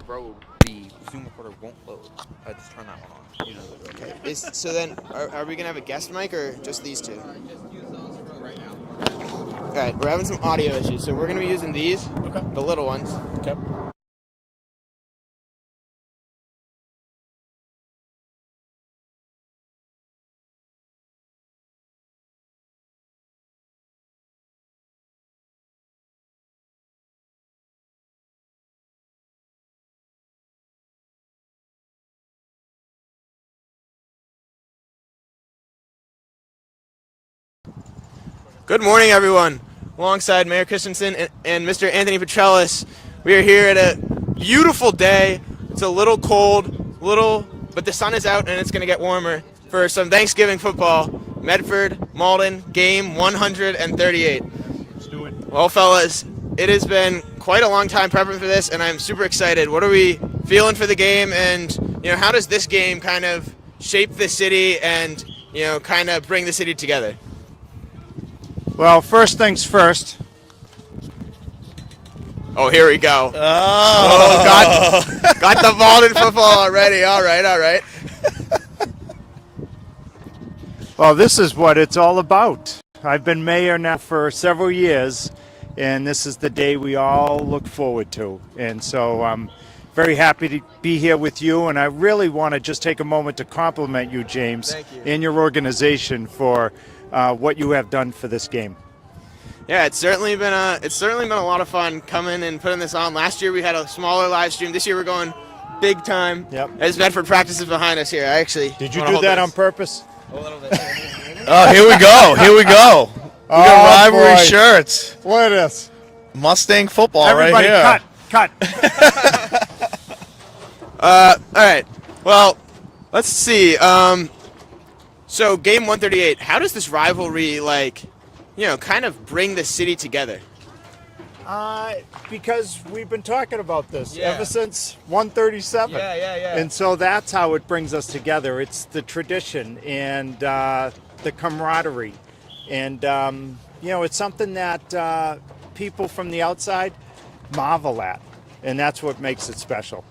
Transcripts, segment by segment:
bro, the Zoom recorder won't load. Just turn that one on. You know the drill. Okay. So then, are we going to have a guest mic or just these two? Just use those for right now. All right, we're having some audio issues, so we're going to be using these, the little ones. Okay. Good morning, everyone. Alongside Mayor Christensen and Mr. Anthony Petrellis, we are here at a beautiful day. It's a little cold, but the sun is out and it's going to get warmer for some Thanksgiving football. Medford, Malden, game 138. Let's do it. Well, fellas, it has been quite a long time prepping for this, and I'm super excited. What are we feeling for the game, and how does this game kind of shape the city and kind of bring the city together? Well, first things first. Oh, here we go. Oh, Got the Malden football already. All right. Well, this is what it's all about. I've been mayor now for several years, and this is the day we all look forward to. And so I'm very happy to be here with you, and I really want to just take a moment to compliment you, James, Thank you. and your organization for what you have done for this game. Yeah, it's certainly been a lot of fun coming and putting this on. Last year we had a smaller live stream. This year we're going big time. Yep. As Medford practices behind us here. Did you do that on purpose? A little bit. Oh, here we go. We got rivalry boy. shirts. Look at this. Mustang football Everybody right here. cut. All right. Well, let's see. So game 138. How does this rivalry kind of bring the city together? Because we've been talking about this Yeah. ever since 137. Yeah. And so that's how it brings us together. It's the tradition and the camaraderie. And, it's something that people from the outside marvel at. And that's what makes it special.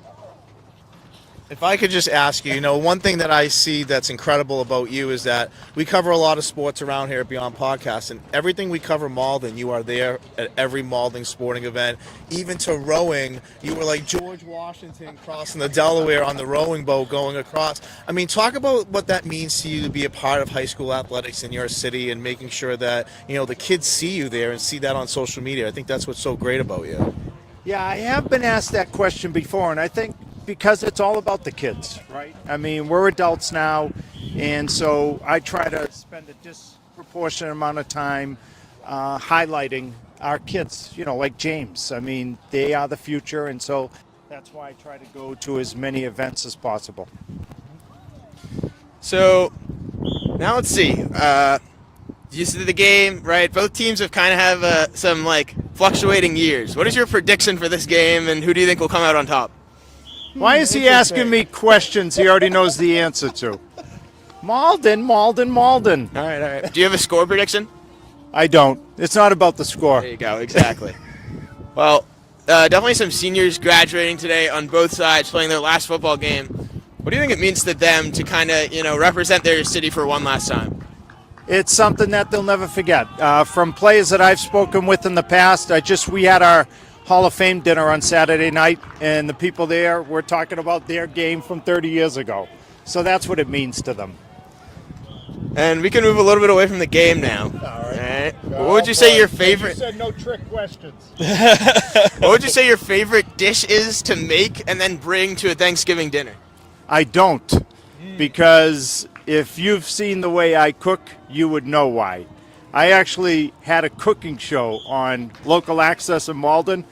If I could just ask you, one thing that I see that's incredible about you is that we cover a lot of sports around here at Beyond Podcast, and everything we cover Malden, you are there at every Malden sporting event. Even to rowing, you were like George Washington crossing the Delaware on the rowing boat going across. I mean, talk about what that means to you to be a part of high school athletics in your city and making sure that, the kids see you there and see that on social media. I think that's what's so great about you. Yeah, I have been asked that question before, and I think because it's all about the kids, right? I mean, we're adults now, and so I try to spend a disproportionate amount of time highlighting our kids, like James. I mean, they are the future, and so that's why I try to go to as many events as possible. So now let's see. You see the game, right? Both teams have kind of have some fluctuating years. What is your prediction for this game, and who do you think will come out on top? Why is he asking me questions he already knows the answer to? Malden. All right. Do you have a score prediction? I don't. It's not about the score. There you go. Exactly. Well, definitely some seniors graduating today on both sides, playing their last football game. What do you think it means to them to kind of, represent their city for one last time? It's something that they'll never forget. From players that I've spoken with in the past, we had our Hall of Fame dinner on Saturday night, and the people there were talking about their game from 30 years ago. So that's what it means to them. And we can move a little bit away from the game now. All right. What would you say your favorite? You said no trick questions. What would you say your favorite dish is to make and then bring to a Thanksgiving dinner? I don't, because if you've seen the way I cook, you would know why. I actually had a cooking show on local access in Malden,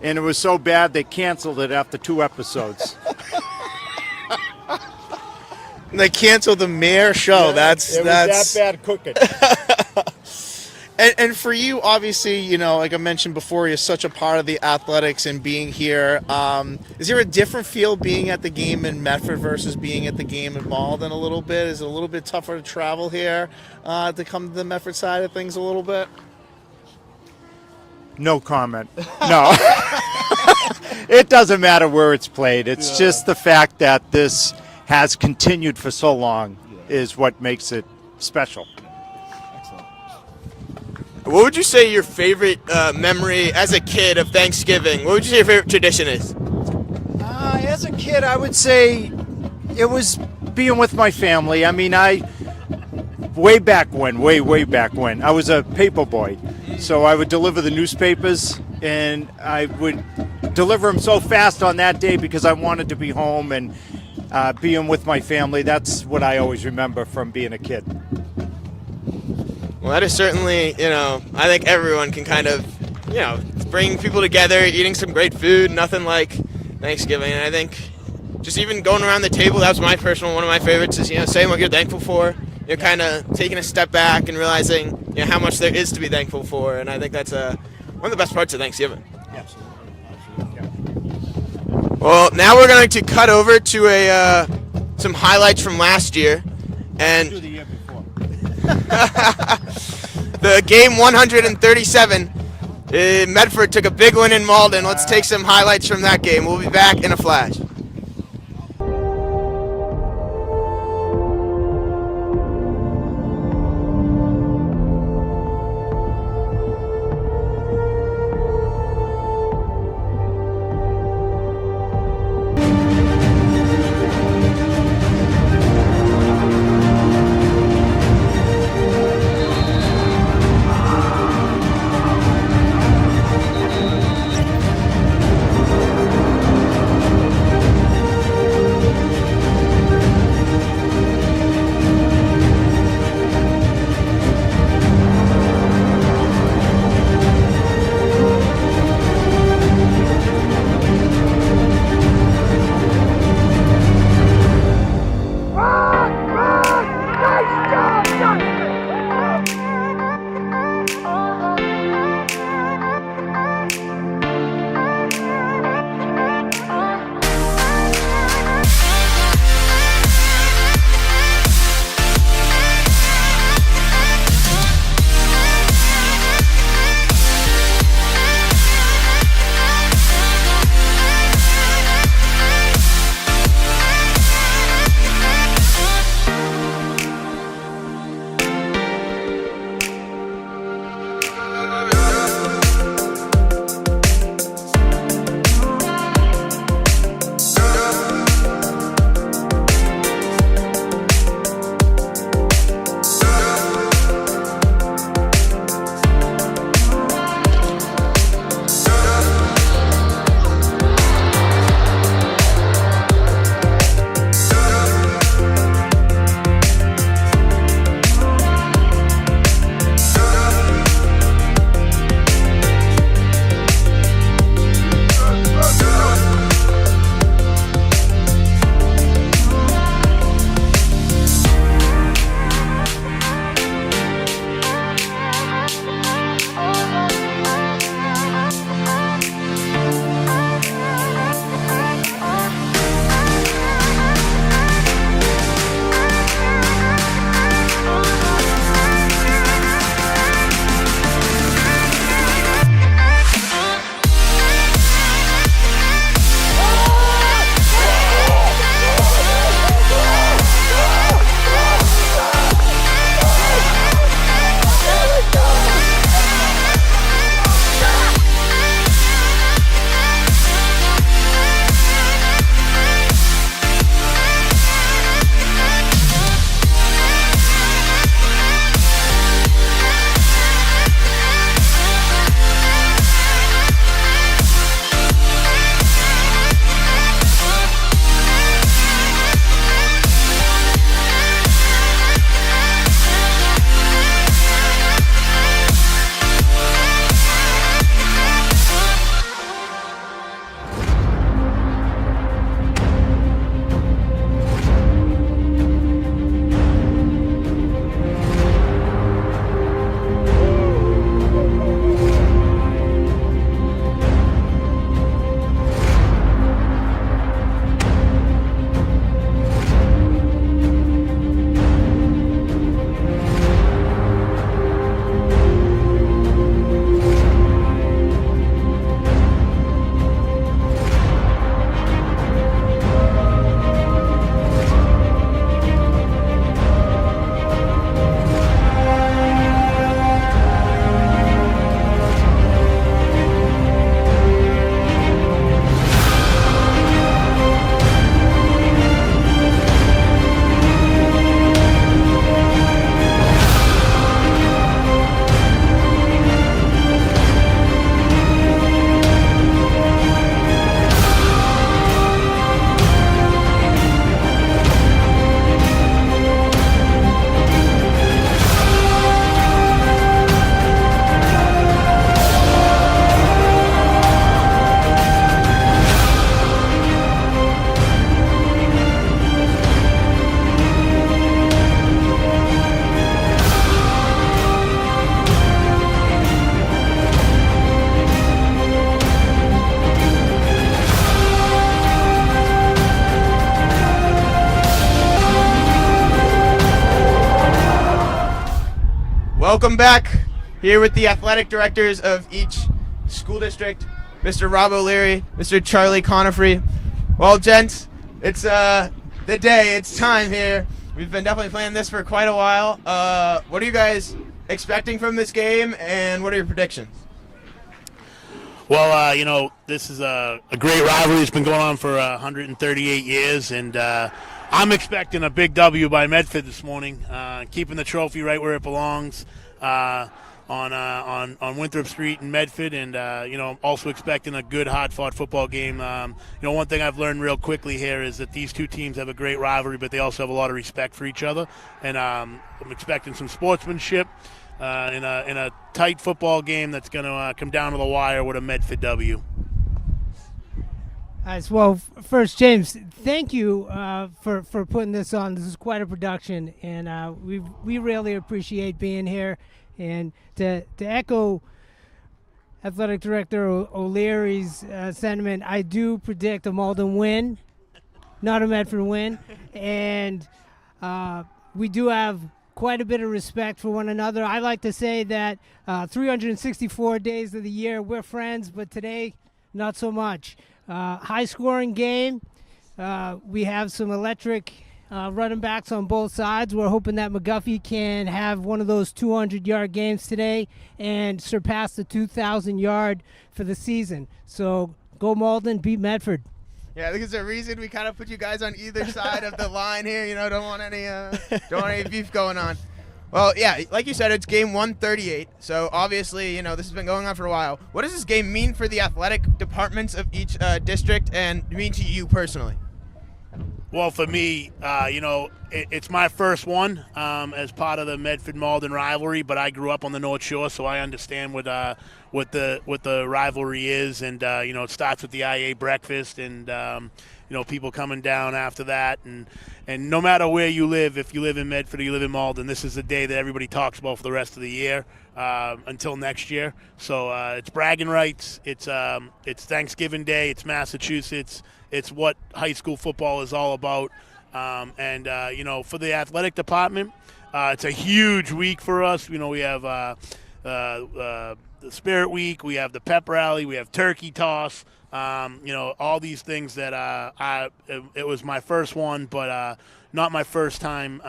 and it was so bad they canceled it after 2 episodes. They canceled the mayor show. That's was that bad cooking. And for you, obviously, like I mentioned before, you're such a part of the athletics and being here. Is there a different feel being at the game in Medford versus being at the game in Malden a little bit? Is it a little bit tougher to travel here to come to the Medford side of things a little bit? No comment. No. It doesn't matter where it's played. It's just the fact that this has continued for so long is what makes it special. What would you say your favorite memory as a kid of Thanksgiving? What would you say your favorite tradition is? As a kid, I would say it was being with my family. I mean, way back when, I was a paper boy. So I would deliver the newspapers, and I would deliver them so fast on that day because I wanted to be home and being with my family. That's what I always remember from being a kid. Well, that is certainly, I think everyone can kind of, bring people together, eating some great food, nothing like Thanksgiving. And I think just even going around the table, that was my personal, one of my favorites is, saying what you're thankful for. You're kind of taking a step back and realizing, how much there is to be thankful for. And I think that's one of the best parts of Thanksgiving. Absolutely. Well, now we're going to cut over to some highlights from last year. And Do the year before. the game 137, Medford took a big win in Malden. Let's take some highlights from that game. We'll be back in a flash. Welcome back. Here with the athletic directors of each school district, Mr. Rob O'Leary, Mr. Charlie Conifrey. Well, gents, it's the day. It's time here. We've been definitely playing this for quite a while. What are you guys expecting from this game, and what are your predictions? Well, this is a great rivalry. It's been going on for 138 years, and I'm expecting a big W by Medford this morning, keeping the trophy right where it belongs on Winthrop Street in Medford, and I'm also expecting a good, hard-fought football game. One thing I've learned real quickly here is that these two teams have a great rivalry, but they also have a lot of respect for each other, and I'm expecting some sportsmanship. In a tight football game that's going to come down to the wire with a Medford W. Well, first, James, thank you for putting this on. This is quite a production, and we really appreciate being here. And to echo Athletic Director O'Leary's sentiment, I do predict a Malden win, not a Medford win, and we do have quite a bit of respect for one another. I like to say that 364 days of the year we're friends, but today not so much. High-scoring game. We have some electric running backs on both sides. We're hoping that McGuffey can have one of those 200-yard games today and surpass the 2,000-yard for the season. So go Malden, beat Medford. Yeah, I think it's a reason we kind of put you guys on either side of the line here. Don't want any beef going on. Well, yeah, like you said, it's game 138. So obviously, this has been going on for a while. What does this game mean for the athletic departments of each district and mean to you personally? Well, for me, it's my first one as part of the Medford-Malden rivalry, but I grew up on the North Shore, so I understand what the rivalry is, and it starts with the IA breakfast, and people coming down after that, and no matter where you live, if you live in Medford or you live in Malden, this is the day that everybody talks about for the rest of the year until next year. So it's bragging rights. It's Thanksgiving Day. It's Massachusetts. It's what high school football is all about. For the athletic department, it's a huge week for us. We have the Spirit Week, we have the pep rally, we have turkey toss, all these things that it was my first one, but not my first time,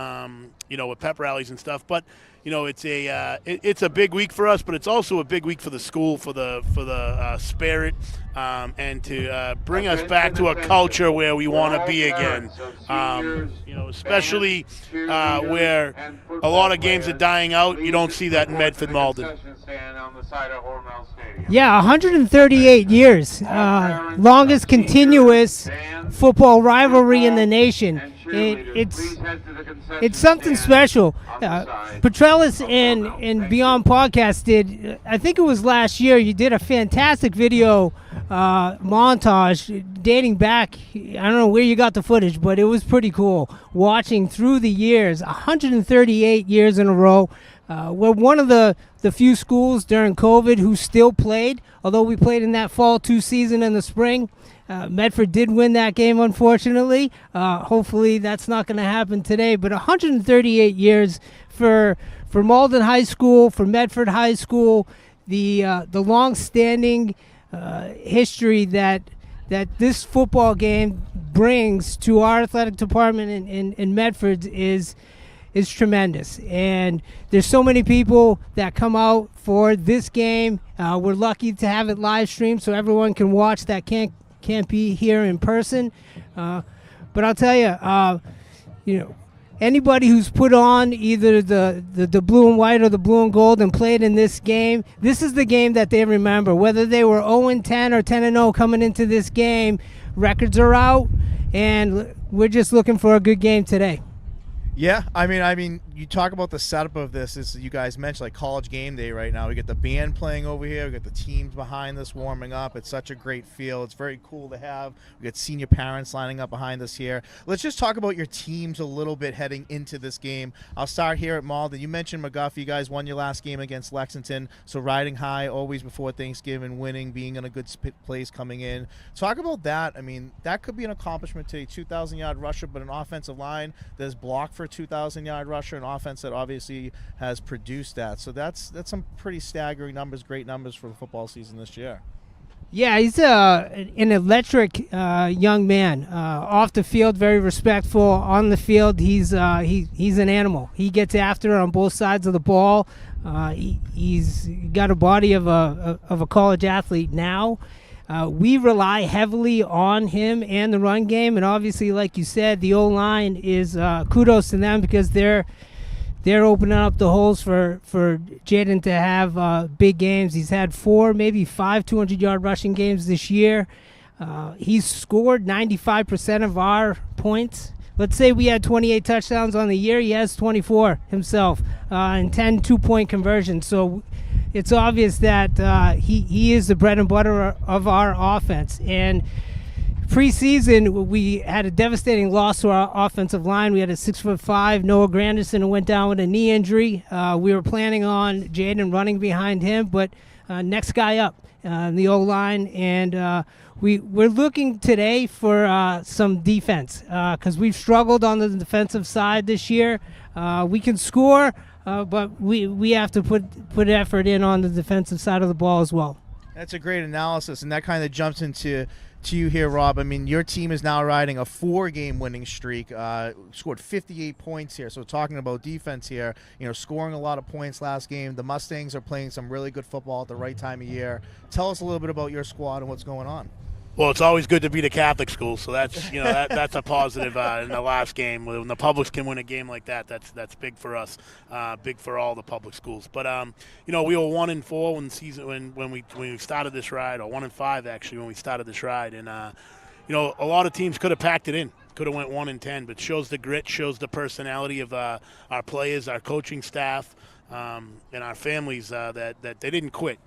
with pep rallies and stuff. But it's a big week for us, but it's also a big week for the school, for the spirit, and to bring us back to a culture where we want to be again. Especially where a lot of games are dying out. You don't see that in Medford Malden. Yeah, 138 years, longest continuous football rivalry in the nation. It's something special. Petrellis and Beyond Podcast did, I think it was last year, you did a fantastic video montage dating back. I don't know where you got the footage, but it was pretty cool watching through the years, 138 years in a row. We're one of the few schools during COVID who still played, although we played in that fall 2 season in the spring. Medford did win that game, unfortunately. Hopefully that's not going to happen today. But 138 years for Malden High School, for Medford High School, the long-standing history that this football game brings to our athletic department in Medford is tremendous. And there's so many people that come out for this game. We're lucky to have it live streamed so everyone can watch that can't be here in person. But I'll tell you, anybody who's put on either the blue and white or the blue and gold and played in this game, this is the game that they remember. Whether they were 0-10 or 10-0 coming into this game, records are out, and we're just looking for a good game today. Yeah, I mean, you talk about the setup of this, as you guys mentioned, like college game day right now. We got the band playing over here. We got the teams behind us warming up. It's such a great feel. It's very cool to have. We got senior parents lining up behind us here. Let's just talk about your teams a little bit heading into this game. I'll start here at Malden. You mentioned McGuffey. You guys won your last game against Lexington, so riding high always before Thanksgiving, winning, being in a good place coming in. Talk about that. I mean, that could be an accomplishment today. 2,000-yard rusher, but an offensive line that's blocked for a 2,000-yard rusher, an offense that obviously has produced that. So that's some pretty staggering numbers, great numbers for the football season this year. Yeah, he's an electric young man. Off the field, very respectful. On the field, he's an animal. He gets after it on both sides of the ball. He's got a body of a college athlete now. We rely heavily on him and the run game, and obviously, like you said, the O-line is kudos to them because they're opening up the holes for Jaden to have big games. He's had 4, maybe 5 200-yard rushing games this year. He's scored 95% of our points. Let's say we had 28 touchdowns on the year. He has 24 himself and 10 two-point conversions. So it's obvious that he is the bread and butter of our offense. And preseason, we had a devastating loss to our offensive line. We had a 6'5" Noah Granderson who went down with a knee injury. We were planning on Jaden running behind him, but next guy up in the O-line. And we're looking today for some defense because we've struggled on the defensive side this year. We can score, but we have to put effort in on the defensive side of the ball as well. That's a great analysis, and that kind of jumps into you here, Rob. I mean, your team is now riding a 4-game winning streak, scored 58 points here. So talking about defense here, scoring a lot of points last game. The Mustangs are playing some really good football at the right time of year. Tell us a little bit about your squad and what's going on. Well, it's always good to beat a Catholic school, so that's that's a positive in the last game. When the publics can win a game like that, that's big for us, big for all the public schools. But we were 1-4 when we started this ride, or 1-5 actually when we started this ride, and a lot of teams could have packed it in, could have went 1-10, but shows the grit, shows the personality of our players, our coaching staff, and our families that they didn't quit.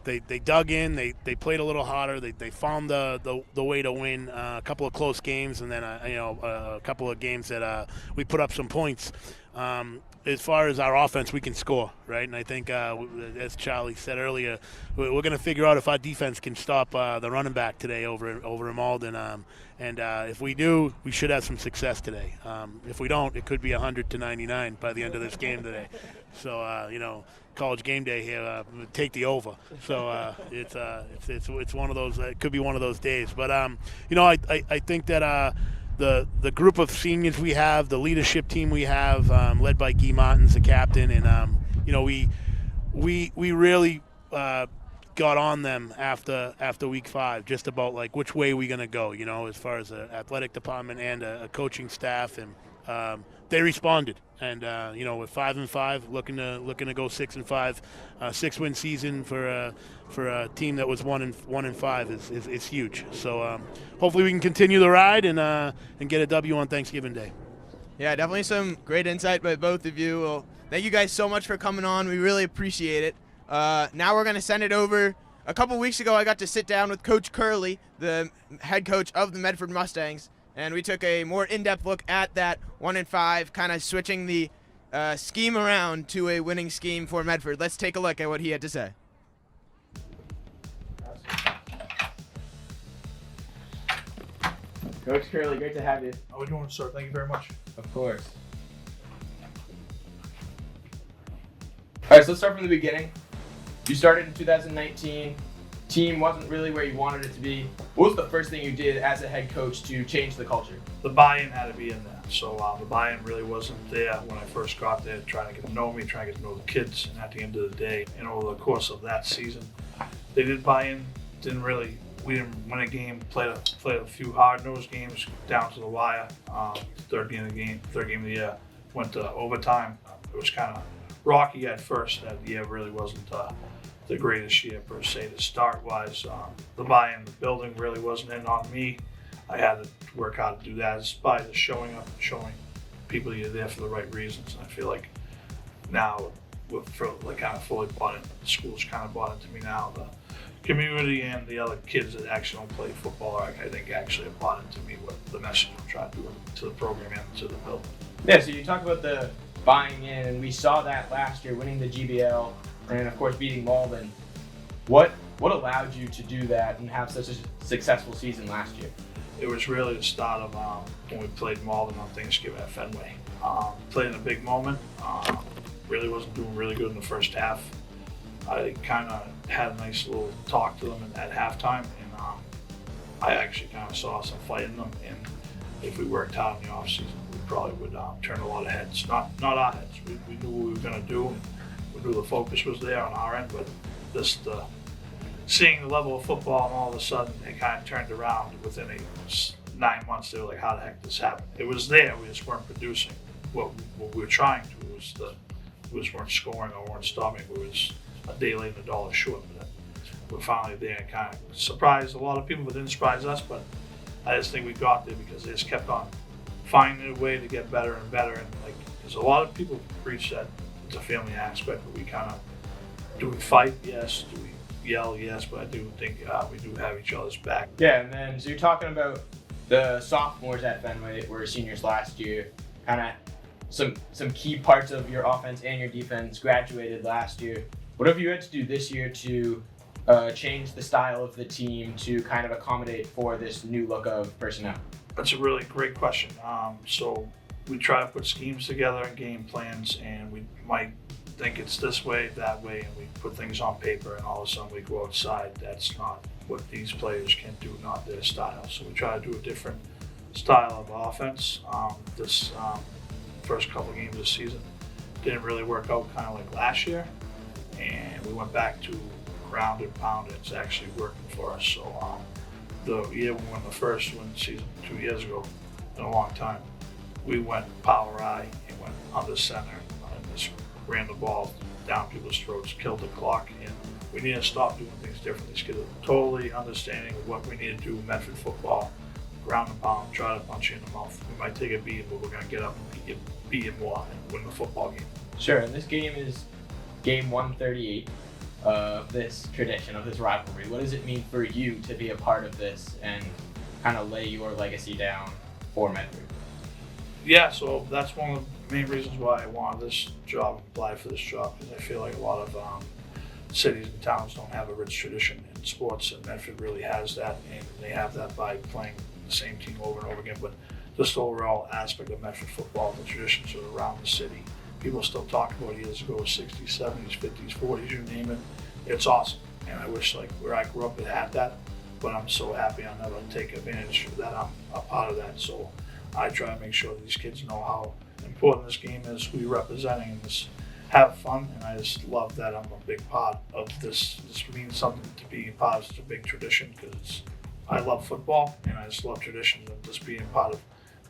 They dug in. They played a little harder. They found the way to win a couple of close games, and then a couple of games that we put up some points. As far as our offense, we can score, right? And I think, as Charlie said earlier, we're going to figure out if our defense can stop the running back today over in Malden. And if we do, we should have some success today. If we don't, it could be 100-99 by the end of this game today. So college game day here, take the over. So it's one of those. It could be one of those days. But I think that the group of seniors we have, the leadership team we have, led by Guy Martins, the captain, and we really got on them after week 5, just about like which way we gonna go, as far as an athletic department and a coaching staff, and they responded. And we're 5-5, looking to go 6-5, 6-win season for a team that was 1-5 is huge. So hopefully we can continue the ride and get a W on Thanksgiving Day. Yeah, definitely some great insight by both of you. Well, thank you guys so much for coming on. We really appreciate it. Now we're going to send it over. A couple weeks ago, I got to sit down with Coach Curley, the head coach of the Medford Mustangs, and we took a more in-depth look at that 1-5, kind of switching the scheme around to a winning scheme for Medford. Let's take a look at what he had to say. Coach Curley, great to have you. How are we doing, sir? Thank you very much. Of course. All right, so let's start from the beginning. You started in 2019. Team wasn't really where you wanted it to be. What was the first thing you did as a head coach to change the culture? The buy-in had to be in there. So the buy-in really wasn't there when I first got there, trying to get to know me, trying to get to know the kids. And at the end of the day, and over the course of that season, they did buy in. We didn't win a game, played a few hard-nosed games down to the wire. Third game of the year, went to overtime. It was kind of rocky at first. That year really wasn't the greatest year per se to start wise. The buy-in, the building really wasn't in on me. I had to work hard to do that. It's by the showing up and showing people you're there for the right reasons. And I feel like now we're kind of fully bought in. The school's kind of bought into me now. The community and the other kids that actually don't play football, I think actually have bought into me what the message I'm trying to do to the program and to the building. Yeah, so you talk about the buying in, and we saw that last year, winning the GBL, and of course beating Malden. What allowed you to do that and have such a successful season last year? it was really the start of when we played Malden on Thanksgiving at Fenway. Played in a big moment. Really wasn't doing really good in the first half. I kind of had a nice little talk to them at halftime, and I actually kind of saw some fight in them. And if we worked hard in the offseason, we probably would turn a lot of heads. Not our heads. We knew what we were going to do, and we knew the focus was there on our end. But just seeing the level of football, and all of a sudden it kind of turned around within 9 months. They were like, "How the heck did this happen?" It was there. We just weren't producing what we were trying to. We just weren't scoring or weren't stopping. We was a day late and a dollar short. But we're finally there, and kind of surprised a lot of people, but didn't surprise us. But I just think we got there because they just kept on finding a way to get better and better. And like, there's a lot of people preach that it's a family aspect, but we kind of, do we fight? Yes. Do we yell? Yes. But I do think we do have each other's back. Yeah, and then so you're talking about the sophomores at Fenway that were seniors last year, kind of some key parts of your offense and your defense graduated last year. What have you had to do this year to change the style of the team to kind of accommodate for this new look of personnel? That's a really great question. So we try to put schemes together and game plans, and we might think it's this way, that way, and we put things on paper, and all of a sudden we go outside. That's not what these players can do, not their style. So we try to do a different style of offense. This first couple of games this season didn't really work out, kind of like last year, and we went back to ground and pound. It's actually working for us. So the year we won the first win season 2 years ago, in a long time, we went power I and went under center and just ran the ball down people's throats, killed the clock, and we need to stop doing things differently. These kids are totally understanding of what we need to do in Medford football. Ground and pound, try to punch you in the mouth. We might take a beat, but we're going to get up and beat you more and win the football game. Sure, and this game is game 138 of this tradition, of this rivalry. What does it mean for you to be a part of this and kind of lay your legacy down for Medford? Yeah, so that's one of the main reasons why I wanted this job, applied for this job, because I feel like a lot of cities and towns don't have a rich tradition in sports, and Medford really has that, and they have that by playing the same team over and over again. But just the overall aspect of Medford football, the traditions are around the city. People still talk about years ago, 60s, 70s, 50s, 40s, you name it. It's awesome. And I wish like where I grew up it had that, but I'm so happy I'm able to take advantage of that. I'm a part of that. So I try to make sure that these kids know how important this game is, who you're representing, and just have fun. And I just love that I'm a big part of this. This means something to be a part of such a big tradition, because I love football and I just love traditions, and just being part of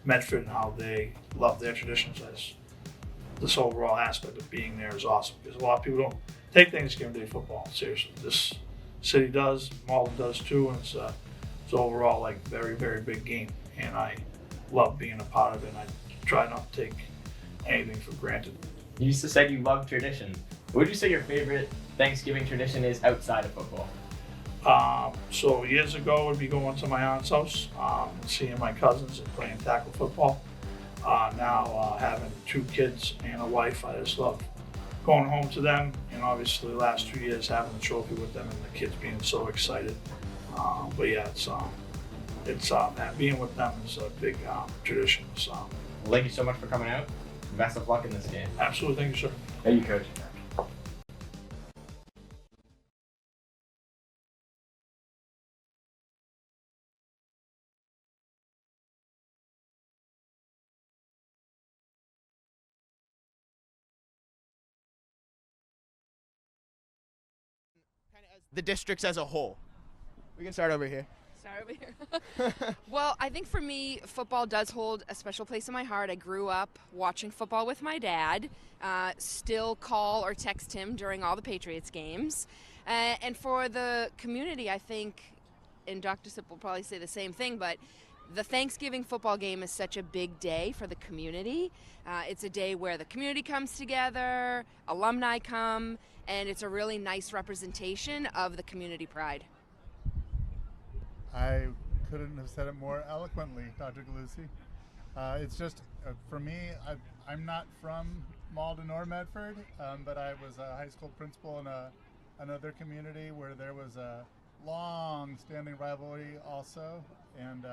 Medford and how they love their traditions. This overall aspect of being there is awesome, because a lot of people don't take Thanksgiving Day football seriously. This city does, Malden does too, and it's overall like very, very big game, and I love being a part of it, and I try not to take anything for granted. You used to say you love tradition. What would you say your favorite Thanksgiving tradition is outside of football? So years ago, would be going to my aunt's house, and seeing my cousins and playing tackle football. Now having 2 kids and a wife, I just love going home to them, and obviously the last 2 years having the trophy with them and the kids being so excited. But yeah, it's being with them is a big tradition. So Well, thank you so much for coming out. Best of luck in this game. absolutely, thank you, sir. Thank you, Coach. Kind of as the districts as a whole. We can start over here. Start over here. Well, I think for me, football does hold a special place in my heart. I grew up watching football with my dad. Still call or text him during all the Patriots games. And for the community, I think, and Dr. Sipp will probably say the same thing, but the Thanksgiving football game is such a big day for the community. It's a day where the community comes together, alumni come, and it's a really nice representation of the community pride. I couldn't have said it more eloquently, Dr. Galusi. It's just, for me, I'm not from Malden or Medford, but I was a high school principal in another community where there was a long-standing rivalry also, and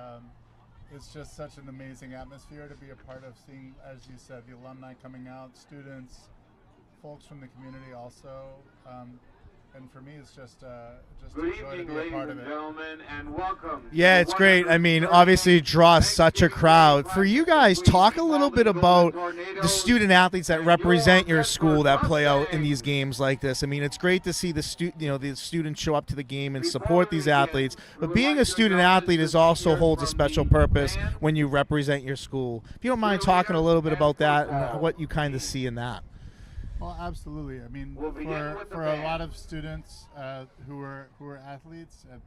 it's just such an amazing atmosphere to be a part of, seeing, as you said, the alumni coming out, students, folks from the community also. And for me, it's just a joy to be a part of it. And welcome. Yeah, it's great. I mean, obviously it draws such a crowd. For you guys, talk a little bit about the student athletes that represent your school that play out in these games like this. I mean, it's great to see the students show up to the game and support these athletes. But being a student athlete also holds a special purpose when you represent your school. If you don't mind talking a little bit about that and what you kind of see in that. Well, absolutely. I mean, for a lot of students who are athletes, it's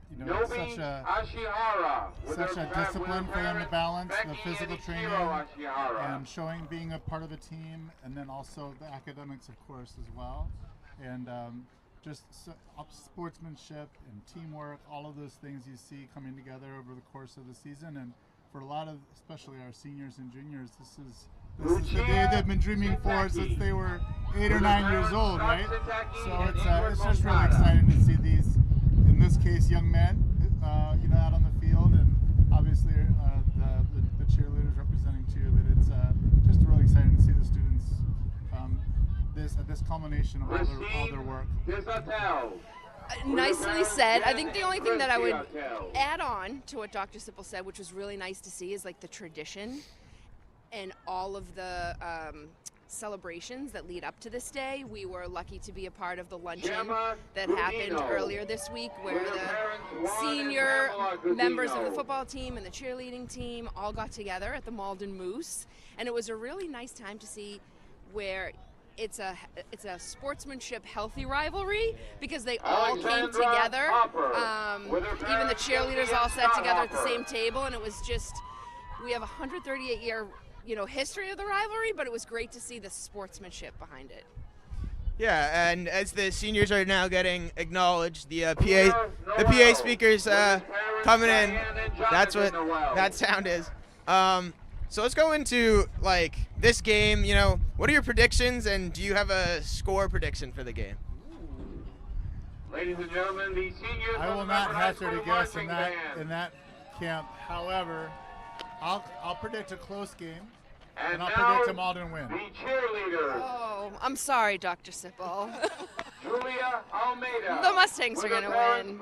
such a discipline for them to balance the physical training and being a part of a team, and then also the academics, of course, as well, and sportsmanship and teamwork. All of those things you see coming together over the course of the season, and for a lot of, especially our seniors and juniors, this is the day they've been dreaming for since they were 8 or 9 years old, right? So it's just really exciting to see these, in this case, young men, out on the field, and obviously the cheerleaders representing too. But it's just really exciting to see the students this culmination of all their work. Nicely said. I think the only thing that I would add on to what Dr. Sipple said, which was really nice to see, is like the tradition and all of the celebrations that lead up to this day. We were lucky to be a part of the luncheon that happened earlier this week, where the senior members of the football team and the cheerleading team all got together at the Malden Moose, and it was a really nice time to see where it's a sportsmanship healthy rivalry, because they all came together. Even the cheerleaders all sat together at the same table, and it was just, we have a 138-year history of the rivalry, but it was great to see the sportsmanship behind it. Yeah, and as the seniors are now getting acknowledged, the PA speakers coming in. That's what that sound is. So let's go into this game. What are your predictions, and do you have a score prediction for the game? Ladies and gentlemen, the seniors. I will not hazard a guess in that camp. However, I'll predict a close game, and I'll predict a Malden win. The cheerleaders. Oh, I'm sorry, Dr. Sipple. Julia Almeida. The Mustangs are going to win.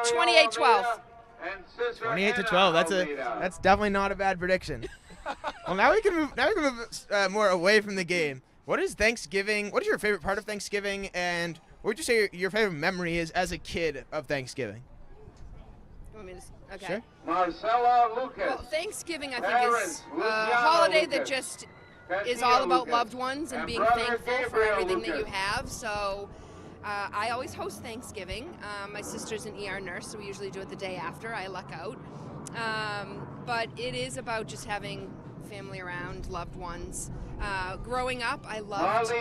28-12. 28-12. That's definitely not a bad prediction. Well, now we can move more away from the game. What is Thanksgiving? What is your favorite part of Thanksgiving, and what would you say your favorite memory is as a kid of Thanksgiving? Okay. Sure. Marcella Lucas. Well, Thanksgiving, I think, is a holiday that just is all about loved ones and being thankful for everything that you have. So I always host Thanksgiving. My sister's an ER nurse, so we usually do it the day after. I luck out. But it is about just having family around, loved ones. Growing up, I loved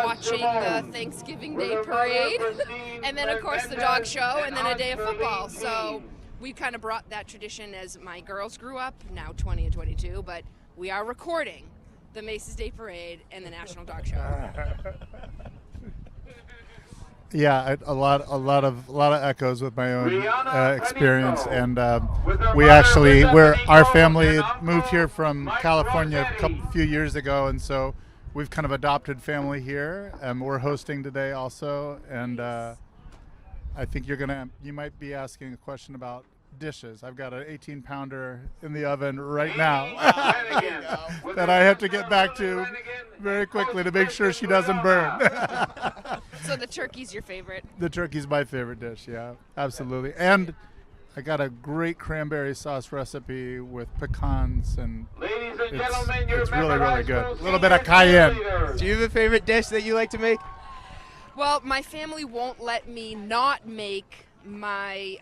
watching the Thanksgiving Day parade, and then, of course, the dog show, and then a day of football. So we kind of brought that tradition as my girls grew up, now 20 and 22, but we are recording the Macy's Day Parade and the National Dog Show. Yeah, a lot of echoes with my own experience, and our family moved here from California a few years ago, and so we've kind of adopted family here, and we're hosting today also, and I think you might be asking a question about dishes. I've got an 18-pounder in the oven right now that I have to get back to very quickly to make sure she doesn't burn. So the turkey's your favorite? The turkey's my favorite dish, yeah, absolutely. And I got a great cranberry sauce recipe with pecans, and it's really, really good. A little bit of cayenne. Do you have a favorite dish that you like to make? Well, my family won't let me not make my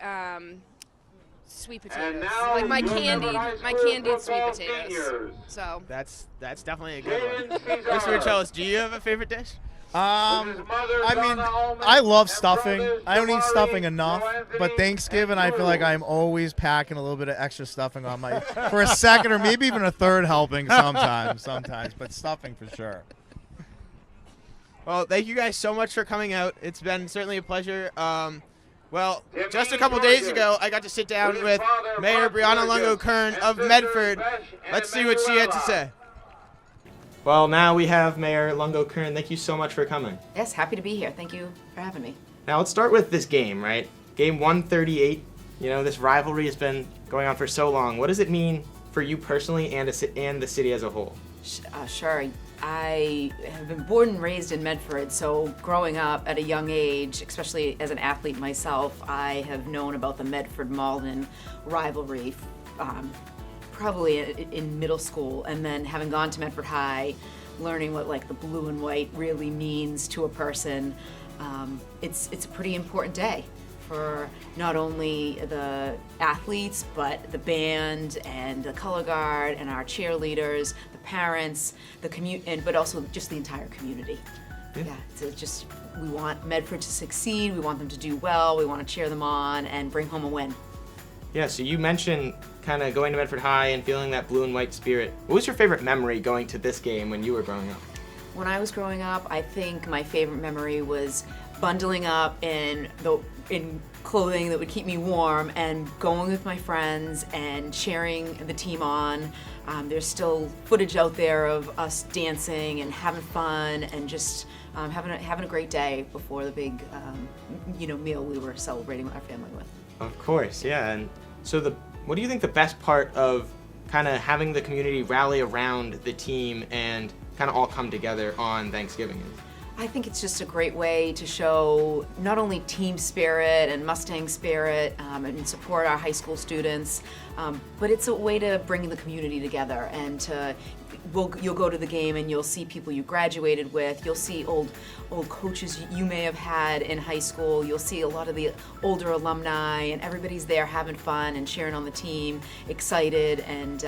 sweet potatoes, like my candied sweet potatoes. So that's definitely a good one. Mr. Richellis, do you have a favorite dish? I love stuffing. I don't eat stuffing enough, but Thanksgiving I feel like I'm always packing a little bit of extra stuffing on for a second or maybe even a third helping sometimes, but stuffing for sure. Well, thank you guys so much for coming out. It's been certainly a pleasure. Well, just a couple days ago, I got to sit down with Mayor Brianna Lungo-Kern of Medford. Let's see what she had to say. Well, now we have Mayor Lungo-Kern. Thank you so much for coming. Yes, happy to be here. Thank you for having me. Now let's start with this game, right? Game 138. You know, this rivalry has been going on for so long. What does it mean for you personally and the city as a whole? Sure. I have been born and raised in Medford, so growing up at a young age, especially as an athlete myself, I have known about the Medford-Malden rivalry probably in middle school, and then having gone to Medford High, learning what like the blue and white really means to a person. It's a pretty important day for not only the athletes, but the band and the color guard and our cheerleaders, the parents, but also just the entire community. Yeah, it's just, we want Medford to succeed, we want them to do well, we want to cheer them on and bring home a win. Yeah, so you mentioned kind of going to Medford High and feeling that blue and white spirit. What was your favorite memory going to this game when you were growing up? When I was growing up, I think my favorite memory was bundling up in clothing that would keep me warm and going with my friends and cheering the team on. There's still footage out there of us dancing and having fun and just having a great day before the big meal we were celebrating with our family with. Of course, yeah. And so what do you think the best part of kind of having the community rally around the team and kind of all come together on Thanksgiving is? I think it's just a great way to show not only team spirit and Mustang spirit and support our high school students, but it's a way to bring the community together and you'll go to the game and you'll see people you graduated with, you'll see old coaches you may have had in high school, you'll see a lot of the older alumni, and everybody's there having fun and cheering on the team, excited, and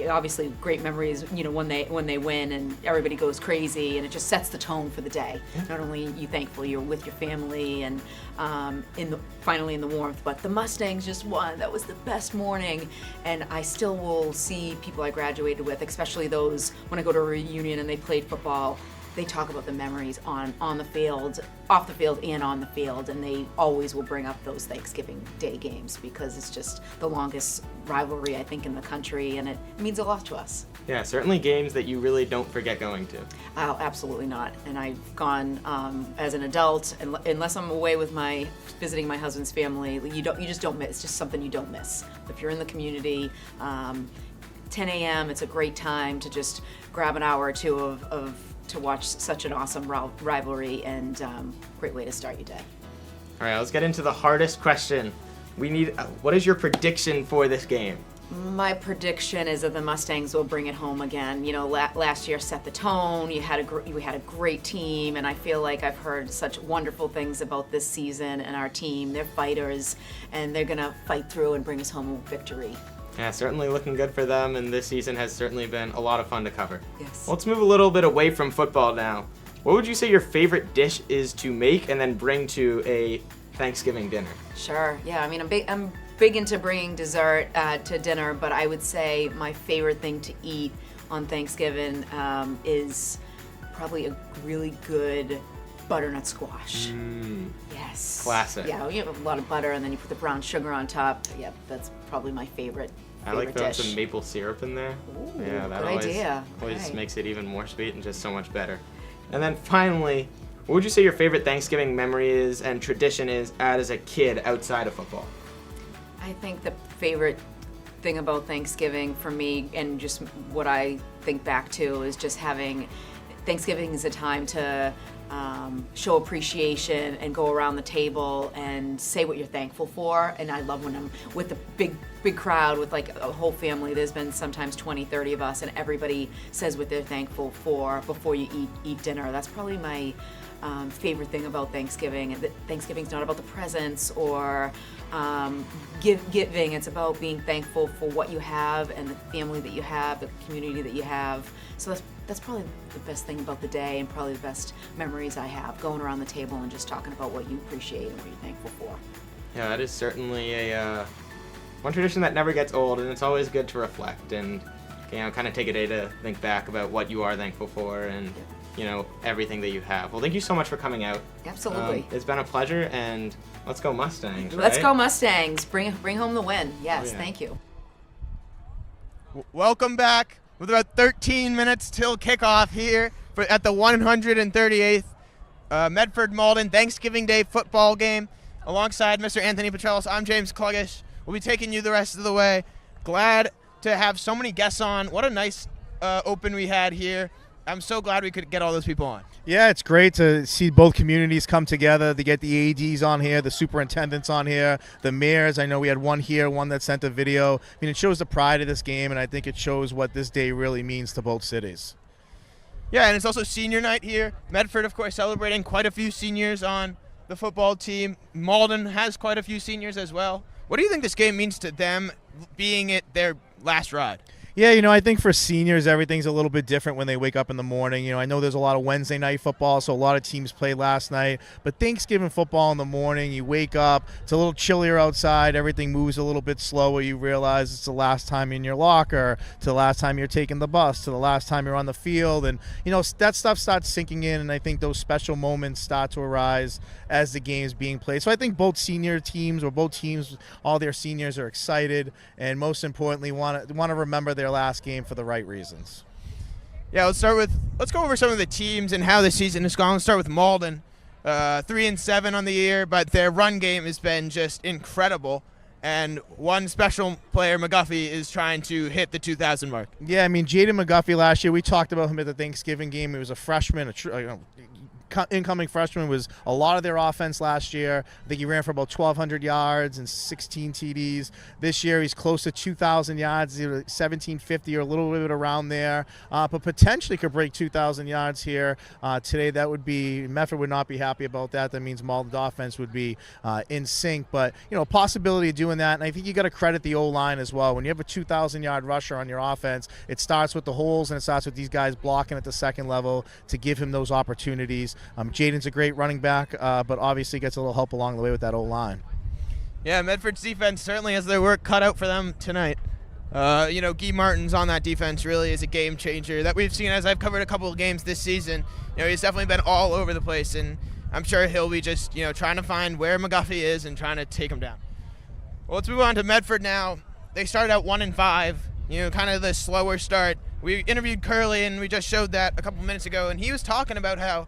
obviously great memories, when they win and everybody goes crazy, and it just sets the tone for the day. Not only are you thankful you're with your family and finally in the warmth, but the Mustangs just won. That was the best morning, and I still will see people I graduated with, especially those when I go to a reunion and they played football. They talk about the memories on the field, off the field, and on the field, and they always will bring up those Thanksgiving Day games because it's just the longest rivalry, I think, in the country, and it means a lot to us. Yeah, certainly games that you really don't forget going to. Oh, absolutely not. And I've gone as an adult, unless I'm away with visiting my husband's family, you just don't miss. It's just something you don't miss. If you're in the community, 10 a.m., it's a great time to just grab an hour or two to watch such an awesome rivalry, and great way to start your day. All right, let's get into the hardest question. What is your prediction for this game? My prediction is that the Mustangs will bring it home again. Last year set the tone. We had a great team, and I feel like I've heard such wonderful things about this season and our team. They're fighters, and they're gonna fight through and bring us home a victory. Yeah, certainly looking good for them, and this season has certainly been a lot of fun to cover. Yes. Well, let's move a little bit away from football now. What would you say your favorite dish is to make and then bring to a Thanksgiving dinner? Sure. Yeah. I mean, I'm big into bringing dessert to dinner, but I would say my favorite thing to eat on Thanksgiving is probably a really good butternut squash. Yes. Classic. Yeah, you have a lot of butter, and then you put the brown sugar on top. Yep, that's probably my favorite. I like throwing dish. some maple syrup in there. Ooh, yeah, that good idea. always Okay. makes it even more sweet and just so much better. And then finally, what would you say your favorite Thanksgiving memory is and tradition is as a kid outside of football? I think the favorite thing about Thanksgiving for me, and just what I think back to, is just having Thanksgiving is a time to show appreciation and go around the table and say what you're thankful for. And I love when I'm with a big crowd with like a whole family. There's been sometimes 20, 30 of us, and everybody says what they're thankful for before you eat dinner. That's probably my favorite thing about Thanksgiving. Thanksgiving's not about the presents or giving. It's about being thankful for what you have and the family that you have, the community that you have. So that's probably the best thing about the day, and probably the best memories I have, going around the table and just talking about what you appreciate and what you're thankful for. Yeah, that is certainly one tradition that never gets old, and it's always good to reflect and kind of take a day to think back about what you are thankful for and everything that you have. Well, thank you so much for coming out. Absolutely. It's been a pleasure, and let's go Mustangs. Let's right? go Mustangs. Bring home the win. Yes, yeah. Thank you. Welcome back with about 13 minutes till kickoff here at the 138th Medford Malden Thanksgiving Day football game. Alongside Mr. Anthony Petrelis, I'm James Kluggish. We'll be taking you the rest of the way. Glad to have so many guests on. What a nice open we had here. I'm so glad we could get all those people on. Yeah, it's great to see both communities come together, to get the ADs on here, the superintendents on here, the mayors. I know we had one here, one that sent a video. I mean, it shows the pride of this game, and I think it shows what this day really means to both cities. Yeah, and it's also senior night here. Medford, of course, celebrating quite a few seniors on the football team. Malden has quite a few seniors as well. What do you think this game means to them, being it their last ride? Yeah, I think for seniors, everything's a little bit different when they wake up in the morning. I know there's a lot of Wednesday night football, so a lot of teams played last night. But Thanksgiving football in the morning, you wake up, it's a little chillier outside, everything moves a little bit slower. You realize it's the last time in your locker, to the last time you're taking the bus, to the last time you're on the field. And, that stuff starts sinking in, and I think those special moments start to arise as the game's being played. So I think both senior teams, or both teams, all their seniors are excited, and most importantly, want to remember their last game for the right reasons. Yeah, let's go over some of the teams and how the season has gone. Let's start with Malden, 3-7 on the year, but their run game has been just incredible. And one special player, McGuffey, is trying to hit the 2,000 mark. Yeah, Jaden McGuffey last year, we talked about him at the Thanksgiving game. He was a freshman, incoming freshman, was a lot of their offense last year. I think he ran for about 1,200 yards and 16 TDs. This year he's close to 2,000 yards, 1,750 or a little bit around there, but potentially could break 2,000 yards here today. That would be, Medford would not be happy about that. That means Malden's offense would be in sync, but possibility of doing that. And I think you got to credit the O-line as well. When you have a 2,000 yard rusher on your offense, it starts with the holes and it starts with these guys blocking at the second level to give him those opportunities. Jaden's a great running back, but obviously gets a little help along the way with that O-line. Yeah, Medford's defense certainly has their work cut out for them tonight. Guy Martin's on that defense really is a game changer that we've seen as I've covered a couple of games this season. He's definitely been all over the place, and I'm sure he'll be just, trying to find where McGuffey is and trying to take him down. Well, let's move on to Medford now. They started out 1-5, kind of the slower start. We interviewed Curley, and we just showed that a couple minutes ago, and he was talking about how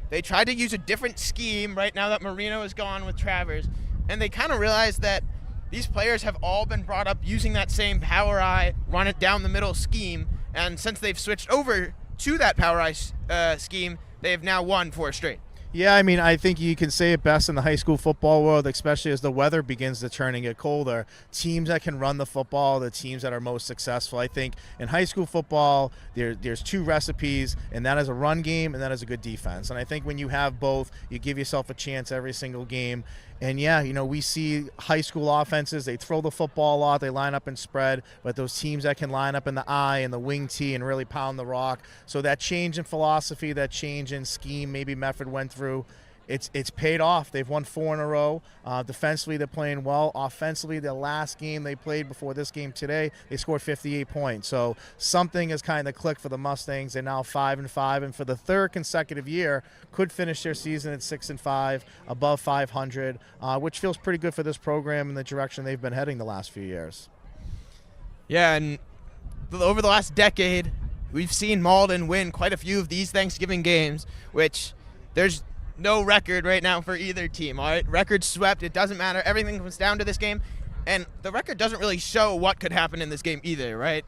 they tried to use a different scheme right now that Marino is gone with Travers, and they kind of realized that these players have all been brought up using that same power eye, run it down the middle scheme, and since they've switched over to that power eye scheme, they've now won 4 straight. Yeah, I think you can say it best in the high school football world, especially as the weather begins to turn and get colder. Teams that can run the football, the teams that are most successful. I think in high school football, there's 2 recipes, and that is a run game and that is a good defense. And I think when you have both, you give yourself a chance every single game. And yeah, we see high school offenses, they throw the football a lot, they line up and spread, but those teams that can line up in the I and the wing tee and really pound the rock. So that change in philosophy, that change in scheme maybe Medford went through, it's paid off. They've won 4 in a row. Defensively, they're playing well. Offensively, the last game they played before this game today, they scored 58 points. So something has kind of clicked for the Mustangs. They're now 5-5, and for the 3rd consecutive year, could finish their season at 6-5, above 500, which feels pretty good for this program and the direction they've been heading the last few years. Yeah, and over the last decade, we've seen Malden win quite a few of these Thanksgiving games, which there's no record right now for either team. All right, record swept. It doesn't matter. Everything comes down to this game, and the record doesn't really show what could happen in this game either, right?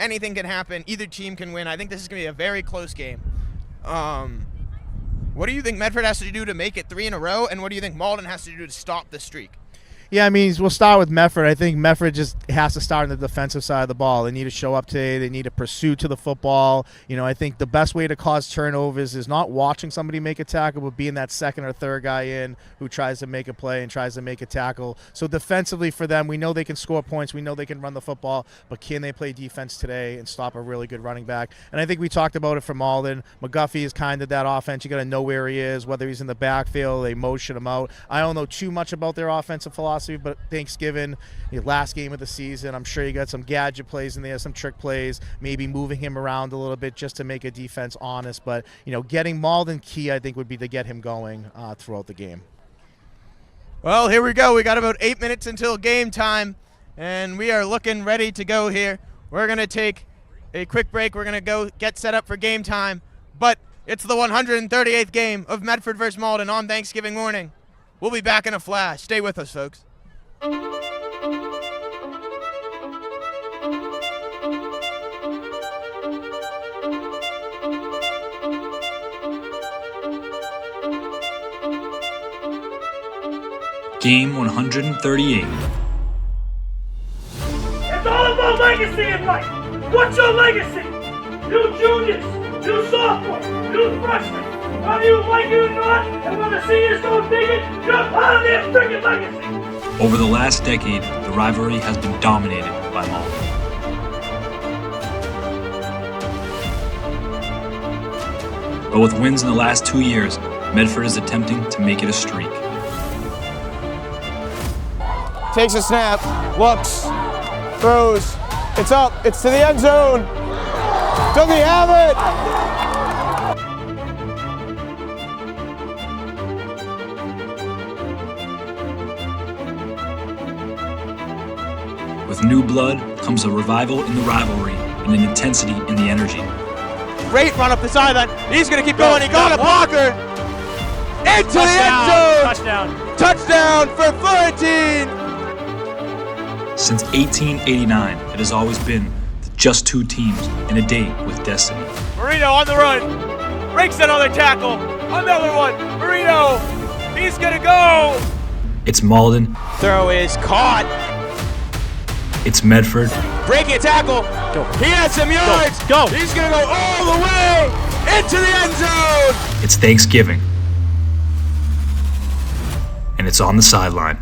Anything can happen. Either team can win. I think this is going to be a very close game. What do you think Medford has to do to make it 3 in a row, and what do you think Malden has to do to stop the streak? Yeah, we'll start with Medford. I think Medford just has to start on the defensive side of the ball. They need to show up today. They need to pursue to the football. I think the best way to cause turnovers is not watching somebody make a tackle, but being that second or third guy in who tries to make a play and tries to make a tackle. So defensively for them, we know they can score points. We know they can run the football, but can they play defense today and stop a really good running back? And I think we talked about it for Malden. McGuffey is kind of that offense. You got to know where he is, whether he's in the backfield, they motion him out. I don't know too much about their offensive philosophy. philosophy, but Thanksgiving, your last game of the season, I'm sure you got some gadget plays in there, some trick plays, maybe moving him around a little bit just to make a defense honest. But, getting Malden key, I think, would be to get him going throughout the game. Well, here we go. We got about 8 minutes until game time, and we are looking ready to go here. We're going to take a quick break. We're going to go get set up for game time, but it's the 138th game of Medford versus Malden on Thanksgiving morning. We'll be back in a flash. Stay with us, folks. Game 138. It's all about legacy in life. What's your legacy? You juniors, you sophomores, you freshmen, whether you like it or not, and when the seniors don't dig it, you're part of their freaking legacy. Over the last decade, the rivalry has been dominated by Malden. But with wins in the last 2 years, Medford is attempting to make it a streak. Takes a snap, looks, throws, it's up, it's to the end zone. Does he have it? With new blood comes a revival in the rivalry and an intensity in the energy. Great run up the sideline. He's going to keep going. He got a blocker. Into the end zone. Touchdown. Touchdown for Florentine. Since 1889, it has always been just two teams in a day with destiny. Marino on the run. Breaks another tackle. Another one. Marino. He's going to go. It's Malden. Throw is caught. It's Medford. Breaking a tackle. Go. He has some yards. Go. He's going to go all the way into the end zone. It's Thanksgiving. And it's on the sideline.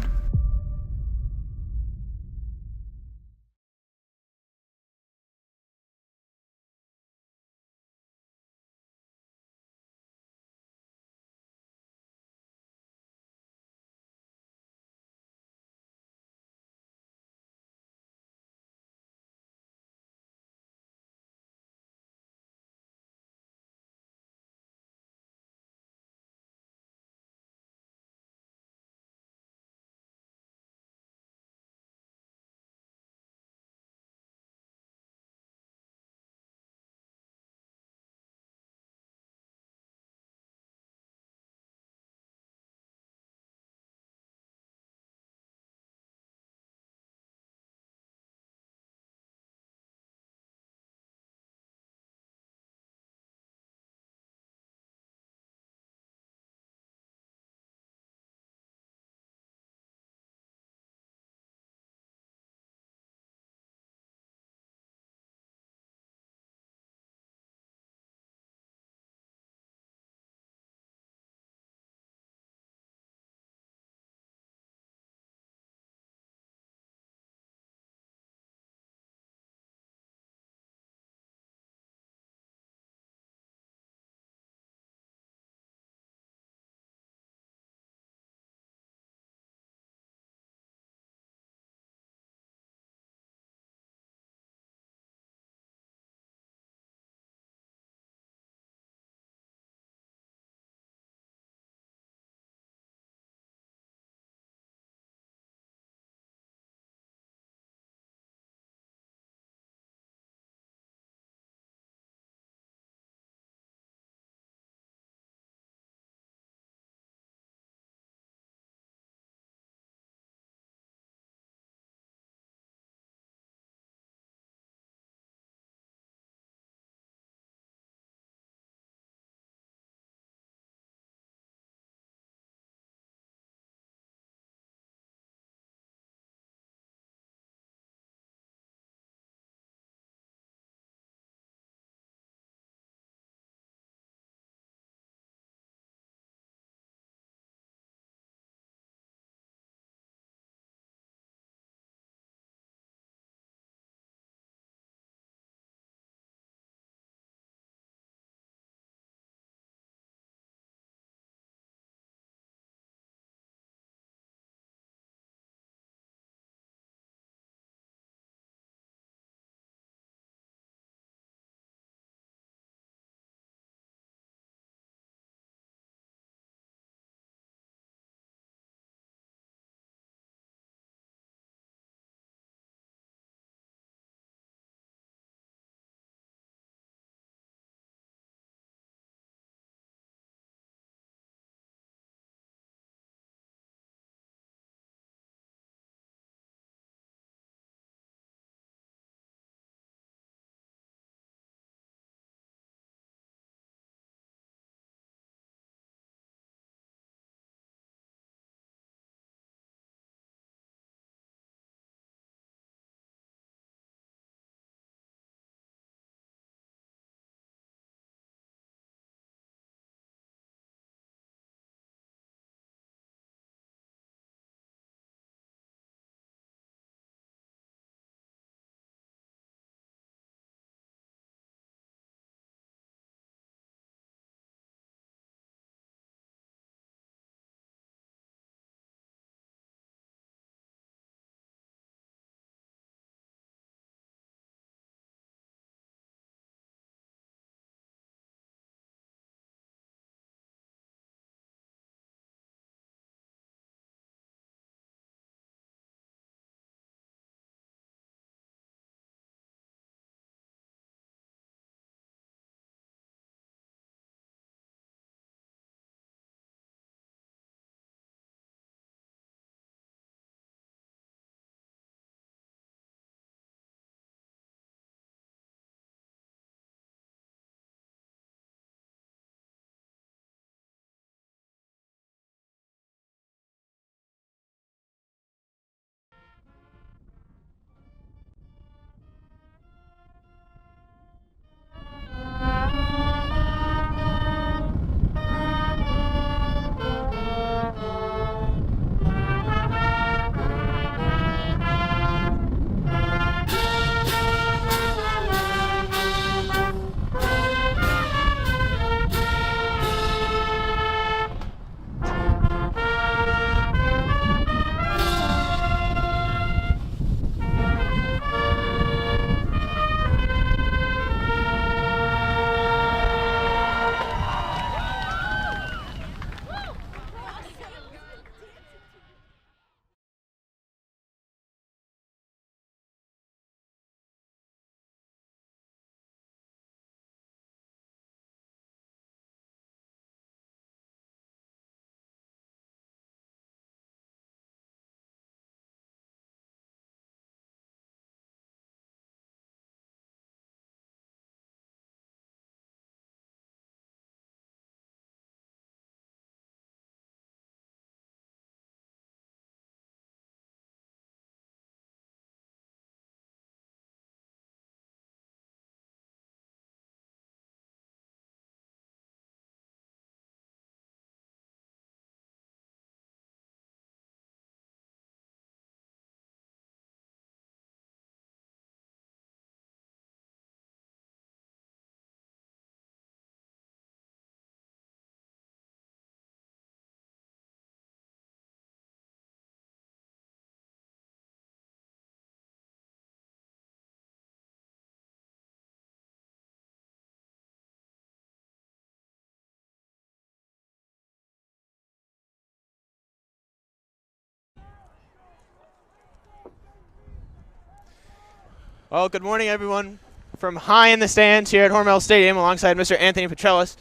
Well, good morning, everyone. From high in the stands here at Hormel Stadium alongside Mr. Anthony Petrellis.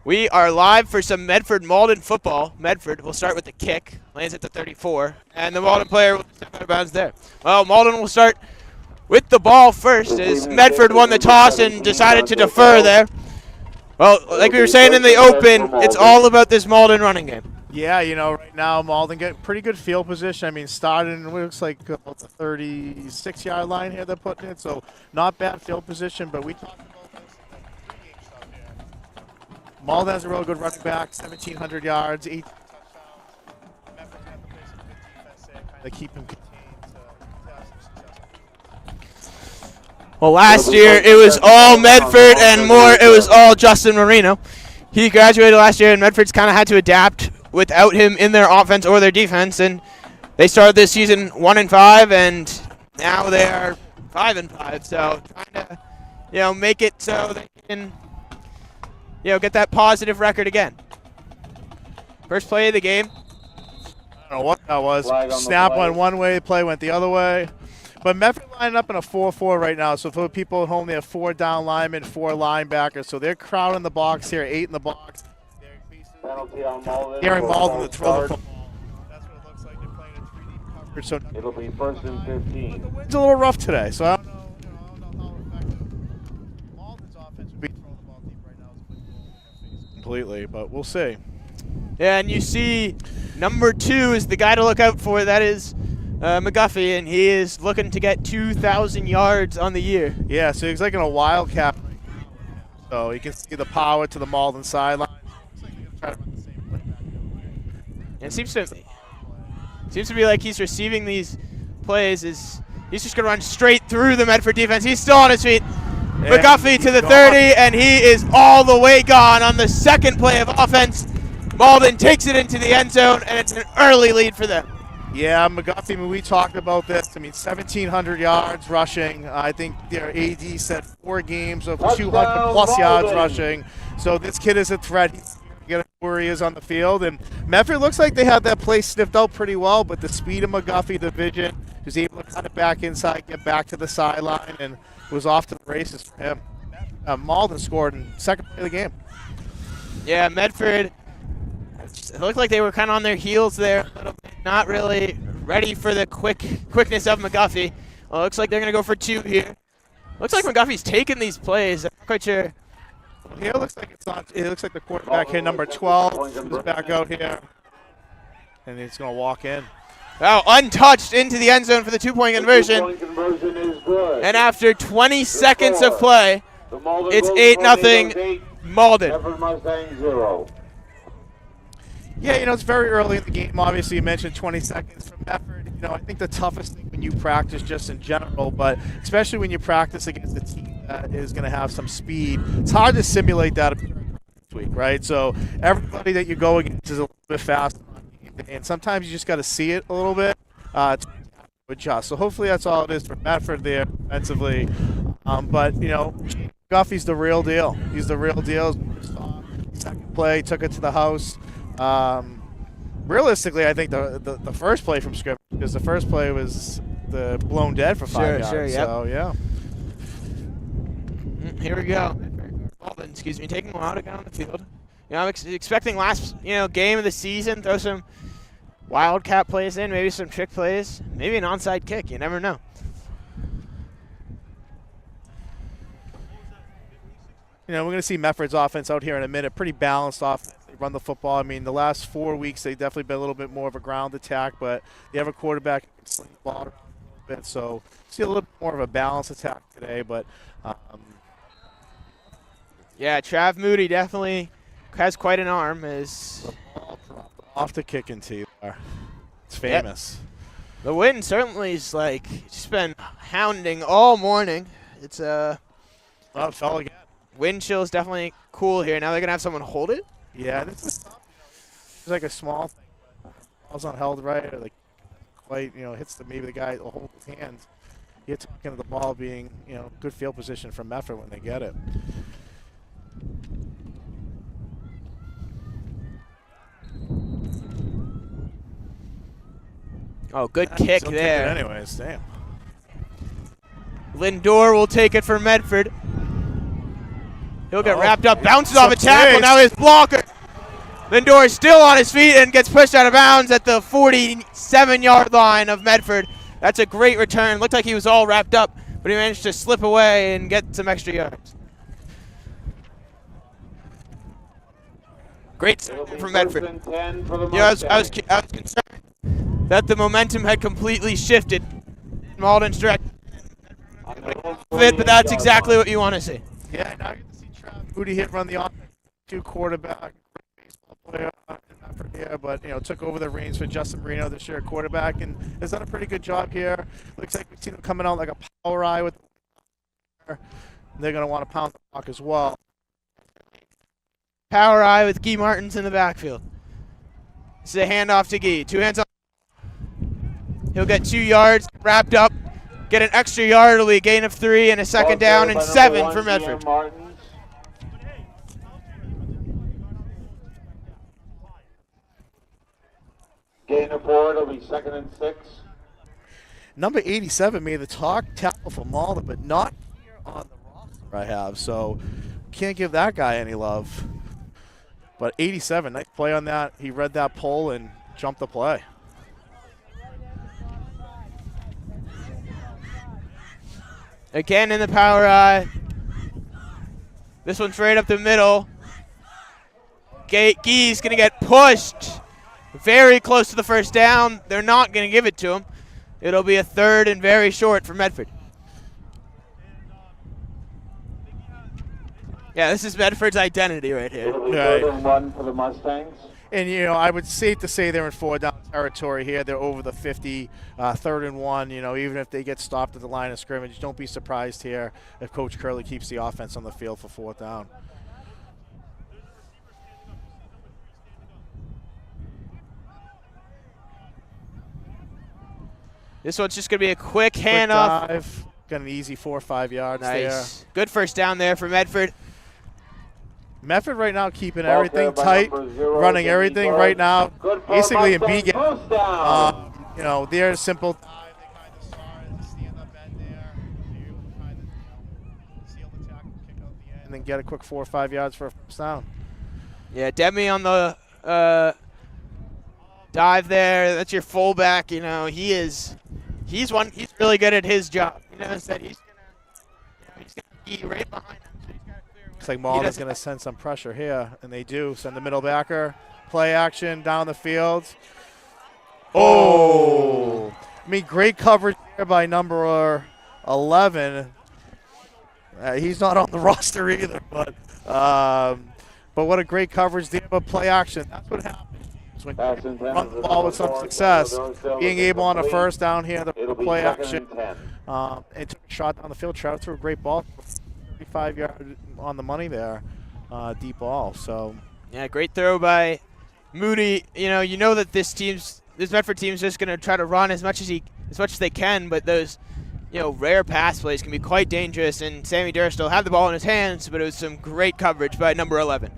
We are live for some Medford Malden football. Medford will start with the kick, lands at the 34, and the Malden player will step out of bounds there. Well, Malden will start with the ball first as Medford won the toss and decided to defer there. Well, like we were saying in the open, it's all about this Malden running game. Yeah, right now Malden get pretty good field position. I mean, starting it looks like about the 36-yard line here they're putting it, so not bad field position. But we talked about this in the pregame stuff here. Malden has a real good running back, 1,700 yards, 18 touchdowns. Medford's gonna have to play some good defense there, kind of keep him contained to have some success. Well, last year it was all Medford and more. It was all Justin Marino. He graduated last year, and Medford's kind of had to adapt without him in their offense or their defense, and they started this season 1-5, and now they are 5-5. So trying to, make it so they can, get that positive record again. First play of the game. I don't know what that was. Snap went one way, play went the other way. But Medford lined up in a 4-4 right now. So for people at home, they have 4 down linemen, 4 linebackers. So they're crowding the box here, 8 in the box. Penalty on Malden. Gary Malden to throw the football. That's what it looks like. They're playing a 3D coverage. So it'll be 1st and 15. The wind's a little rough today, so I don't know, how effective Malden's offense would be throwing the ball deep right now. Completely, but we'll see. Yeah, and you see number 2 is the guy to look out for. That is McGuffey, and he is looking to get 2,000 yards on the year. Yeah, so he's like in a wildcat right now. So you can see the power to the Malden sideline. It seems to be like he's receiving these plays. He's just going to run straight through the Medford defense. He's still on his feet. Yeah, McGuffey to the 30, and he is all the way gone on the second play of offense. Malden takes it into the end zone, and it's an early lead for them. Yeah, McGuffey, we talked about this. I mean, 1,700 yards rushing. I think their AD said 4 games of 200-plus yards rushing. So this kid is a threat. He's get where he is on the field, and Medford looks like they have that play sniffed out pretty well, but the speed of McGuffey, the vision, was able to cut it back inside, get back to the sideline, and was off to the races for him. Malden scored in second play of the game. Yeah, Medford, it looked like they were kind of on their heels there a little bit, not really ready for the quickness of McGuffey. Well, it looks like they're going to go for 2 here. Looks like McGuffey's taking these plays. I'm not quite sure. Here looks like it's not. It looks like the quarterback here, number 12, is back out here, and he's going to walk in. Oh, untouched into the end zone for the 2-point conversion. The 2-point conversion is good. And after 20 seconds of play, it's 8-0 Malden. Medford Mustang 0. Yeah, it's very early in the game. Obviously, you mentioned 20 seconds from Medford. I think the toughest thing when you practice just in general, but especially when you practice against a team that is going to have some speed, it's hard to simulate that this week, right? So everybody that you go against is a little bit faster, and sometimes you just got to see it a little bit to adjust. So hopefully that's all it is for Medford there offensively. But, Guffey's the real deal. He's the real deal. Second play, took it to the house. Realistically, I think the first play from scrimmage, because the first play was the blown dead for 5 yards. Sure, yep. So, yeah. Here we go. Malden, taking a while to get on the field. I'm expecting last, game of the season, throw some wildcat plays in, maybe some trick plays, maybe an onside kick. You never know. We're going to see Medford's offense out here in a minute. Pretty balanced offense. They run the football. I mean, the last 4 weeks, they've definitely been a little bit more of a ground attack, but they have a quarterback who can sling the ball around a little bit. So, see a little bit more of a balanced attack today. But, yeah, Trav Moody definitely has quite an arm. Off the kicking tee there. It's famous. Yep. The wind certainly is just been hounding all morning. It's oh, it fell again. Wind chill is definitely cool here. Now they're gonna have someone hold it. Yeah, this is it's like a small thing. Ball's not held right, or quite hits maybe the guy will hold his hands. He hits into the ball, being good field position from Medford when they get it. Oh, good kick there. Anyways, damn. Lindor will take it for Medford. He'll get wrapped up, bounces off a tackle, now his blocker. Lindor is still on his feet and gets pushed out of bounds at the 47-yard line of Medford. That's a great return. Looked like he was all wrapped up, but he managed to slip away and get some extra yards. Great start from Medford. I was concerned that the momentum had completely shifted in Malden's direction. But that's exactly what you want to see. Yeah, now you get to see Trav Moody hit run the offense, 2 quarterback, baseball player in Medford here, but took over the reins for Justin Marino this year, quarterback, and has done a pretty good job here. Looks like we've seen him coming out like a power eye with. They're going to want to pound the block as well. Power eye with Guy Martins in the backfield. This is a handoff to Guy. 2 hands on. He'll get 2 yards, wrapped up, get an extra yard. It'll be a gain of 3 and a second down and 7 for Medford. Gain of 4, it'll be 2nd and 6. Number 87 made the tackle for Malden, but not on the roster I have, so can't give that guy any love. But 87, nice play on that. He read that pull and jumped the play. Again in the power eye. This one's right up the middle. Guy's going to get pushed very close to the first down. They're not going to give it to him. It'll be a 3rd and very short for Medford. Yeah, this is Medford's identity right here. It'll be 3rd and 1 for the Mustangs. And, I would safe to say they're in 4-down territory here. They're over the 50, 3rd and 1. Even if they get stopped at the line of scrimmage, don't be surprised here if Coach Curley keeps the offense on the field for 4th down. This one's just going to be a quick handoff. Dive. Got an easy 4 or 5 yards there. Nice. Good first down there for Medford. Medford right now keeping everything tight, running everything right now, basically in B game. They're simple. They kind of start stand up end there. They're able to kind of seal the tackle, kick out the end, and then get a quick 4 or 5 yards for a first down. Yeah, Demi on the dive there. That's your fullback. He's really good at his job. He knows that he's gonna be right behind him. Looks like Malden's going to send some pressure here, and they do. Send the middle backer, play action down the field. Oh! Great coverage here by number 11. He's not on the roster either, but what a great coverage there. But play action, that's what happens when you run the ball with some success. Being able on a first down here, the play action, and took a shot down the field. Trout threw a great ball. 35-yard on the money there, deep ball. So yeah, great throw by Moody. You know that this Medford team's just going to try to run as much as they can, but those rare pass plays can be quite dangerous. And Sammy Durstill had the ball in his hands, but it was some great coverage by number 11.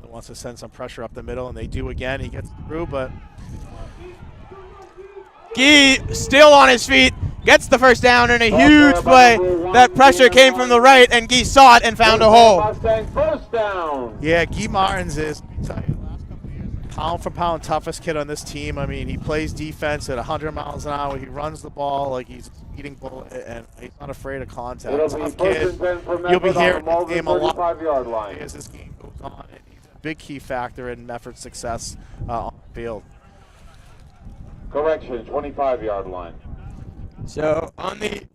Wants to send some pressure up the middle, and they do again. He gets through, but Guy still on his feet, gets the first down in a huge play. That pressure came from the right, and Guy saw it and found a hole. Yeah, Guy Martins is pound for pound toughest kid on this team. He plays defense at 100 miles an hour. He runs the ball like he's eating bullet, and he's not afraid of contact. Tough kid. You'll be hearing this game a lot as this game goes on. He's a big key factor in Medford's success on the field. Correction, 25-yard line. So on the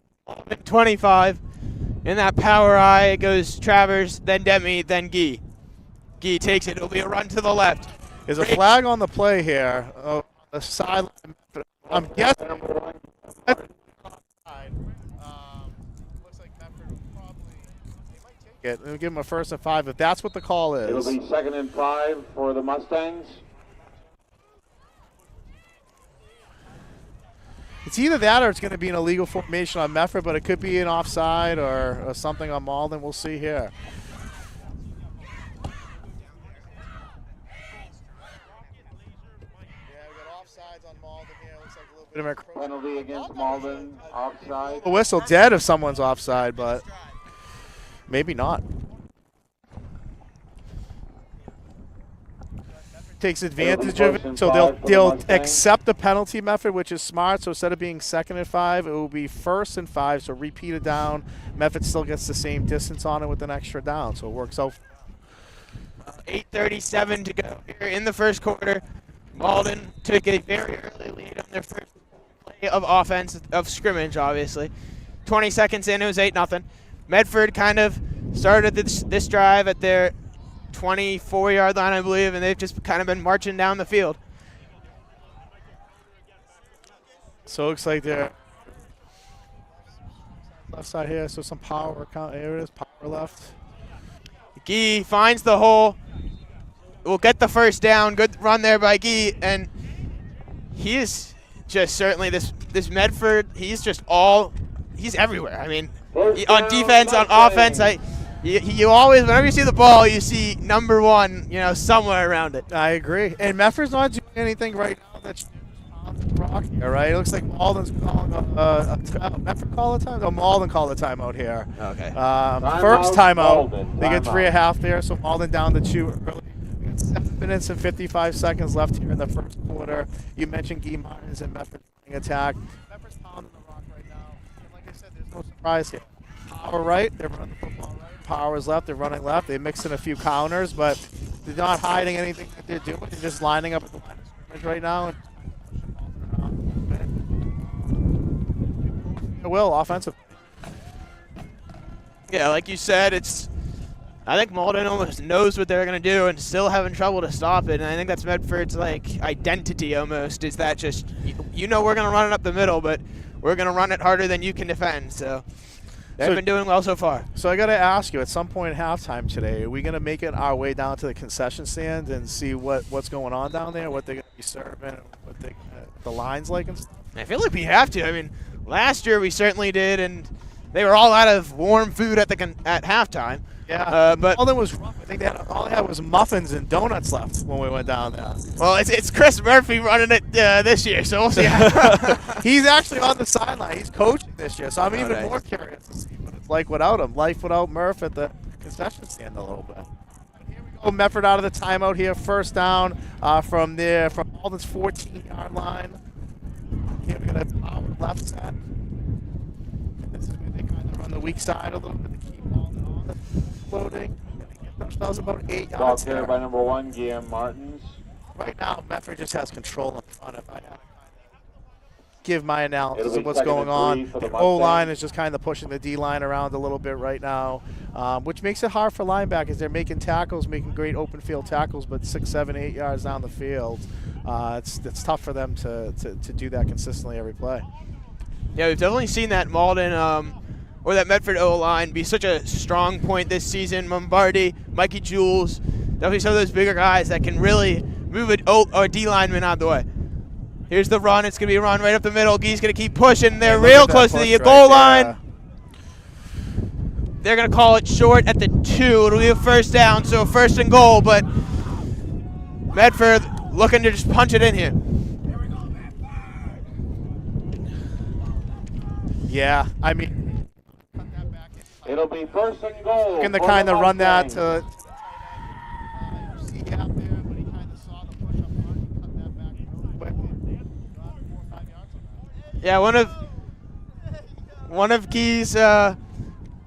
25, in that power eye, it goes Travers, then Demi, then Guy. Guy takes it. It'll be a run to the left. There's a flag on the play here. The sideline. I'm guessing. Looks like Medford will probably. They might take it. They'll give him a 1st and 5 if that's what the call is. It'll be 2nd and 5 for the Mustangs. It's either that or it's going to be an illegal formation on Medford, but it could be an offside or something on Malden. We'll see here. Penalty against Malden, offside. A whistle dead if someone's offside, but maybe not. Takes advantage of it, so they'll accept the penalty method, which is smart. So instead of being 2nd and 5, it will be 1st and 5. So repeat it down. Medford still gets the same distance on it with an extra down, so it works out. 8:37 to go here in the first quarter. Malden took a very early lead on their first play of offense, of scrimmage, obviously. 20 seconds in, it was 8-0. Medford kind of started this drive at their 24-yard line, I believe, and they've just kind of been marching down the field. So it looks like they're left side here, so some power. Here it is, power left. Guy finds the hole. Will get the first down. Good run there by Guy, and he is just certainly this Medford. He's everywhere. I mean, on defense, on offense, you always, whenever you see the ball, you see number 1, somewhere around it. I agree. And Medford's not doing anything right now that's rock here, right? It looks like Malden's calling Medford call a time? No, Malden called a timeout here. Okay. First timeout. They get 3.5 there, so Malden down to 2 early. 7 minutes and 55 seconds left here in the first quarter. You mentioned Guy Martins and Medford playing attack. Medford's pounding the rock right now. And like I said, there's no surprise here. Power right, they're running the football right. Power is left, they're running left. They mix in a few counters, but they're not hiding anything that they're doing. They're just lining up at the line of scrimmage right now. It will, offensive. Yeah, like you said, I think Malden almost knows what they're going to do and still having trouble to stop it. And I think that's Medford's identity almost, is that just, we're going to run it up the middle, but we're going to run it harder than you can defend. So they've been doing well so far. So I got to ask you, at some point at halftime today, are we going to make it our way down to the concession stand and see what's going on down there, what they're going to be serving, what the line's like and stuff? I feel like we have to. I mean, last year we certainly did, and they were all out of warm food at halftime. Yeah, but Malden was rough. I think all they had was muffins and donuts left when we went down there. Well, it's Chris Murphy running it this year, so we'll see. He's actually on the sideline. He's coaching this year, so I'm even more curious to see what it's like without him. Life without Murph at the concession stand a little bit. Here we go. Medford out of the timeout here. First down from Malden's 14-yard line. Here we got a power left side. This is where they kind of run the weak side a little bit to keep Malden on it. Loading. That was about 8 yards there by number 1, Guillaume Martins. Right now, Medford just has control in front. If I had to give my analysis of what's going on, the O-line is just kind of pushing the D-line around a little bit right now, which makes it hard for linebackers. They're making tackles, making great open field tackles, but 6, 7, 8 yards down the field, it's tough for them to do that consistently every play. Yeah, we've definitely seen that Malden or that Medford O-line be such a strong point this season. Mombardi, Mikey Jules, definitely some of those bigger guys that can really move a D lineman out of the way. Here's the run. It's going to be a run right up the middle. Guy's going to keep pushing. They're real close to the goal line. They're going to call it short at the 2. It'll be a first down, so first and goal, but Medford looking to just punch it in here. Yeah, I mean, it'll be first and goal. Looking to kind of run that to see out there, but he kind of saw the push up front and cut that back really quickly. 4 or 5 yards on that. Yeah, one of Guy's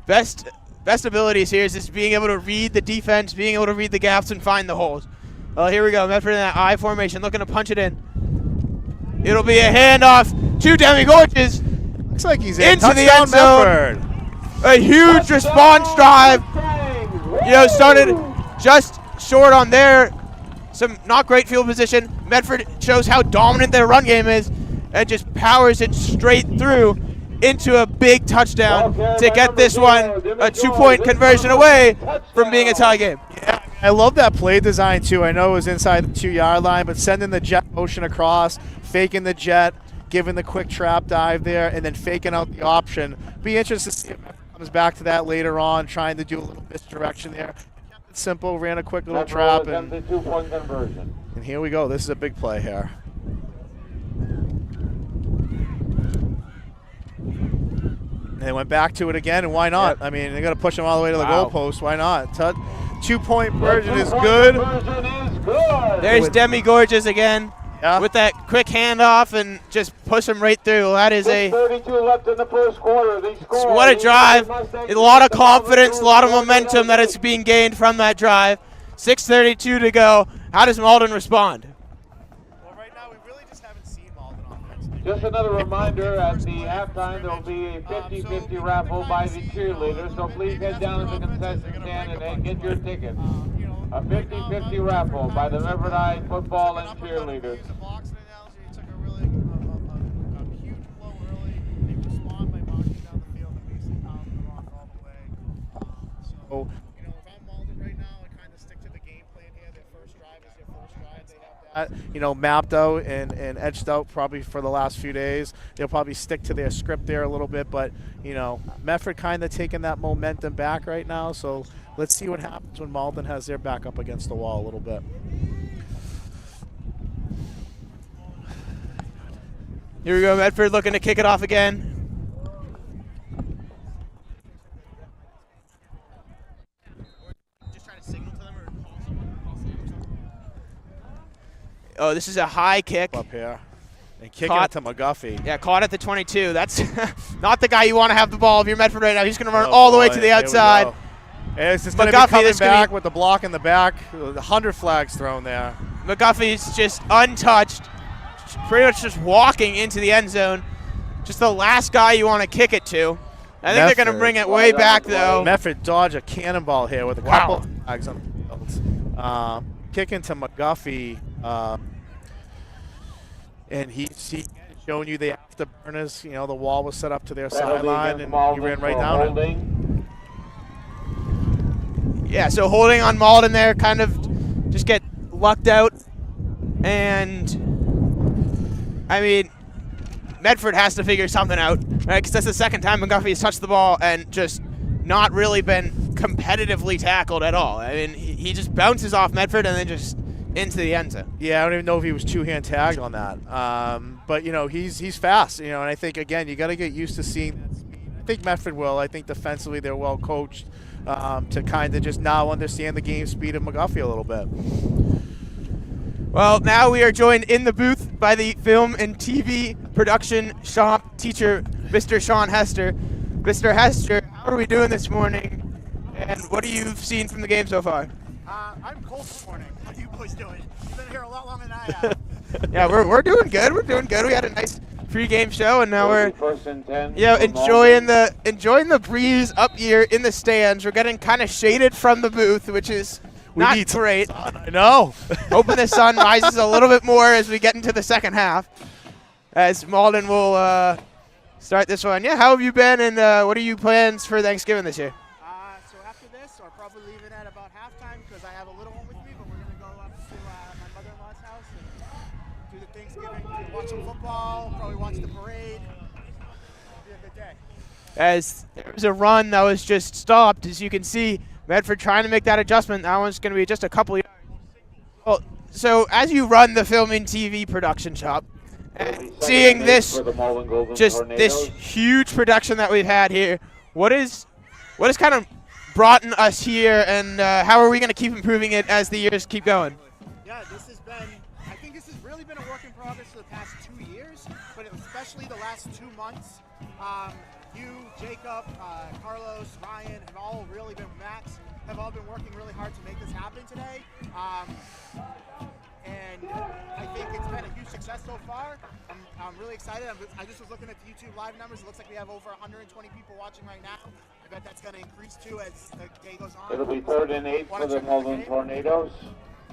best abilities here is just being able to read the defense, being able to read the gaps and find the holes. Well, here we go. Medford in that I formation, looking to punch it in. It'll be a handoff to Demi Gorges. Looks like he's into the end zone. Medford. A huge response drive. Started just short on there. Some not great field position. Medford shows how dominant their run game is and just powers it straight through into a big touchdown to get this one a 2-point conversion away from being a tie game. Yeah, I love that play design too. I know it was inside the 2-yard line, but sending the jet motion across, faking the jet, giving the quick trap dive there, and then faking out the option. Be interested to see if Medford comes back to that later on, trying to do a little misdirection there. Kept it simple, ran a quick little trap, and 2-point conversion. And here we go. This is a big play here. they went back to it again, and why not? Yep. I mean, they got to push them all the way to the Wow. goalpost. Why not? 2-point conversion is good. There's Demi Gorges again. Yeah. With that quick handoff and just push him right through. That is a 32 left in the first quarter. They score. what a drive. A lot of confidence, a lot of momentum that is being gained from that drive. 6:32 to go. How does Malden respond? Well, right now we really just haven't seen Malden offensively. Just another reminder, at the halftime there will be a 50-50 raffle by the cheerleaders, so please head down to the concession stand and get your tickets. A 50-50 raffle by the Medford High football and cheerleaders. The boxing analogy took a really a huge blow early. They respond by marching down the field and basically pounding the rock all the way. So, if I'm Malden right now, I kind of stick to the game plan here. Their first drive is their first drive. They have that, mapped out and edged out probably for the last few days. They'll probably stick to their script there a little bit, but, Medford kind of taking that momentum back right now, so let's see what happens when Malden has their back up against the wall a little bit. Here we go, Medford looking to kick it off again. Oh, this is a high kick. Up here. And kicking Caught. it to McGuffey. Yeah, caught at the 22. That's not the guy you want to have the ball if you're Medford right now. He's going to run all the way to the outside. And it's just going to be coming back with the block in the back. 100 flags thrown there. McGuffey's just untouched, pretty much just walking into the end zone. Just the last guy you want to kick it to. I think they're going to bring it way back, though. Medford dodge a cannonball here with a couple of flags on the field. Kicking to McGuffey. And he's showing you the afterburners. The wall was set up to their sideline, and he ran right down it. Yeah, so holding on Malden there, kind of just get lucked out. And, I mean, Medford has to figure something out, right? Because that's the second time McGuffey has touched the ball and just not really been competitively tackled at all. I mean, he just bounces off Medford and then just into the end zone. Yeah, I don't even know if he was two-hand tagged on that. But, he's fast, and I think, again, you got to get used to seeing that speed. I think Medford will. I think defensively they're well coached to kind of just now understand the game speed of McGuffey a little bit. Well, now we are joined in the booth by the film and TV production shop teacher, Mr. Sean Hester. Mr. Hester, how are we doing this morning? And what have you seen from the game so far? I'm cold this morning. How are you boys doing? You've been here a lot longer than I have. Yeah, we're doing good. We're doing good. We had a nice pre-game show, and now we're enjoying the breeze up here in the stands. We're getting kind of shaded from the booth, which is not great. I know. Hoping the sun rises a little bit more as we get into the second half, as Malden will start this one. Yeah, how have you been, and what are your plans for Thanksgiving this year? So after this, I'll probably leave it at about halftime because I have a little one with me, but we're going to go up to my mother-in-law's house and do the Thanksgiving, watch some football, probably watch the parade. It'll be a good day. As there was a run that was just stopped, as you can see, Medford trying to make that adjustment. That one's going to be just a couple yards. Well, so as you run the film and TV production shop, and seeing this, just this huge production that we've had here, what is kind of brought us here, and how are we going to keep improving it as the years keep going? Yeah, I think this has really been a work in progress for the past 2 years, but especially the last 2 months. You, Jacob, Carlos, Ryan have all really been, Max, have all been working really hard to make this happen today. And I think it's been a huge success so far. I'm really excited. I just was looking at the YouTube live numbers. It looks like we have over 120 people watching right now. I bet that's going to increase too as the day goes on. It'll be 3rd and 8 for the Malden Tornadoes.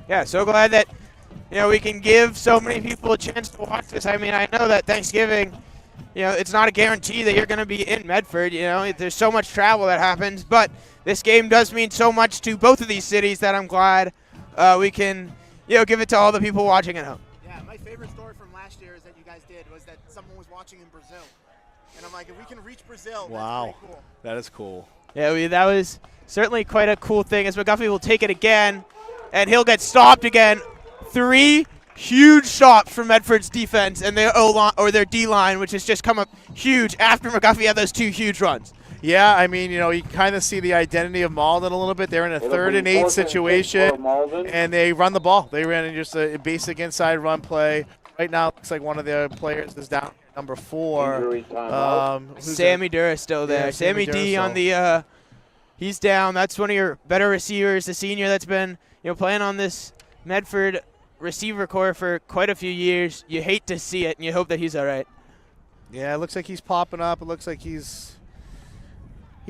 Yeah, so glad that we can give so many people a chance to watch this. I mean, I know that Thanksgiving, it's not a guarantee that you're going to be in Medford. There's so much travel that happens, but this game does mean so much to both of these cities that I'm glad we can, give it to all the people watching at home. Yeah, my favorite story from last year is that you guys did was that someone was watching in Brazil. And I'm like, if we can reach Brazil, wow, that's pretty cool. That is cool. Yeah, that was certainly quite a cool thing, as McGuffey will take it again, and he'll get stopped again. 3 huge stops from Medford's defense and their O-line or their D-line, which has just come up huge after McGuffey had those 2 huge runs. Yeah, I mean, you kind of see the identity of Malden a little bit. They're in a 3rd and 8 situation, and they run the ball. They ran in just a basic inside run play. Right now, it looks like one of their players is down, number 4. Sammy Durr is still there. Yeah, Sammy D on the he's down. That's one of your better receivers, the senior that's been playing on this Medford receiver corps for quite a few years. You hate to see it, and you hope that he's all right. Yeah, it looks like he's popping up. It looks like he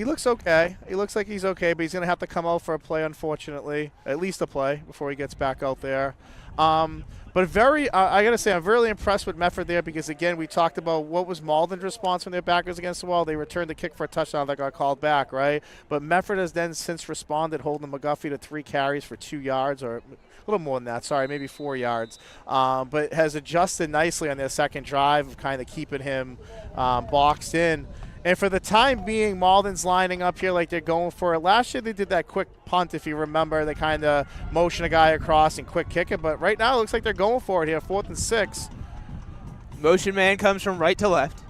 looks okay. He looks like he's okay, but he's going to have to come out for a play, unfortunately. At least a play before he gets back out there. But I got to say, I'm really impressed with Medford there because, again, we talked about what was Malden's response when their back was against the wall. They returned the kick for a touchdown that got called back, right? But Medford has then since responded, holding McGuffey to 3 carries for 2 yards, or a little more than that, sorry, maybe 4 yards. But has adjusted nicely on their second drive of kind of keeping him boxed in. And for the time being, Malden's lining up here like they're going for it. Last year they did that quick punt, if you remember. They kind of motion a guy across and quick kick it. But right now it looks like they're going for it here, 4th and 6. Motion man comes from right to left.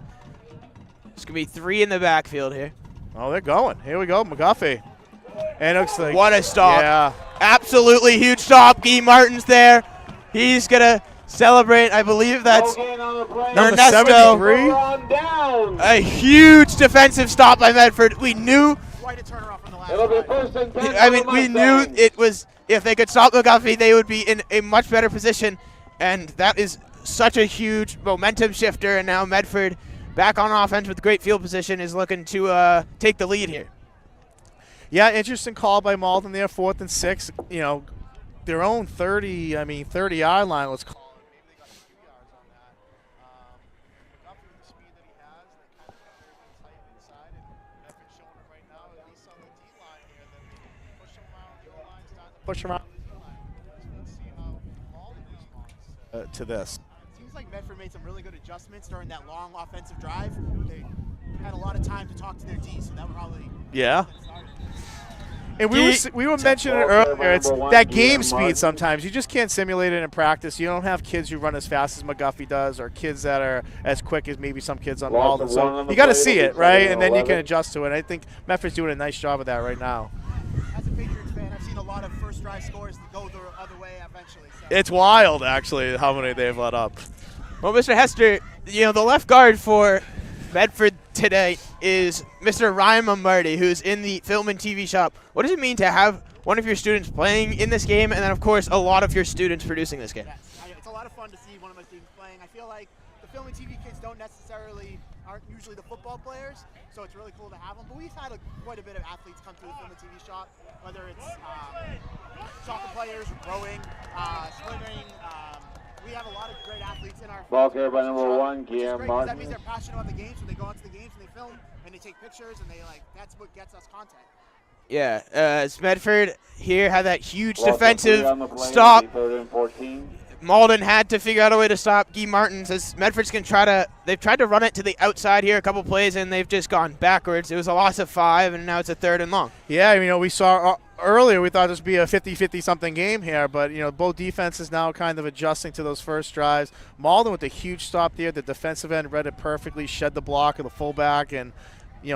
It's going to be 3 in the backfield here. Oh, they're going. Here we go, McGuffey. And it looks like... What a stop. Yeah. Absolutely huge stop. Guy Martin's there. He's going to celebrate. I believe that's number Ernesto. 73. A huge defensive stop by Medford. We knew. We knew it was, if they could stop McGuffey, they would be in a much better position. And that is such a huge momentum shifter. And now Medford, back on offense with great field position, is looking to take the lead here. Yeah, interesting call by Malden there, 4th and 6. Their own 30-yard line, let's call it. Push around to this. Seems like Medford made some really good adjustments during that long offensive drive. They had a lot of time to talk to their D, so that would probably And we were mentioning it earlier. It's that game speed sometimes. You just can't simulate it in practice. You don't have kids who run as fast as McGuffey does, or kids that are as quick as maybe some kids on Malden. So you got to see it, right? And then you can adjust to it. I think Medford's doing a nice job of that right now. As a Patriots fan, I've seen a lot of first drive scores go the other way eventually. So. It's wild, actually, how many they've let up. Well, Mr. Hester, the left guard for Medford today is Mr. Ryan Lombardi, who's in the film and TV shop. What does it mean to have one of your students playing in this game, and then, of course, a lot of your students producing this game? Yes, it's a lot of fun to see one of my students playing. I feel like the film and TV kids aren't usually the football players, so it's really cool to have them. But we've had quite a bit of athletes come through the film and TV shop, whether it's soccer players, rowing, swimming. We have a lot of great athletes in our ball carrier by number 1, Guillermo Martin. That means they're passionate about the games. When they go onto the games and they film and they take pictures, and that's what gets us content. Yeah, as Medford here had that huge defensive stop. 3rd and 14. Malden had to figure out a way to stop Guy Martins, as Medford's going to they've tried to run it to the outside here a couple plays, and they've just gone backwards. It was a loss of 5, and now it's a 3rd and long. Yeah, we saw earlier, we thought this would be a 50-50 something game here, but both defenses now kind of adjusting to those first drives. Malden with a huge stop there. The defensive end read it perfectly, shed the block of the fullback, and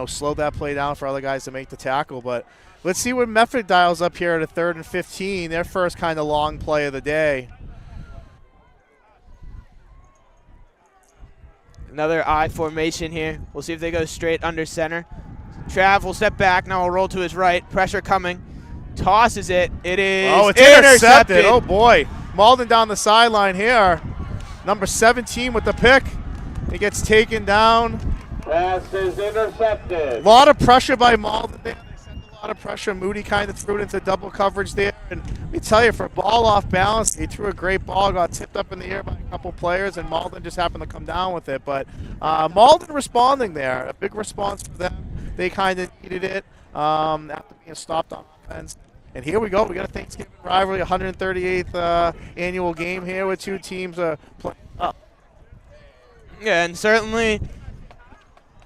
slowed that play down for other guys to make the tackle. But let's see what Medford dials up here at a 3rd and 15, their first kind of long play of the day. Another I formation here. We'll see if they go straight under center. Trav will step back. Now will roll to his right. Pressure coming. Tosses it. It is it's intercepted. Oh, boy. Malden down the sideline here. Number 17 with the pick. He gets taken down. Pass is intercepted. A lot of pressure by Malden there. They sent a lot of pressure. Moody kind of threw it into double coverage there. And let me tell you, for a ball off balance, he threw a great ball, got tipped up in the air by a couple players, and Malden just happened to come down with it. But Malden responding there. A big response for them. They kind of needed it after being stopped on offense. And here we go. We got a Thanksgiving rivalry, 138th annual game here with two teams playing up. Yeah, and certainly,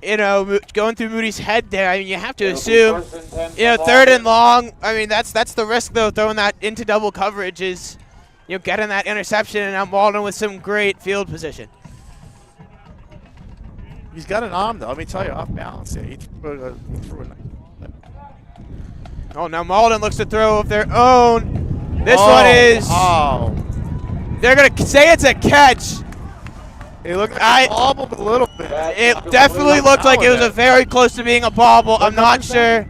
going through Moody's head there, I mean, you have to assume, 3rd and long. I mean, that's the risk, though, throwing that into double coverage is getting that interception, and now Malden with some great field position. He's got an arm, though. Let me tell you, off balance here. He threw a nice. Oh, now Malden looks to throw of their own. This one is. Oh. They're going to say it's a catch. It looked like bobbled a little bit. It definitely looked like it was a very close to being a bobble. I'm not sure.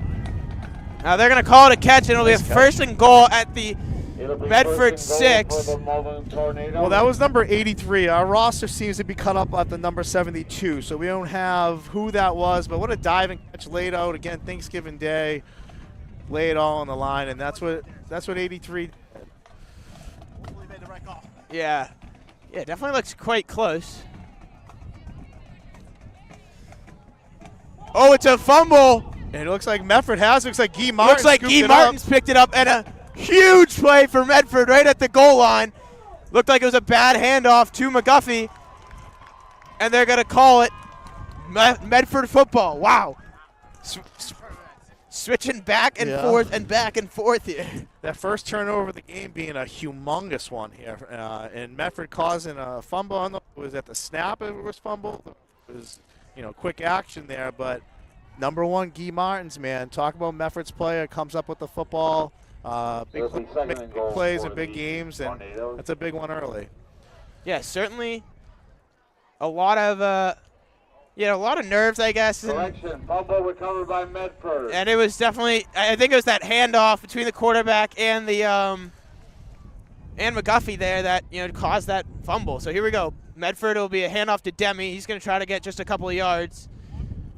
Now they're going to call it a catch, and it'll be a first and goal at the Medford 6. Well, that was number 83. Our roster seems to be cut up at the number 72, so we don't have who that was. But what a diving catch laid out again, Thanksgiving Day. Lay it all on the line, and that's what 83 did. Yeah, definitely looks quite close. Oh, it's a fumble. And it looks like Medford has. Looks like Guy Martin. Looks like Guy Martin's picked it up, and a huge play for Medford right at the goal line. Looked like it was a bad handoff to McGuffey, and they're going to call it Medford football. Wow. Switching back and forth here. That first turnover of the game being a humongous one here. And Medford causing a fumble. I don't know if it was at the snap it was fumbled. It was, quick action there. But number one, Guy Martins, man. Talk about Medford's player. Comes up with the football. Big plays and big games. And that's a big one early. Yeah, certainly a lot of nerves, I guess. Fumble recovered by Medford. And it was definitely, I think it was that handoff between the quarterback and the and McGuffey there that caused that fumble. So here we go. Medford will be a handoff to Demi. He's going to try to get just a couple of yards.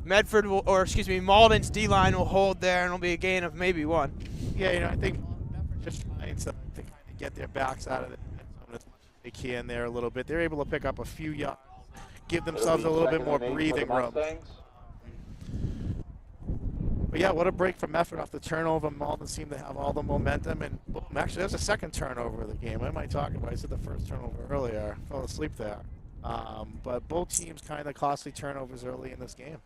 Malden's D-line will hold there, and it'll be a gain of maybe 1. Yeah, I think just trying to get their backs out of it as they can there a little bit. They're able to pick up a few yards. Give themselves a little bit more breathing room. But yeah, what a break from Medford off the turnover. Malden seemed to have all the momentum, and boom, actually there's a second turnover of the game. What am I talking about? I said the first turnover earlier. I fell asleep there. But both teams kind of costly turnovers early in this game.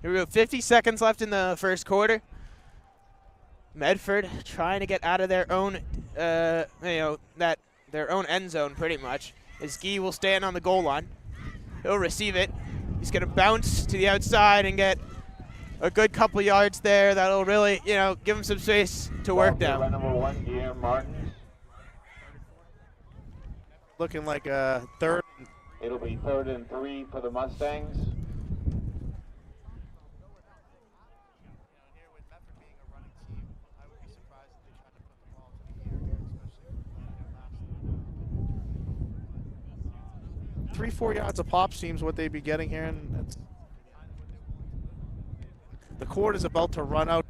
Here we go. 50 seconds left in the first quarter. Medford trying to get out of their own, their own end zone pretty much. As Guy will stand on the goal line. He'll receive it. He's going to bounce to the outside and get a good couple yards there. That'll really, give him some space to work down. Number 1, Guy Martin. Looking like a third. It'll be 3rd and 3 for the Mustangs. Three, 4 yards a pop seems what they'd be getting here, and the court is about to run out.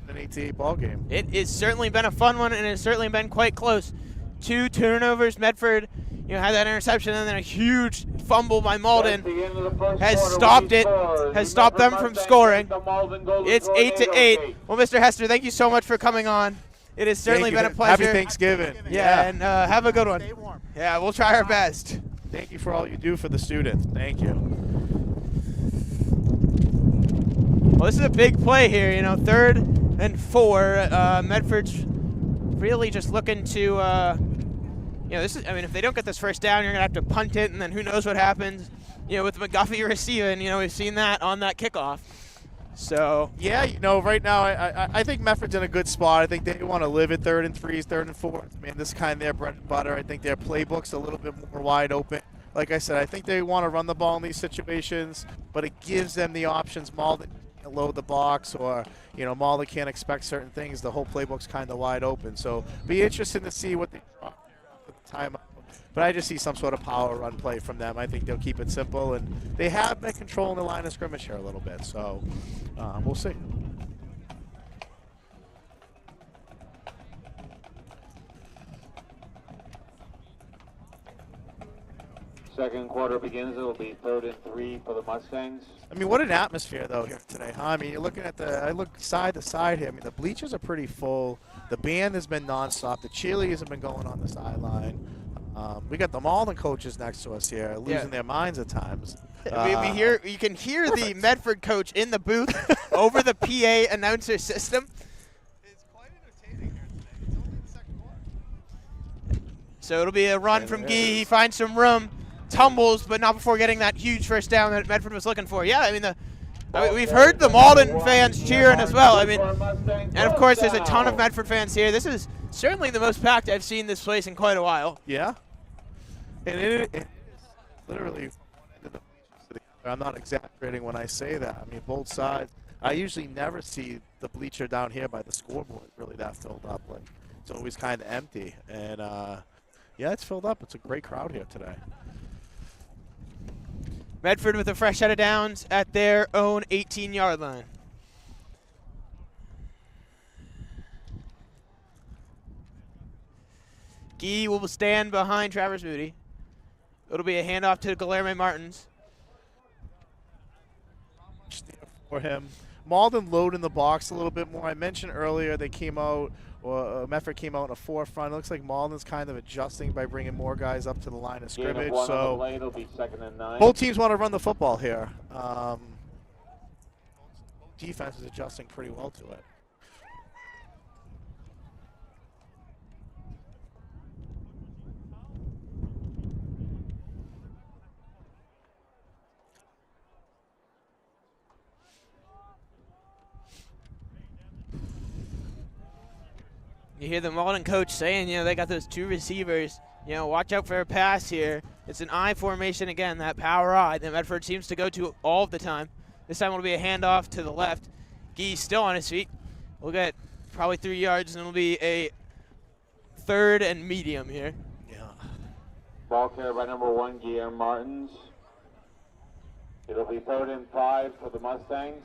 An 8-8 ball game. It has certainly been a fun one, and it's certainly been quite close. 2 turnovers. Medford, had that interception, and then a huge fumble by Malden has stopped it, has stopped them from scoring. It's 8-8. Well, Mr. Hester, thank you so much for coming on. It has certainly been a pleasure. Happy Thanksgiving. Yeah, and have a good one. Yeah, we'll try our best. Thank you for all you do for the students. Thank you. Well, this is a big play here, 3rd and 4. Medford's really just looking to, if they don't get this first down, you're going to have to punt it, and then who knows what happens, with McGuffey receiving. We've seen that on that kickoff. So yeah, right now I think Medford's in a good spot. I think they want to live at 3rd and 3s, 3rd and 4s. Man, this is kind of their bread and butter. I think their playbook's a little bit more wide open. Like I said, I think they want to run the ball in these situations, but it gives them the options. Malden can't load the box, or Malden can't expect certain things. The whole playbook's kind of wide open. So be interested to see what they draw for the timeout. But I just see some sort of power run play from them. I think they'll keep it simple, and they have been controlling the line of scrimmage here a little bit. So we'll see. Second quarter begins. It'll be 3rd and 3 for the Mustangs. I mean, what an atmosphere though here today, huh? I mean, you're looking at I look side to side here. I mean, the bleachers are pretty full. The band has been nonstop. The cheerleaders have been going on the sideline. We got the Malden coaches next to us here, losing their minds at times. You can hear the Medford coach in the booth over the PA announcer system. It's quite entertaining here today. So it'll be a run from Gee. He finds some room, tumbles, but not before getting that huge first down that Medford was looking for. Yeah, I mean, we've heard the Malden fans cheering as well. I mean, and of course, there's a ton of Medford fans here. This is certainly the most packed I've seen this place in quite a while. Yeah. And it is literally, I'm not exaggerating when I say that. I mean, both sides. I usually never see the bleacher down here by the scoreboard really that filled up. Like, it's always kind of empty. And, yeah, it's filled up. It's a great crowd here today. Medford with a fresh set of downs at their own 18-yard line. Gee will stand behind Travers Moody. It'll be a handoff to Guilherme Martins. For him. Malden loading the box a little bit more. I mentioned earlier they came out, or Medford came out in a forefront. It looks like Malden's kind of adjusting by bringing more guys up to the line of scrimmage. So both teams want to run the football here. Defense is adjusting pretty well to it. You hear the Malden coach saying, they got those two receivers. Watch out for a pass here. It's an I formation again, that power I that Medford seems to go to all of the time. This time it'll be a handoff to the left. Gee's still on his feet. We'll get probably 3 yards, and it'll be a 3rd and medium here. Yeah. Ball carried by number 1, Guilherme Martins. It'll be 3rd and 5 for the Mustangs.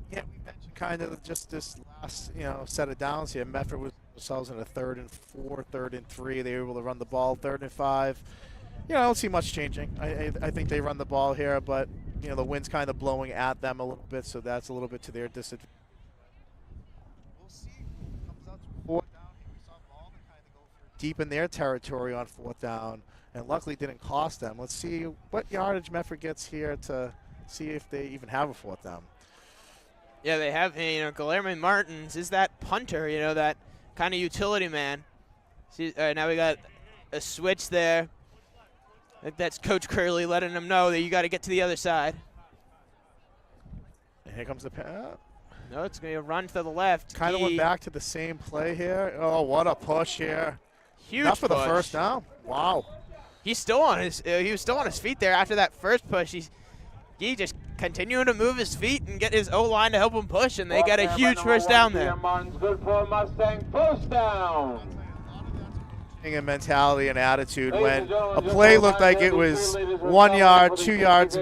Yeah, we mentioned kind of just this last, set of downs here. Medford was themselves in a 3rd and 4, 3rd and 3. They were able to run the ball 3rd and 5. I don't see much changing. I think they run the ball here, but the wind's kind of blowing at them a little bit, so that's a little bit to their disadvantage. We'll see. Comes out to 4th down here. We saw Malden kind of go deep in their territory on 4th down, and luckily didn't cost them. Let's see what yardage Medford gets here to see if they even have a 4th down. Yeah, they have, Guilherme Martins is that punter, that kind of utility man. See, all right, now we got a switch there. I think that's Coach Curley letting them know that you got to get to the other side. And here comes the pass. No, it's going to run to the left. Kind of went back to the same play here. Oh, what a push here. Huge Not for push. the first down. Wow. He's still on his. He was still on his feet there after that first push. He just continuing to move his feet and get his O-line to help him push, and they got a huge first down there. Martin's good for a Mustang first down. And mentality and attitude when a play looked like it was 1 yard, 2 yards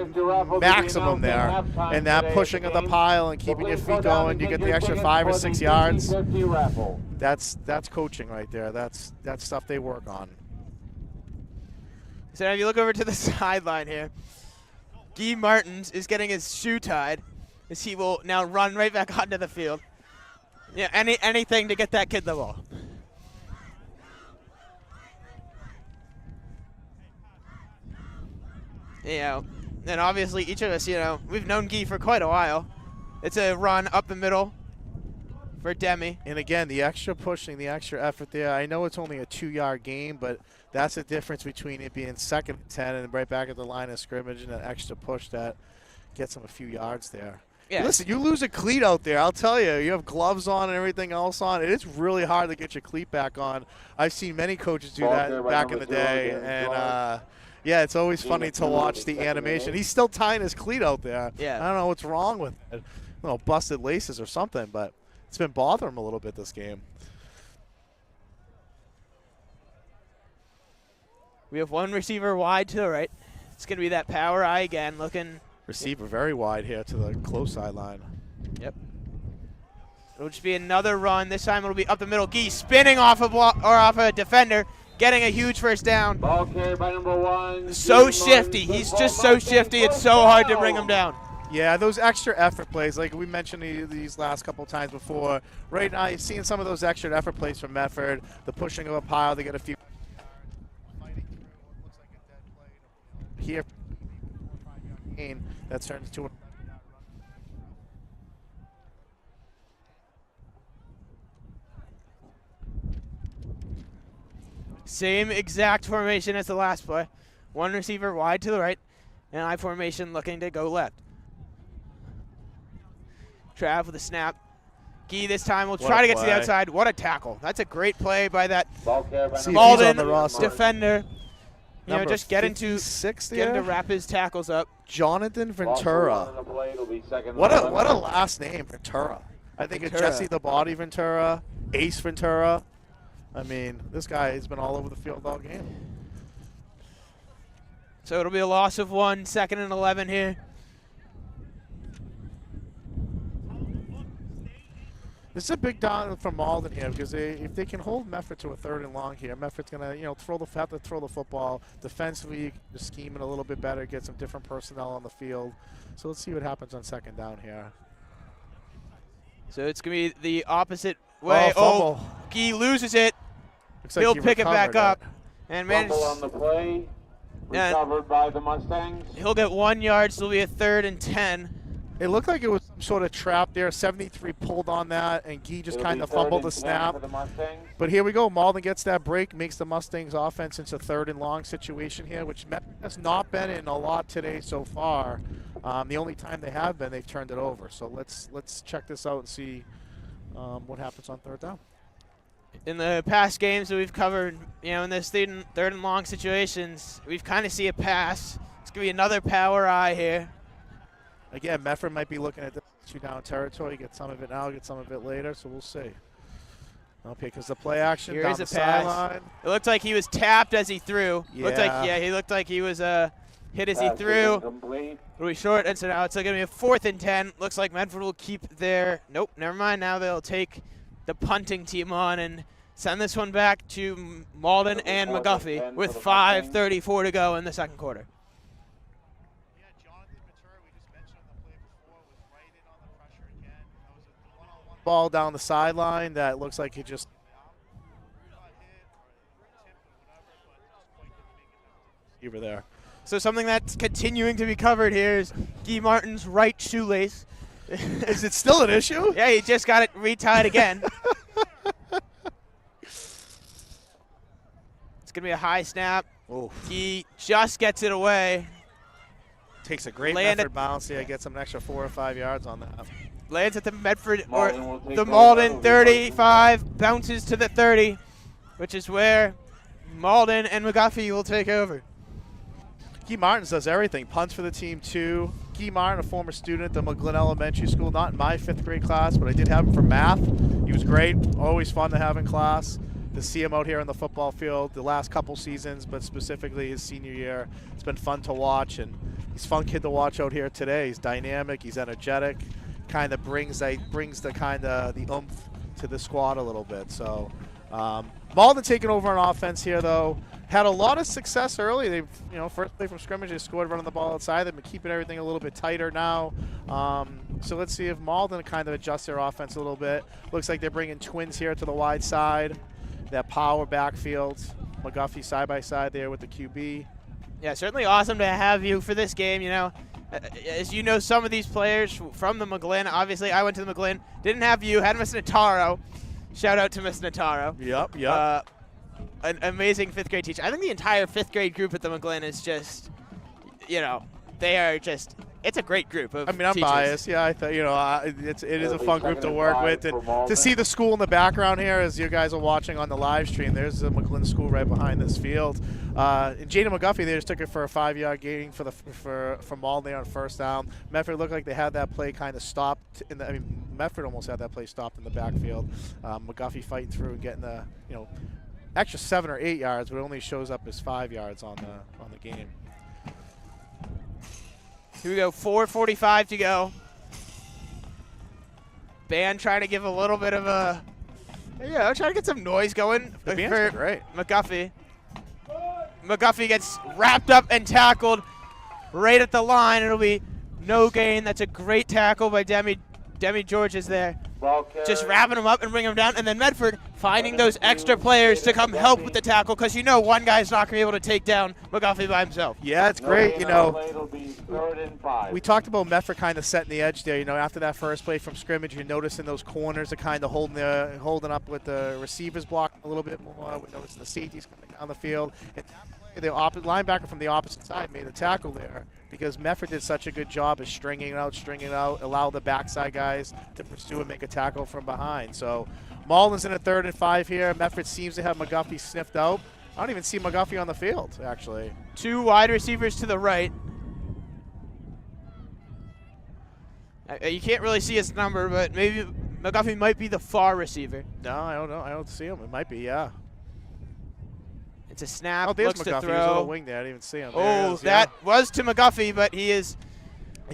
maximum there, and that pushing of the pile and keeping your feet going, you get the extra 5 or 6 yards. That's coaching right there. That's stuff they work on. So if you look over to the sideline here, Guy Martins is getting his shoe tied as he will now run right back onto the field. Yeah, anything to get that kid the ball. And obviously each of us, we've known Guy for quite a while. It's a run up the middle for Demi. And again, the extra pushing, the extra effort there. I know it's only a 2-yard game, but that's the difference between it being 2nd and 10 and right back at the line of scrimmage and an extra push that gets them a few yards there. Yeah. Listen, you lose a cleat out there, I'll tell you. You have gloves on and everything else on. It is really hard to get your cleat back on. I've seen many coaches do that back in the day. And, yeah, it's always funny to watch the animation. He's still tying his cleat out there. Yeah. I don't know what's wrong with it. Busted laces or something, but it's been bothering him a little bit this game. We have one receiver wide to the right. It's going to be that power I again looking. Receiver very wide here to the close sideline. Yep. It'll just be another run. This time it'll be up the middle. Gee spinning off a defender, getting a huge first down. Ball carried by number 1. So shifty. He's just so shifty. It's so hard to bring him down. Yeah, those extra effort plays, like we mentioned these last couple times before. Right now, you're seeing some of those extra effort plays from Medford. The pushing of a pile to get a few. Fighting through what looks like a dead play here. Gain that turns to a. Same exact formation as the last play. One receiver wide to the right, and I formation looking to go left. Trav with a snap. Gee this time will try to get to the outside. What a tackle. That's a great play by that Malden defender. You know, just getting to wrap his tackles up. Jonathan Ventura. What a last name, Ventura. I think it's Jesse the Body Ventura, Ace Ventura. I mean, this guy has been all over the field all game. So it'll be a loss of 1, 2nd and 11 here. This is a big down from Malden here because if they can hold Medford to a 3rd and long here, Medford's gonna have to throw the football. Defensively, just scheming a little bit better, get some different personnel on the field. So let's see what happens on 2nd down here. So it's gonna be the opposite way. Fumble. Gee loses it. Looks like He'll he pick it back recovered up and manage. Fumble on the play. Recovered by the Mustangs. He'll get 1 yard, so it'll be a 3rd and 10. It looked like it was some sort of trap there. 73 pulled on that, and Guy just kind of fumbled the snap. But here we go. Malden gets that break, makes the Mustangs offense into 3rd and long situation here, which has not been in a lot today so far. The only time they have been, they've turned it over. So let's check this out and see what happens on 3rd down. In the past games that we've covered, in this 3rd and long situations, we've kind of see a pass. It's going to be another power eye here. Again, Medford might be looking at the 2-down territory. Get some of it now, get some of it later, so we'll see. Okay, because the play action Here down is the a pass. sideline. It looked like he was tapped as he threw. Yeah. He looked like he was hit as he threw. It'll be short, and so now it's going to be a 4th and 10. Looks like Medford will keep their – nope, never mind. Now they'll take the punting team on and send this one back to Malden and McGuffey with 5:34 to go in the 2nd quarter. Ball down the sideline that looks like he just over there. So something that's continuing to be covered here is Guy Martin's right shoelace. Is it still an issue? Yeah, he just got it retied again. It's going to be a high snap. He just gets it away. Takes a great Medford bounce here, gets him an extra 4 or 5 yards on that. Lands at the Medford or the Malden 35, bounces to the 30, which is where Malden and McGuffey will take over. Guy Martins does everything. Punts for the team too. Guy Martin, a former student at the McGlynn Elementary School, not in my 5th grade class, but I did have him for math. He was great, always fun to have in class. To see him out here on the football field the last couple seasons, but specifically his senior year, it's been fun to watch, and he's a fun kid to watch out here today. He's dynamic, he's energetic. Kind of brings the oomph to the squad a little bit. So Malden taking over on offense here though. Had a lot of success early. They've first play from scrimmage, they scored running the ball outside. They've been keeping everything a little bit tighter now. So let's see if Malden kind of adjusts their offense a little bit. Looks like they're bringing twins here to the wide side. That power backfield. McGuffey side by side there with the QB. Yeah, certainly awesome to have you for this game. As you know, some of these players from the McGlynn, obviously I went to the McGlynn, didn't have you, had Miss Nataro. Shout out to Miss Nataro. Yep. An amazing 5th grade teacher. I think the entire 5th grade group at the McGlynn is just, they are just, it's a great group of I'm teachers. biased. Yeah, it is a fun group to work with. And to see the school in the background here as you guys are watching on the live stream, there's the McGlynn school right behind this field. And Jada McGuffey, they just took it for a 5-yard gain for Malden there on 1st down. Medford looked like they had that play kind of stopped. Medford almost had that play stopped in the backfield. McGuffey fighting through and getting the extra 7 or 8 yards, but it only shows up as 5 yards on the game. Here we go, 4:45 to go. Band trying to give a little bit of a, trying to get some noise going. The band's been great. McGuffey. McGuffey gets wrapped up and tackled right at the line. It'll be no gain. That's a great tackle by Demi Georges there. just wrapping him up and bringing him down. And then Medford finding those extra players to come help with the tackle because you know one guy's not going to be able to take down McGuffey by himself. Yeah, it's great. You know, we talked about Medford kind of setting the edge there. You know, after that first play from scrimmage, you're noticing those corners are kind of holding up with the receivers blocking a little bit more. We're noticing the safeties coming down the field. And the linebacker from the opposite side made a tackle there because Medford did such a good job of stringing it out, allow the backside guys to pursue and make a tackle from behind. So Malden's in a 3rd and 5 here. Medford seems to have McGuffey sniffed out. I don't even see McGuffey on the field, actually. 2 wide receivers to the right. You can't really see his number, but maybe McGuffey might be the far receiver. No, I don't know. I don't see him. It might be, yeah. It's a snap. Oh, there's looks McGuffey. to throw. There's a little wing there. I didn't even see him. Oh, that was to McGuffey, but he is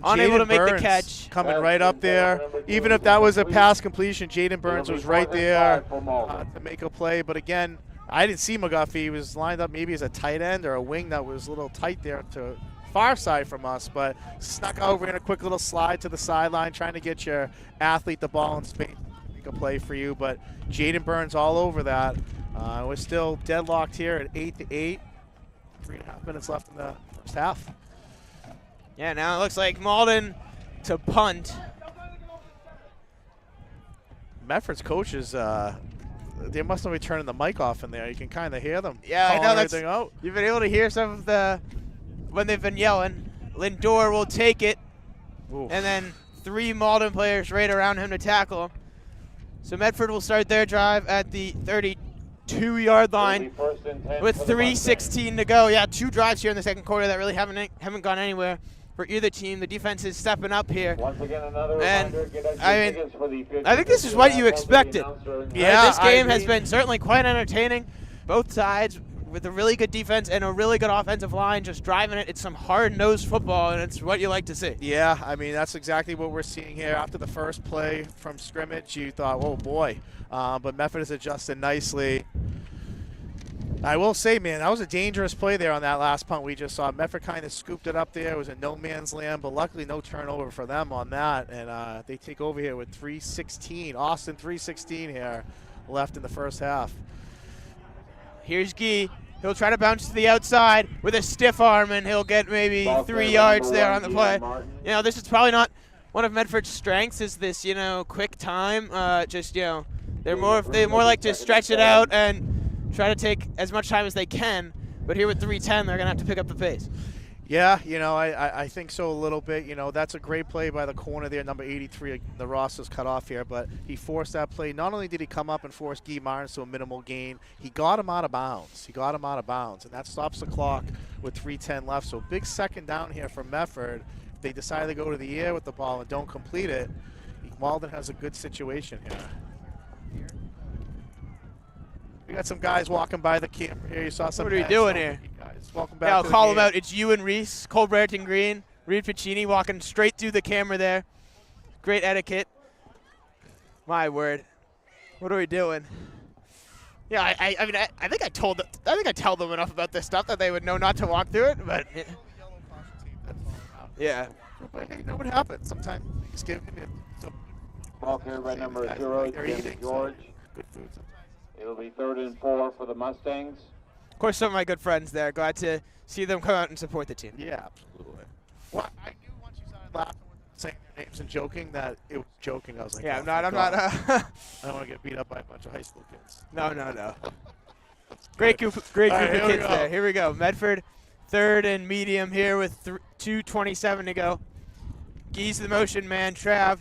unable to make the catch. Coming right up there. Even if that was a pass completion, Jaden Burns was right there to make a play. But again, I didn't see McGuffey. He was lined up maybe as a tight end or a wing that was a little tight there to far side from us, but snuck over in a quick little slide to the sideline, trying to get your athlete the ball in space, make a play for you. But Jaden Burns all over that. We're still deadlocked here at 8-8. 3.5 minutes left in the first half. Yeah, now it looks like Malden to punt. Medford's coaches, they must not be turning the mic off in there. You can kind of hear them. Yeah, I know that's. Out. You've been able to hear some of the when they've been yelling. Lindor will take it, and then 3 Malden players right around him to tackle. So Medford will start their drive at the 32-yard line with 3:16 to go. Yeah, 2 drives here in the second quarter that really haven't gone anywhere for either team. The defense is stepping up here. Once again, another and I think this is what you expected. Yeah, this game has been certainly quite entertaining. Both sides with a really good defense and a really good offensive line just driving it. It's some hard-nosed football, and it's what you like to see. Yeah, I mean, that's exactly what we're seeing here. After the first play from scrimmage, you thought, oh, boy. But Medford has adjusted nicely. I will say, man, that was a dangerous play there on that last punt we just saw. Medford kind of scooped it up there. It was a no man's land, but luckily no turnover for them on that. And they take over here with 3:16. Austin 3:16 here left in the first half. Here's Gee. He'll try to bounce to the outside with a stiff arm, and he'll get maybe 3 yards there on the play. You know, this is probably not one of Medford's strengths is this, you know, quick time. Just, you know, they more like to stretch it out and try to take as much time as they can. But here with 3:10, they're going to have to pick up the pace. Yeah, you know, I think so a little bit. You know, that's a great play by the corner there, number 83. The roster's cut off here, but he forced that play. Not only did he come up and force Guy Martins to a minimal gain, he got him out of bounds. And that stops the clock with 3:10 left. So big second down here for Medford. If they decide to go to the air with the ball and don't complete it, Malden has a good situation here. We got some guys walking by the camera here. You saw some. What are you doing here? Welcome back. Yeah, I'll call them out. It's you and Reese, Cole Brereton Green, Reed Piccini walking straight through the camera there. Great etiquette. My word. What are we doing? Yeah, I mean, I think I tell them enough about this stuff that they would know not to walk through it, but yeah. But hey, you know what happens sometimes. Ball carried by number 0, George. Good food. It'll be 3rd and 4 for the Mustangs. Of course, some of my good friends there. Glad to see them come out and support the team. Yeah, absolutely. Well, I knew once you started laughing, saying their names and joking that it was joking. I was like, yeah, oh, I'm not. I don't want to get beat up by a bunch of high school kids. No. Great group of kids there. Here we go. Medford, 3rd and medium here with 2:27 to go. Gee's the motion man. Trav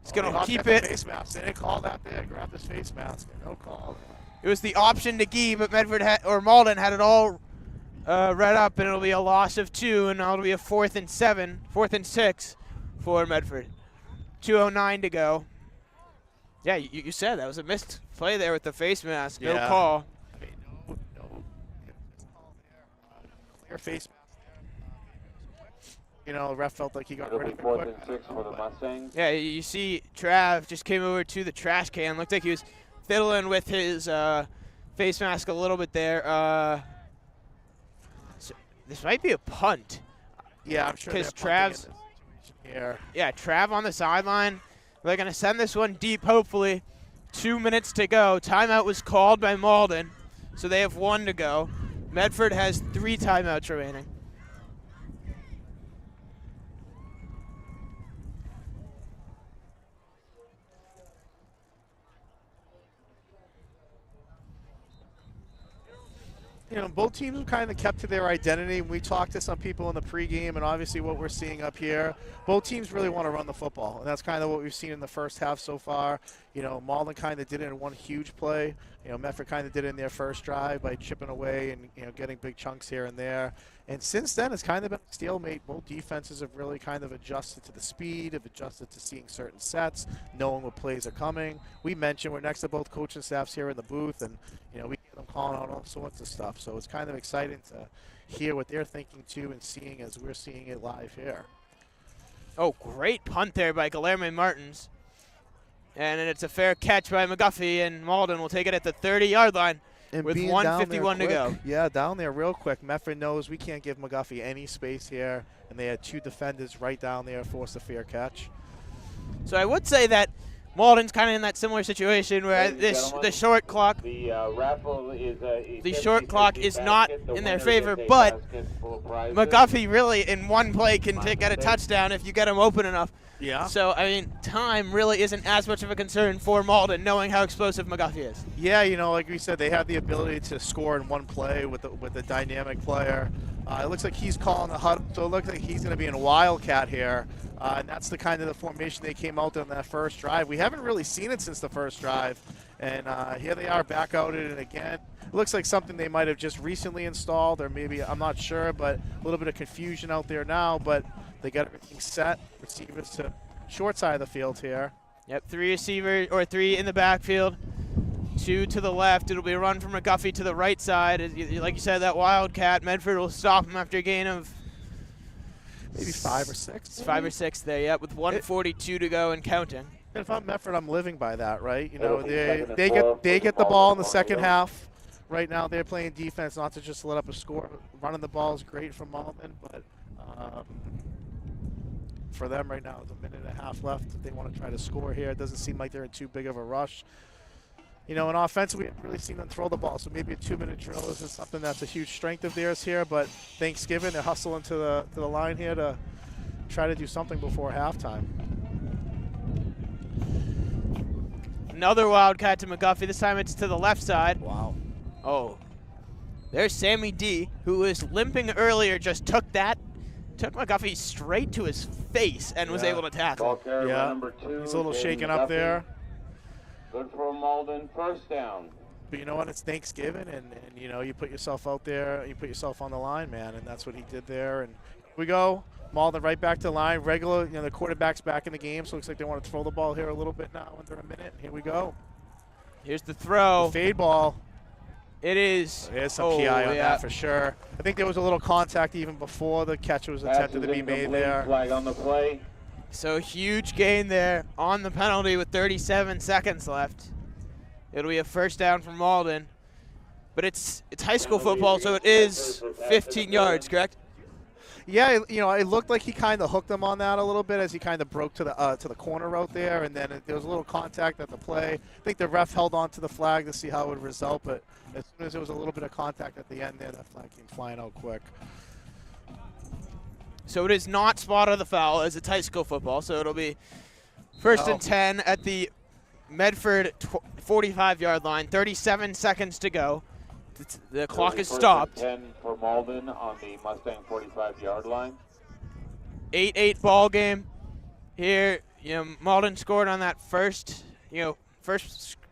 is going to keep it. Face mask. They didn't call that there. Grab this face mask. No call. It was the option to Gee, but Malden had it all read up, and it'll be a loss of 2, and it'll be a 4th and 6 for Medford. 2:09 to go. Yeah, you said that was a missed play there with the face mask. No call. I mean, no. Clear face mask there. You know, the ref felt like he got rid of it quick. 4th and 6 for the Mustangs. Yeah, you see Trav just came over to the trash can. Looked like he was fiddling with his face mask a little bit there. So this might be a punt. Yeah, I'm sure. Because Trav's. Here. Yeah, Trav on the sideline. They're going to send this one deep, hopefully. 2 minutes to go. Timeout was called by Malden, so they have 1 to go. Medford has 3 timeouts remaining. You know, both teams have kind of kept to their identity. We talked to some people in the pregame, and obviously what we're seeing up here, both teams really want to run the football, and that's kind of what we've seen in the first half so far. You know, Malden kind of did it in one huge play. You know, Medford kind of did it in their first drive by chipping away and, you know, getting big chunks here and there. And since then, it's kind of been a stalemate. Both defenses have really kind of adjusted to the speed, have adjusted to seeing certain sets, knowing what plays are coming. We mentioned we're next to both coaching staffs here in the booth, and, you know, we get them calling out all sorts of stuff. So it's kind of exciting to hear what they're thinking, too, and seeing as we're seeing it live here. Oh, great punt there by Guillermo Martins. And it's a fair catch by McGuffey, and Malden will take it at the 30-yard line And with being 1:51 to go. Yeah, down there real quick. Medford knows we can't give McGuffey any space here, and they had 2 defenders right down there, forced a fair catch. So I would say that Malden's kind of in that similar situation where the short clock, The raffle is the short clock is not in their favor, but McGuffey really in one play can get a touchdown if you get him open enough. Yeah. So, I mean, time really isn't as much of a concern for Malden, knowing how explosive McGuffey is. Yeah, you know, like we said, they have the ability to score in one play with a dynamic player. It looks like he's calling the huddle, so it looks like he's going to be in a Wildcat here. And that's the kind of the formation they came out in that first drive. We haven't really seen it since the first drive. And here they are back out in it again. It looks like something they might have just recently installed, or maybe, I'm not sure, but a little bit of confusion out there now. But they got everything set. Receivers to short side of the field here. Yep, 3 receivers, or 3 in the backfield, 2 to the left. It'll be a run from McGuffey to the right side. Like you said, that Wildcat, Medford will stop him after a gain of maybe 5 or 6. 5 or 6 there, yep, with 1:42 to go and counting. And if I'm Medford, I'm living by that, right? You know, they get the ball in the second half. Right now, they're playing defense, not to just let up a score. Running the ball is great from Malden, but for them right now, there's a minute and a half left. They want to try to score here. It doesn't seem like they're in too big of a rush. You know, in offense, we haven't really seen them throw the ball, so maybe a 2-minute drill isn't something that's a huge strength of theirs here. But Thanksgiving, they're hustling to the line here to try to do something before halftime. Another Wildcat to McGuffey. This time it's to the left side. Wow. Oh, there's Sammy D, who was limping earlier, just took McGuffey straight to his face and was able to tackle. Yeah, number 2, he's a little shaken up there. Good for Malden, first down. But you know what? It's Thanksgiving, and you know, you put yourself out there, you put yourself on the line, man, and that's what he did there. And here we go. Malden right back to the line. Regular, you know, the quarterback's back in the game, so it looks like they want to throw the ball here a little bit now under a minute. Here we go. Here's the throw. The fade ball. It is. There's some PI on that for sure. I think there was a little contact even before the catch was attempted to be made there. Flag on the play. So huge gain there on the penalty with 37 seconds left. It'll be a first down for Malden. But it's high school football, so it is 15 yards, correct? Yeah, you know, it looked like he kind of hooked him on that a little bit as he kind of broke to the corner route there, and then there was a little contact at the play. I think the ref held on to the flag to see how it would result, but as soon as there was a little bit of contact at the end there, that flag came flying out quick. So it is not spot of the foul as it's high school football, so it'll be first and 10 at the Medford 45-yard line, 37 seconds to go. The clock is stopped. 10 for Malden on the Mustang 45-yard line. 8-8 ball game. Here, you know, Malden scored on that first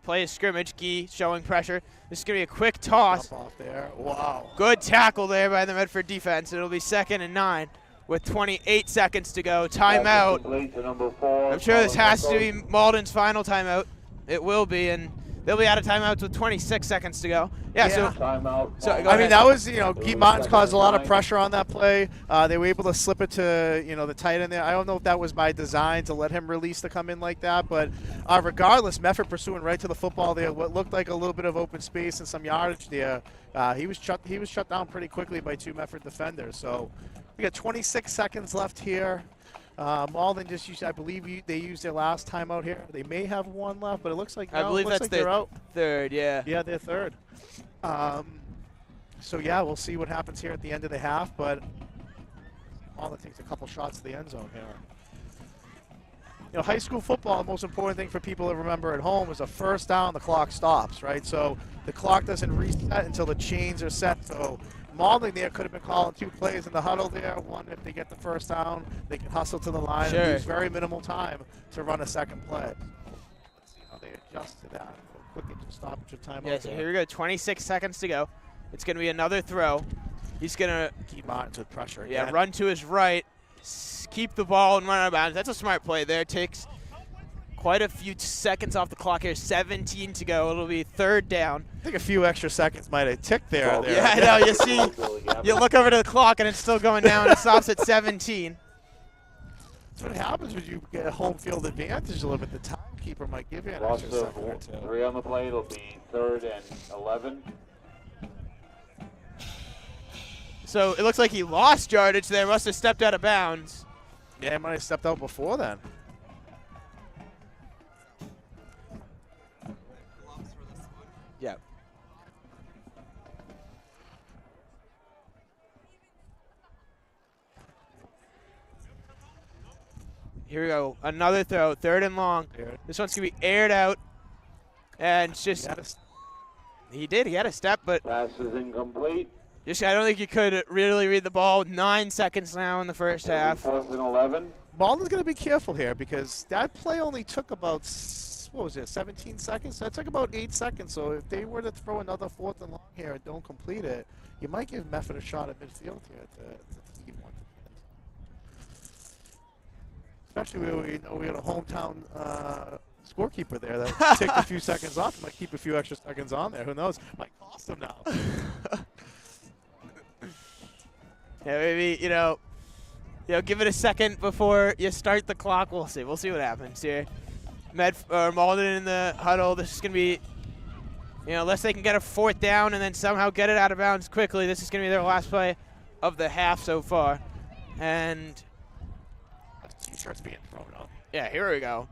play of scrimmage. Gee showing pressure. This is gonna be a quick toss. Off there. Wow. Good tackle there by the Medford defense. It'll be 2nd and 9 with 28 seconds to go. Timeout. I'm sure this has to be Malden's final timeout. It will be, and they'll be out of timeouts with 26 seconds to go. Yeah. So I mean, that was, you know, Guy Martins caused a lot of pressure on that play. They were able to slip it to, you know, the tight end there. I don't know if that was by design to let him release to come in like that, but regardless, Medford pursuing right to the football there. What looked like a little bit of open space and some yardage there. He was shut down pretty quickly by 2 Medford defenders. So we got 26 seconds left here. Malden just used, I believe they used their last time out here. They may have one left, but it looks like I believe looks that's like they're out. third, yeah. Yeah, they're third. So yeah, we'll see what happens here at the end of the half, but Malden takes a couple shots to the end zone here. You know, high school football, the most important thing for people to remember at home is a first down, the clock stops, right? So the clock doesn't reset until the chains are set. So Malden there could have been calling 2 plays in the huddle there. One, if they get the first down, they can hustle to the line and use very minimal time to run a second play. Let's see how they adjust to that. We'll quickly just stop your time. Yeah, so here we go, 26 seconds to go. It's going to be another throw. He's going to keep Martin with pressure. Yeah, again. run to his right, keep the ball and run out of bounds. That's a smart play there. Takes quite a few seconds off the clock here. 17 to go. It'll be third down. I think a few extra seconds might have ticked there. Yeah, I know. You see, you look over to the clock and it's still going down. It stops at 17. That's what happens when you get a home field advantage a little bit. The timekeeper might give you an Loss extra of second or two. 3 on the play. It'll be 3rd and 11. So it looks like he lost yardage there. Must have stepped out of bounds. Yeah, he might have stepped out before then. Yeah. Here we go. Another throw. 3rd and long. This one's going to be aired out. And it's just. He did. He had a step, but. Pass is incomplete. Just, I don't think you could really read the ball. 9 seconds now in the first half. 4th and 11. Malden's going to be careful here because that play only took about, what was it, 17 seconds? That took about 8 seconds. So if they were to throw another 4th and long here and don't complete it, you might give Medford a shot at midfield here to keep one. Especially when we know we had a hometown scorekeeper there that take a few seconds off. Might keep a few extra seconds on there. Who knows? Might cost them now. Yeah, maybe, give it a second before you start the clock. We'll see. We'll see what happens here. Malden in the huddle. This is going to be, unless they can get a 4th down and then somehow get it out of bounds quickly, this is going to be their last play of the half so far. And T-shirts being thrown up. Yeah, here we go.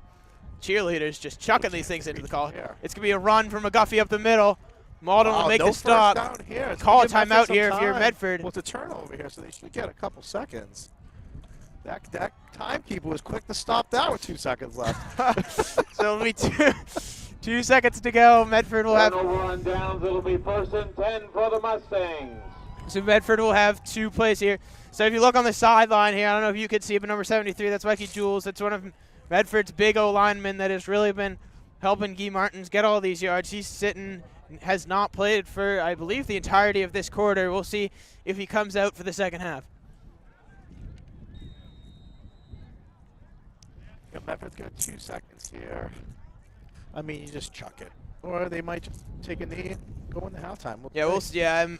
Cheerleaders just chucking these things into the call. It's going to be a run from McGuffey up the middle. Malden will make the stop. Call a timeout here if you're Medford. Well, it's a turnover here, so they should get a couple seconds. That timekeeper was quick to stop that with 2 seconds left. So it'll be 2 seconds to go. Medford will have. Turnover on downs. It'll be 1st and 10 for the Mustangs. So Medford will have 2 plays here. So if you look on the sideline here, I don't know if you could see it, but number 73, that's Mikey Jules. That's one of Medford's big O linemen that has really been helping Guy Martins get all these yards. He's sitting. Has not played for, I believe, the entirety of this quarter. We'll see if he comes out for the second half. Yeah, Medford's got 2 seconds here. I mean, you just chuck it. Or they might just take a knee and go into halftime. We'll see. Yeah, and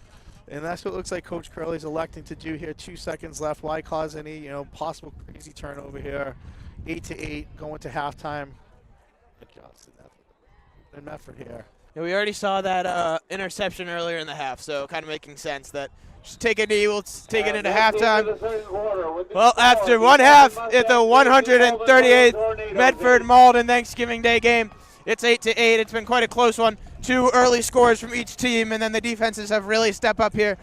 that's what it looks like Coach Curley's electing to do here. 2 seconds left. Why cause any, possible crazy turnover here? 8-8, going to halftime. Adjust and Medford here. Yeah, we already saw that interception earlier in the half, so kind of making sense that just take a knee, we'll take it into halftime. Well, after one half at the 138th Medford Malden Thanksgiving Day game, it's 8-8. It's been quite a close one. 2 early scores from each team, and then the defenses have really stepped up here.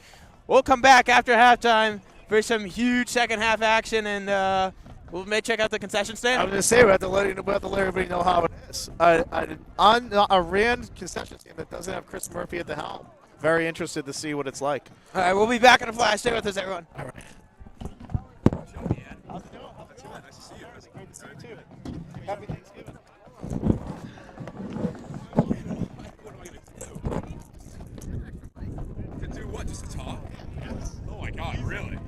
We'll come back after halftime for some huge second half action, and we may check out the concession stand. I was going to say, we have to let everybody know how it is. On a Rand concession stand that doesn't have Chris Murphy at the helm. Very interested to see what it's like. All right, we'll be back in a flash. Stay with us, everyone. All right. How's it going? Nice to see you. Great to see you, too. Happy Thanksgiving. To do what? Just to talk? Yes. Oh, my God, really?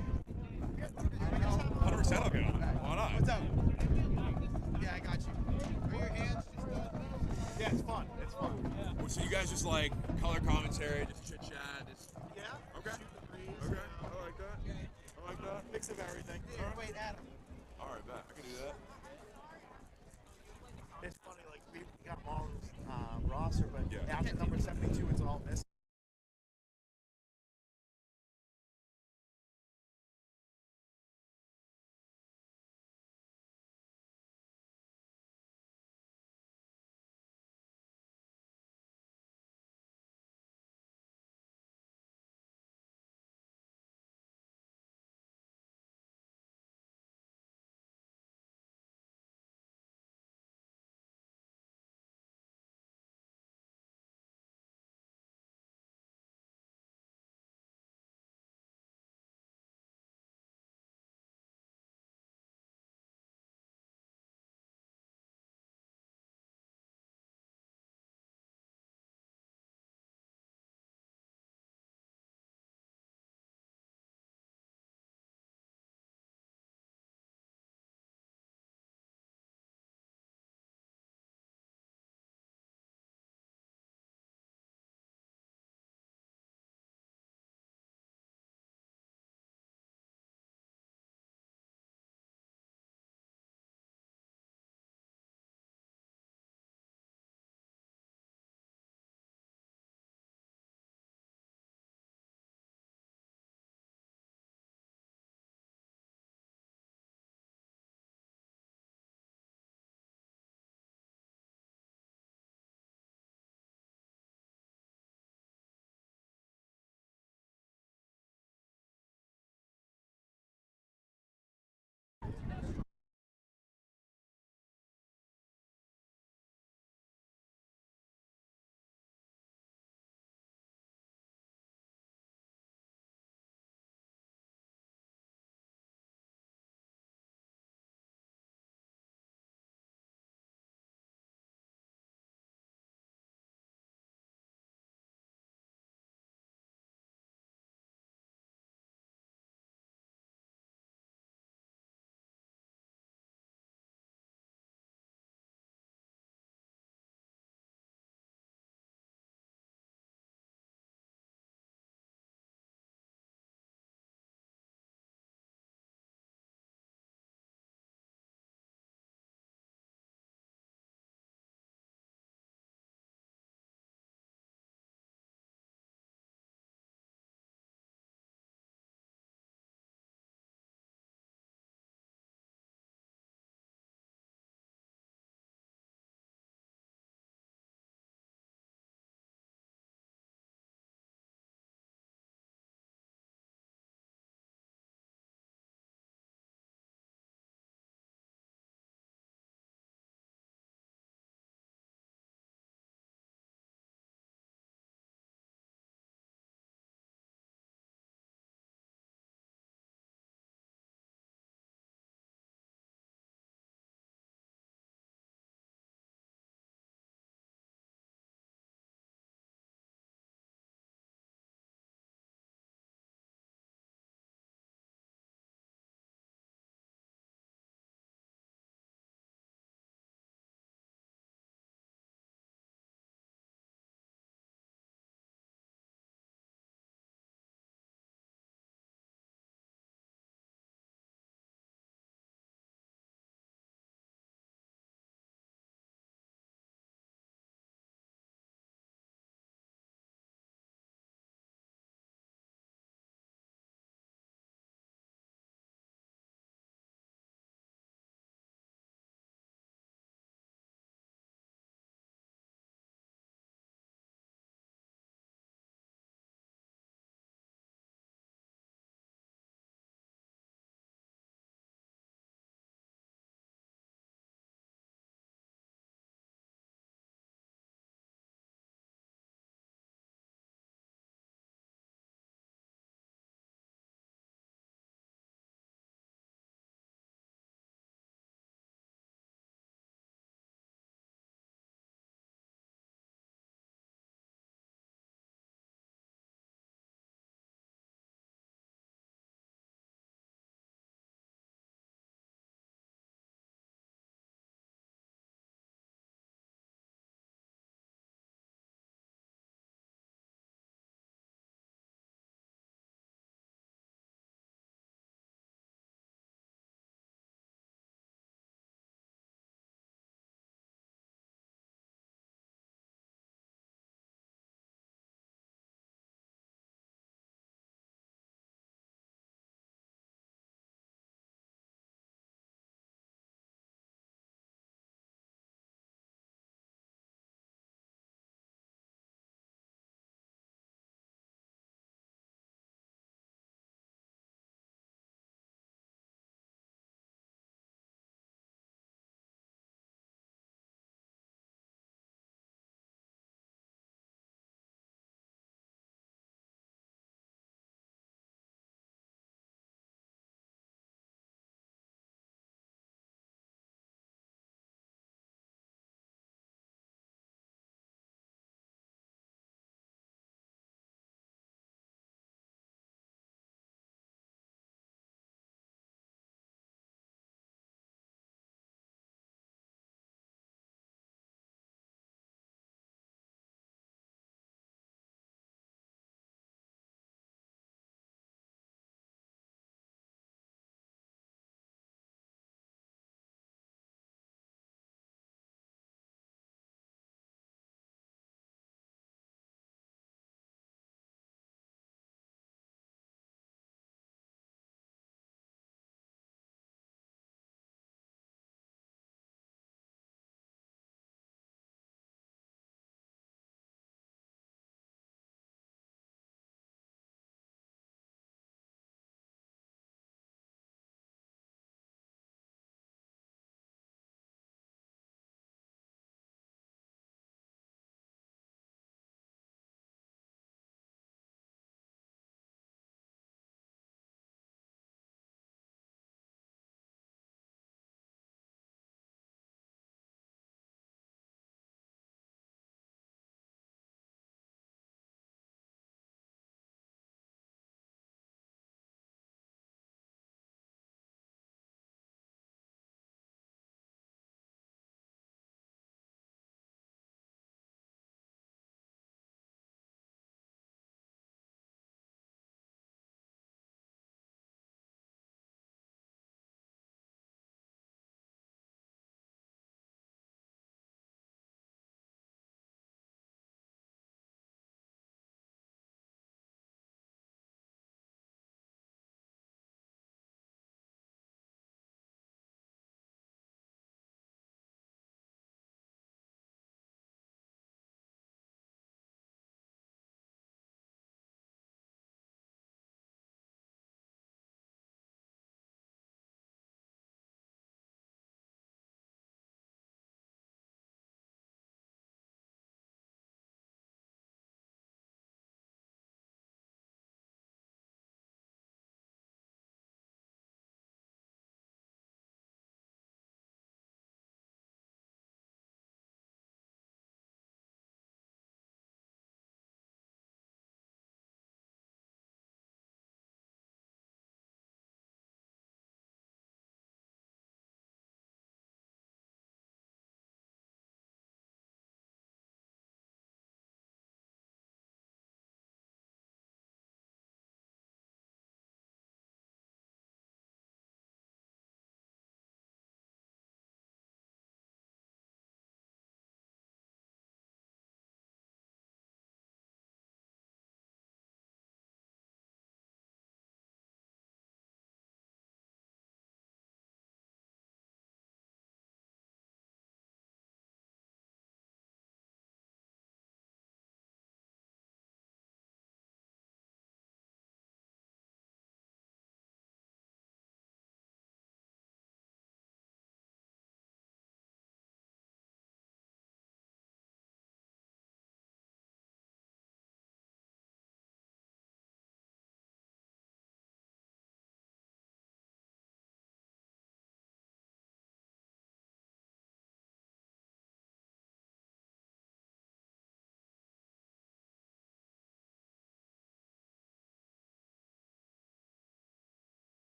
100% I'll get on it. Why not? What's up? Yeah, I got you. Are your hands just yeah, it's fun. It's fun. Yeah. So you guys just like color commentary, just chit chat? Yeah. Okay. Okay. I like that. I like that. Mix of everything. Yeah, wait, Adam. All right, bet. I can do that. It's funny, like we got Malden's roster, but after number 72, it's all missing.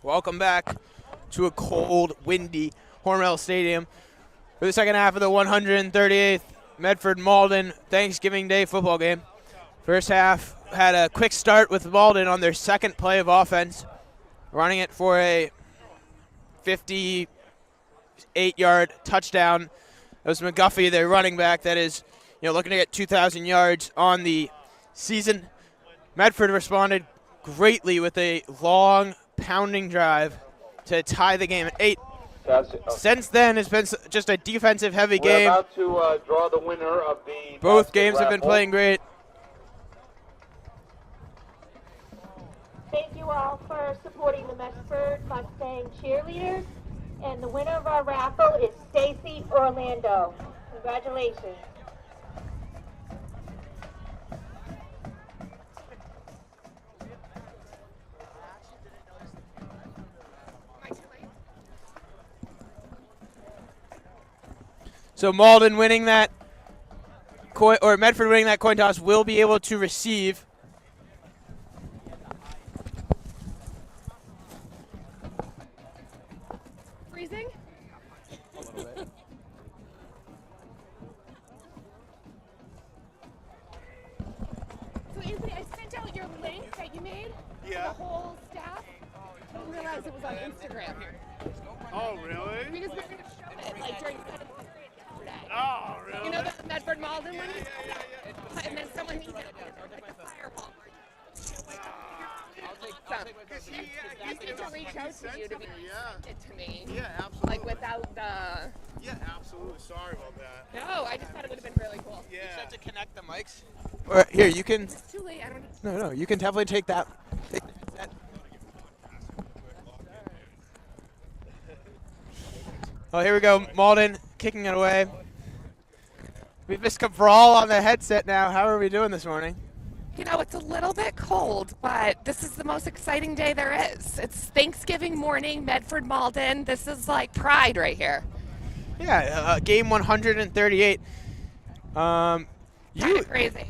Welcome back to a cold, windy Hormel Stadium for the second half of the 138th Medford Malden Thanksgiving Day football game. First half had a quick start with Malden on their second play of offense, running it for a 58-yard touchdown. That was McGuffey, their running back, that is looking to get 2,000 yards on the season. Medford responded greatly with a long, pounding drive to tie the game at 8. Since then, it's been just a defensive-heavy game. We're about to draw the winner of the Both games have been playing great. Thank you all for supporting the Medford Mustang cheerleaders. And the winner of our raffle is Stacy Orlando. Congratulations. So Malden winning that coin, or Medford winning that coin toss, will be able to receive Freezing? a little bit. So Anthony, I sent out your link that you made to the whole staff. I didn't realize it was on Instagram. Oh, really? Because we were going to show it like during yesterday. Oh, really? You know the Medford Malden one? And then someone needed it like a firewall. Asked me to reach out to you to be it to me. Yeah, absolutely. Like without the. Yeah, absolutely. Sorry about that. No, I just thought it would have been really cool. Yeah. You have to connect the mics. Or here, you can. It's too late. I don't. No, you can definitely take that. Oh, here we go. Malden kicking it away. We've missed Cabral on the headset now. How are we doing this morning? You know, it's a little bit cold, but this is the most exciting day there is. It's Thanksgiving morning, Medford Malden. This is like pride right here. Yeah, game 138. Kind of crazy.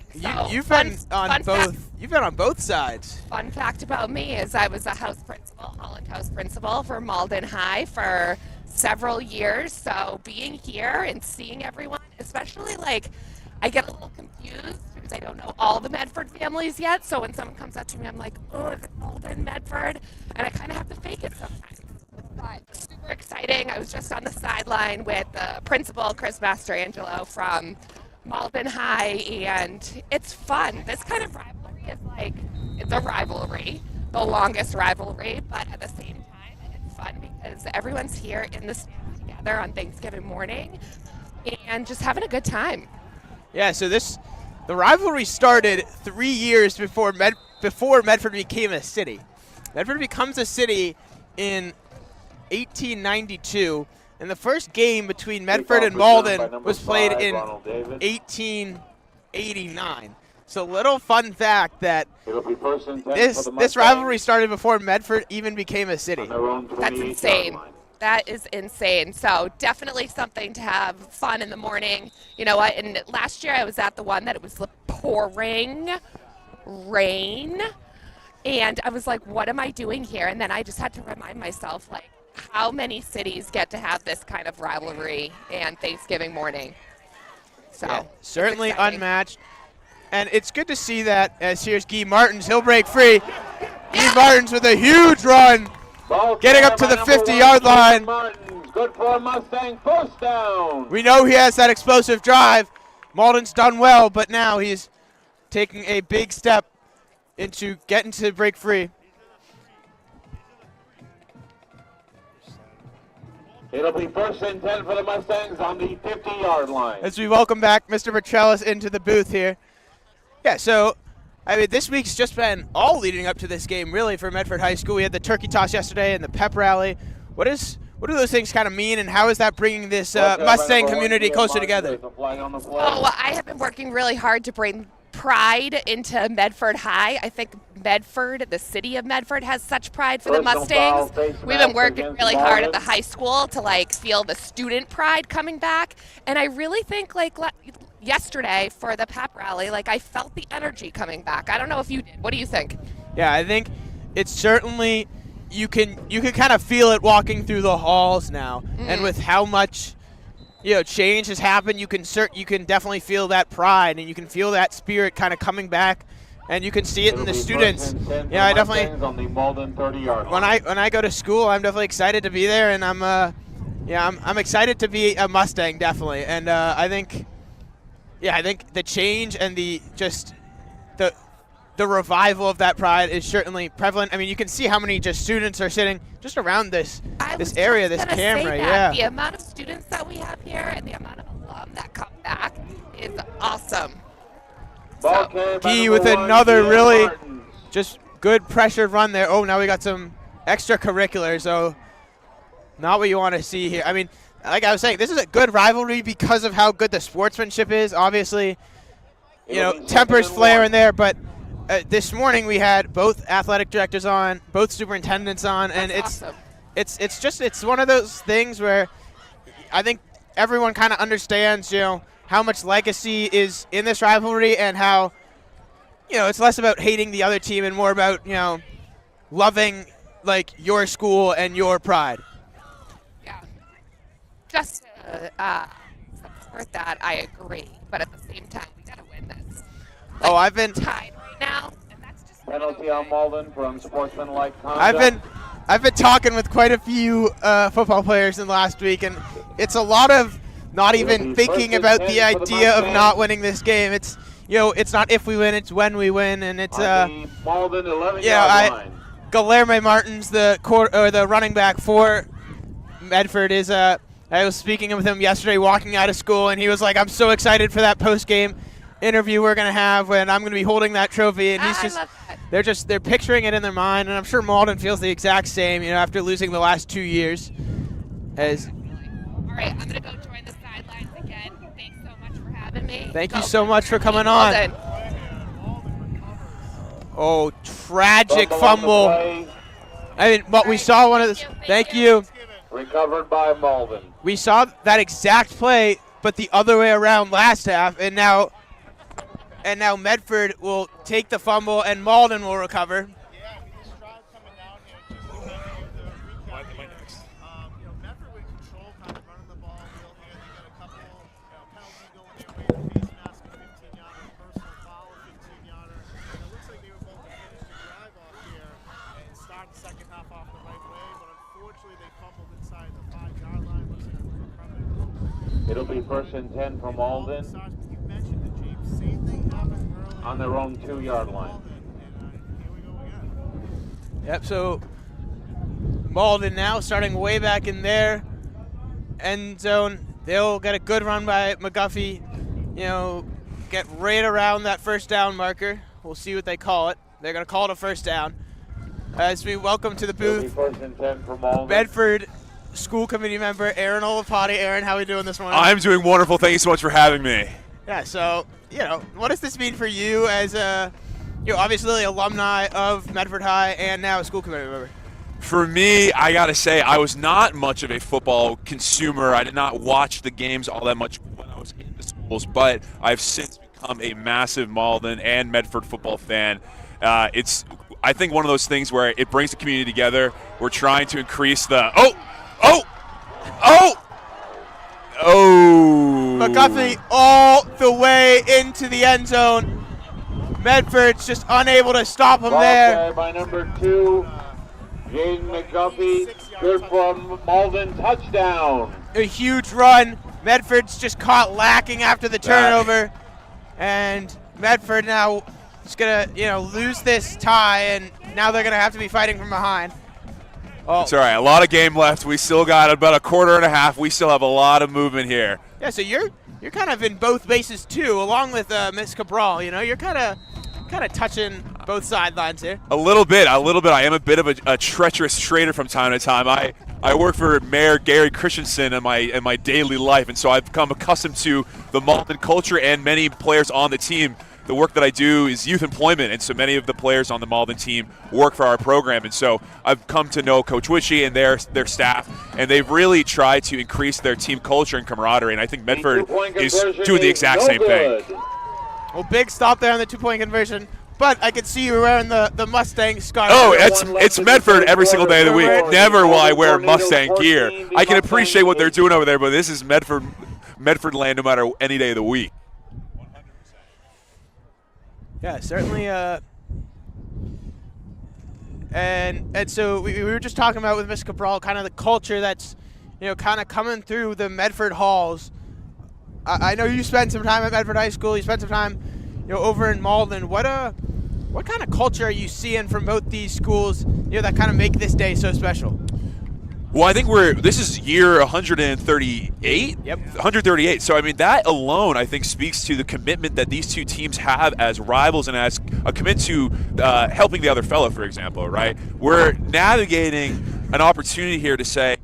You've been on both. You've been on both sides. Fun fact about me is I was a house principal, Holland House principal for Malden High for several years. So being here and seeing everyone, especially like, I get a little confused because I don't know all the Medford families yet. So when someone comes up to me, I'm like, oh, is it Malden, Medford? And I kind of have to fake it sometimes. But super exciting. I was just on the sideline with the principal, Chris Mastrangelo from Malden High, and it's fun. This kind of rivalry is like, it's a rivalry, the longest rivalry, but at the same time, it's fun because everyone's here in the stand together on Thanksgiving morning and just having a good time. Yeah, so the rivalry started 3 years before Medford became a city. Medford becomes a city in 1892. And the first game between Medford and Malden was played in 1889. So little fun fact that this rivalry started before Medford even became a city. That's insane. That is insane. So definitely something to have fun in the morning. You know what? And last year I was at the one that it was pouring rain. And I was like, what am I doing here? And then I just had to remind myself, like, how many cities get to have this kind of rivalry and Thanksgiving morning? So yeah, certainly unmatched. And it's good to see that, as here's Guy Martins. He'll break free. Guy Martins with a huge run, getting up to the 50-yard line. Good for a Mustang, first down. We know he has that explosive drive. Malden's done well, but now he's taking a big step into getting to break free. It'll be 1st and 10 for the Mustangs on the 50-yard line. As we welcome back Mr. Petrellis into the booth here. Yeah, so, I mean, this week's just been all leading up to this game, really, for Medford High School. We had the turkey toss yesterday and the pep rally. What do those things kind of mean, and how is that bringing this Mustang community closer together? Oh, I have been working really hard to bring pride into Medford High. I think Medford, the city of Medford, has such pride for the Mustangs. We've been working really hard at the high school to like feel the student pride coming back. And I really think like yesterday for the pep rally, like I felt the energy coming back. I don't know if you did. What do you think? Yeah, I think it's certainly, you can kind of feel it walking through the halls now, and with how much change has happened, you can definitely feel that pride, and you can feel that spirit kind of coming back, and you can see it in the students. Yeah, I definitely. On the Malden 30-yard when I go to school, I'm definitely excited to be there, and I'm excited to be a Mustang, definitely, and I think the change and the revival of that pride is certainly prevalent. I mean, you can see how many just students are sitting just around this area, this camera. Yeah. The amount of students that we have here and the amount of alum that come back is awesome. Key with another really just good pressured run there. Oh, now we got some extracurriculars. So not what you want to see here. I mean, like I was saying, this is a good rivalry because of how good the sportsmanship is. Obviously, tempers flare in there, but this morning we had both athletic directors on, both superintendents on, and it's one of those things where I think everyone kind of understands, how much legacy is in this rivalry, and how, it's less about hating the other team and more about, loving like your school and your pride. Yeah. Just to support that, I agree, but at the same time, we gotta win this. I've been tied right now, and that's just penalty on Malden from sportsmanlike conduct. I've been talking with quite a few football players in the last week, and it's a lot of not even thinking about the idea of not winning this game. It's it's not if we win, it's when we win, and it's Malden 11-yard line. Guilherme Martins, the running back for Medford, is I was speaking with him yesterday walking out of school, and he was like, I'm so excited for that post-game interview we're going to have when I'm going to be holding that trophy. And he's they're picturing it in their mind, and I'm sure Malden feels the exact same, after losing the last 2 years. All right, I'm going to go join the sidelines again. Thanks so much for having me. Thank you so much for coming on. Oh, tragic fumble. But we saw one of the. Thank you. Recovered by Malden. We saw that exact play, but the other way around last half, and now Medford will take the fumble, and Malden will recover. It'll be 1st and 10 for Malden on their own 2-yard line. Yep, so Malden now starting way back in their end zone. They'll get a good run by McGuffey, get right around that first down marker. We'll see what they call it. They're going to call it a first down. As we welcome to the booth, 1st and 10 for Malden. Bedford school committee member Aaron Olapati. Aaron, how are we doing this morning? I'm doing wonderful. Thank you so much for having me. Yeah, so, what does this mean for you as obviously alumni of Medford High and now a school committee member? For me, I got to say, I was not much of a football consumer. I did not watch the games all that much when I was in the schools, but I've since become a massive Malden and Medford football fan. It's, I think, one of those things where it brings the community together. We're trying to increase the McGuffey all the way into the end zone. Medford's just unable to stop him there. By number 2, Jaden McGuffey, good for Malden, touchdown. A huge run. Medford's just caught lacking after the turnover, and Medford now is gonna, lose this tie, and now they're gonna have to be fighting from behind. It's all right. A lot of game left. We still got about a quarter and a half. We still have a lot of movement here. Yeah, so you're kind of in both bases too, along with Miss Cabral. You're kind of touching both sidelines here. A little bit. I am a bit of a treacherous trader from time to time. I work for Mayor Gary Christensen in my daily life, and so I've become accustomed to the Malden culture and many players on the team. The work that I do is youth employment, and so many of the players on the Malden team work for our program. And so I've come to know Coach Witchy and their staff, and they've really tried to increase their team culture and camaraderie, and I think Medford is doing the exact same thing. Well, big stop there on the 2-point conversion. but I can see you wearing the Mustang scarf. Oh, it's Medford every single day of the week. Never will I wear Mustang gear. I can appreciate what they're doing over there, but this is Medford land no matter any day of the week. Yeah, certainly. And so we were just talking about with Ms. Cabral kind of the culture that's, kind of coming through the Medford halls. I know you spent some time at Medford High School. You spent some time, over in Malden. What kind of culture are you seeing from both these schools, that kind of make this day so special? Well, I think this is year 138. Yep. 138. So, I mean, that alone, I think, speaks to the commitment that these two teams have as rivals and as a commitment to helping the other fellow, for example, right? We're navigating an opportunity here to say,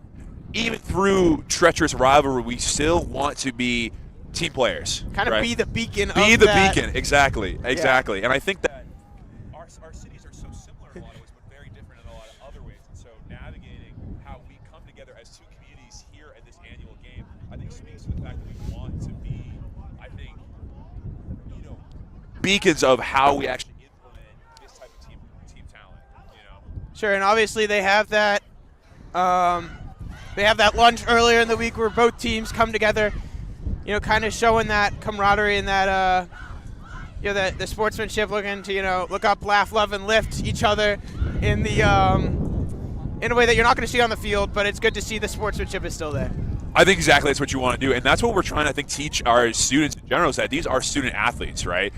even through treacherous rivalry, we still want to be team players. Kind of right? be the beacon Be of the that. beacon, exactly. Yeah. And I think that our cities are so similar in a lot of ways, but very different in a lot of other ways. And so navigating how we come together as two communities here at this annual game, I think speaks to the fact that we want to be, I think, beacons of how we actually implement this type of team talent. Sure, and obviously they have that. They have that lunch earlier in the week where both teams come together, kind of showing that camaraderie and that, that the sportsmanship, looking to, look up, laugh, love, and lift each other in a way that you're not going to see on the field, but it's good to see the sportsmanship is still there. I think exactly that's what you want to do, and that's what we're trying to, I think, teach our students in general, is that these are student athletes, right?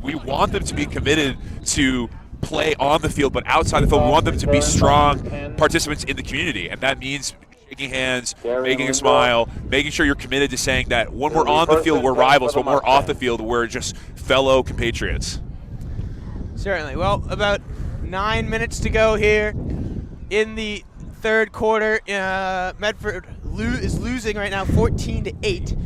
We want them to be committed to play on the field, but outside the field, we want them to be strong participants in the community, and that means shaking hands, making a smile, making sure you're committed to saying that when we're on the field, we're rivals, but when we're off the field, we're just fellow compatriots. Certainly. Well, about 9 minutes to go here in the third quarter. Medford is losing right now 14-8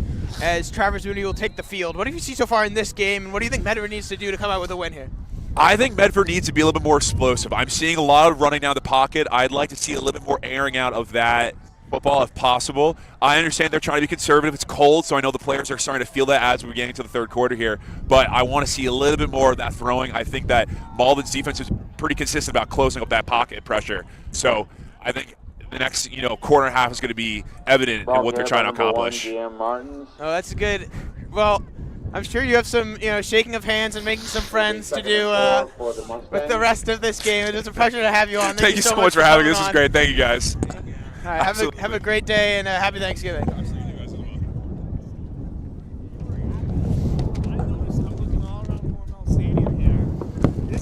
as Travers Mooney will take the field. What do you see so far in this game, and what do you think Medford needs to do to come out with a win here? I think Medford needs to be a little bit more explosive. I'm seeing a lot of running down the pocket. I'd like to see a little bit more airing out of that football if possible. I understand they're trying to be conservative. It's cold, so I know the players are starting to feel that as we're getting into the third quarter here. But I want to see a little bit more of that throwing. I think that Malden's defense is pretty consistent about closing up that pocket pressure. So I think the next quarter and a half is going to be evident in what they're trying to accomplish. Oh, that's good. Well, I'm sure you have some, shaking of hands and making some friends to do with the rest of this game. It was a pleasure to have you on. Thank you so much for having me. This is great. Thank you, guys. All right, have a great day and happy Thanksgiving. This